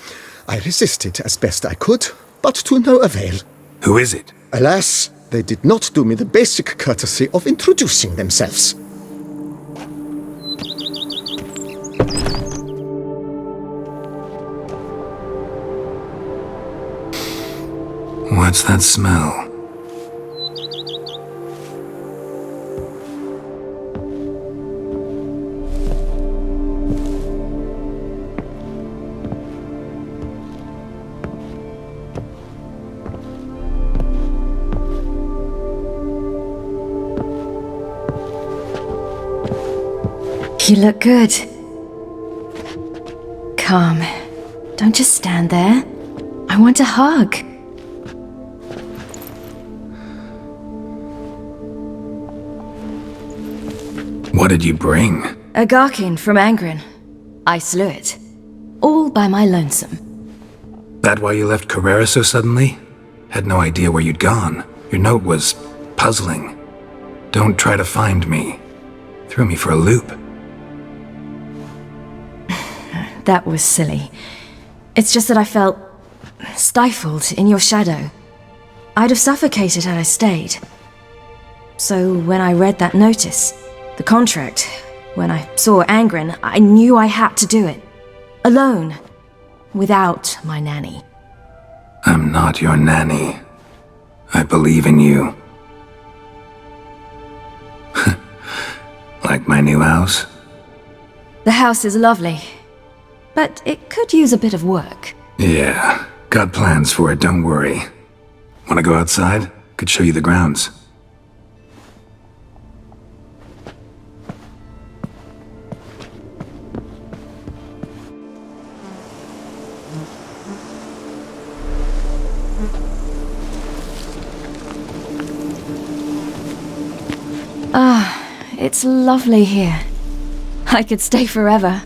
I resisted as best I could, but to no avail. Who is it? Alas, they did not do me the basic courtesy of introducing themselves. What's that smell? You look good. Come. Don't just stand there. I want a hug. What did you bring? A Garkin from Angren. I slew it. All by my lonesome. That why you left Carrera so suddenly? Had no idea where you'd gone. Your note was puzzling. Don't try to find me. Threw me for a loop. That was silly. It's just that I felt stifled in your shadow. I'd have suffocated had I stayed. So when I read that notice, the contract, when I saw Angren, I knew I had to do it. Alone. Without my nanny. I'm not your nanny. I believe in you. Like my new house? The house is lovely, but it could use a bit of work. Yeah, got plans for it, don't worry. Wanna go outside? Could show you the grounds. Ah, it's lovely here. I could stay forever.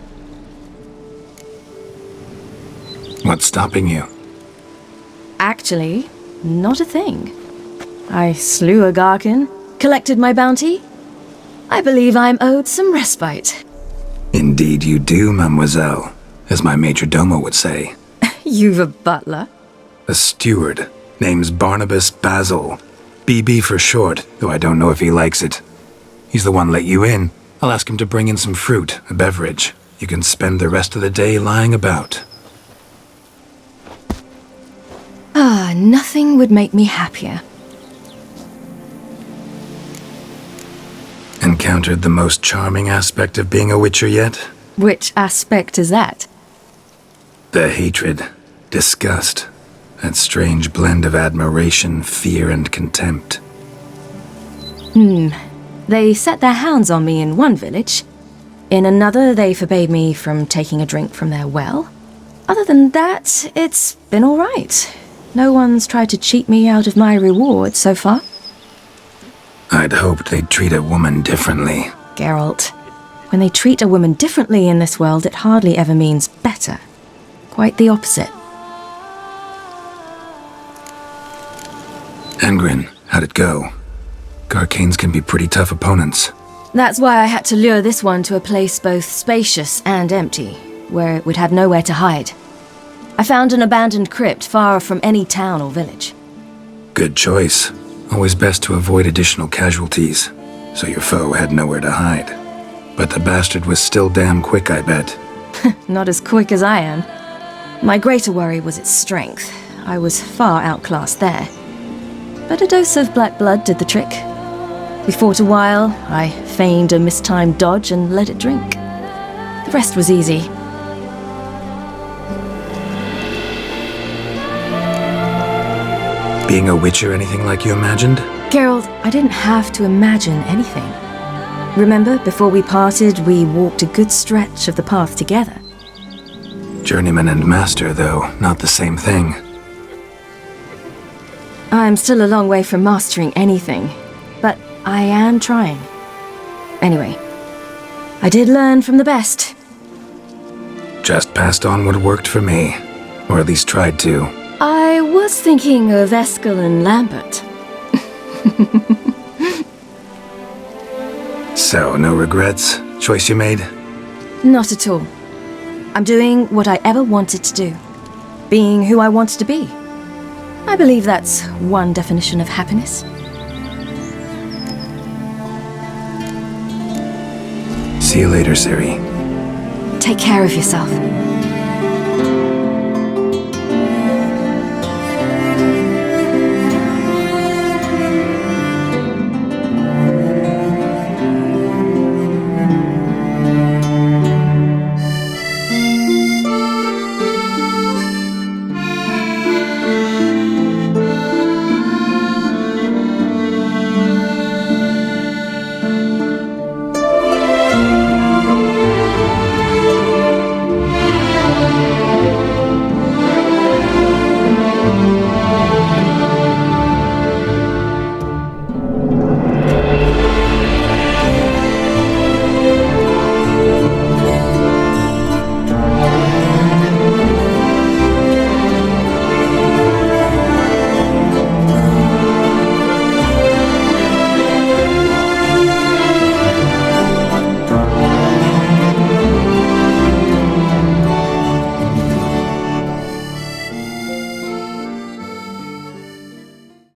What's stopping you? Actually, not a thing. I slew a Garkin, collected my bounty. I believe I'm owed some respite. Indeed you do, mademoiselle, as my major domo would say. You've a butler? A steward. Name's Barnabas Basil. BB for short, though I don't know if he likes it. He's the one let you in. I'll ask him to bring in some fruit, a beverage. You can spend the rest of the day lying about. Ah, nothing would make me happier. Encountered the most charming aspect of being a witcher yet? Which aspect is that? The hatred, disgust, that strange blend of admiration, fear, and contempt. They set their hounds on me in one village. In another, they forbade me from taking a drink from their well. Other than that, it's been all right. No one's tried to cheat me out of my reward so far. I'd hoped they'd treat a woman differently. Geralt, when they treat a woman differently in this world, it hardly ever means better. Quite the opposite. Angren, how'd it go? Garcanes can be pretty tough opponents. That's why I had to lure this one to a place both spacious and empty, where it would have nowhere to hide. I found an abandoned crypt far from any town or village. Good choice. Always best to avoid additional casualties, so your foe had nowhere to hide. But the bastard was still damn quick, I bet. Not as quick as I am. My greater worry was its strength. I was far outclassed there. But a dose of black blood did the trick. We fought a while, I feigned a mistimed dodge and let it drink. The rest was easy. Being a witcher anything like you imagined? Geralt, I didn't have to imagine anything. Remember, before we parted, we walked a good stretch of the path together. Journeyman and master, though, not the same thing. I'm still a long way from mastering anything, but I am trying. Anyway, I did learn from the best. Just passed on what worked for me, or at least tried to. I was thinking of Skjall and Lambert. So, no regrets? Choice you made? Not at all. I'm doing what I ever wanted to do. Being who I wanted to be. I believe that's one definition of happiness. See you later, Ciri. Take care of yourself.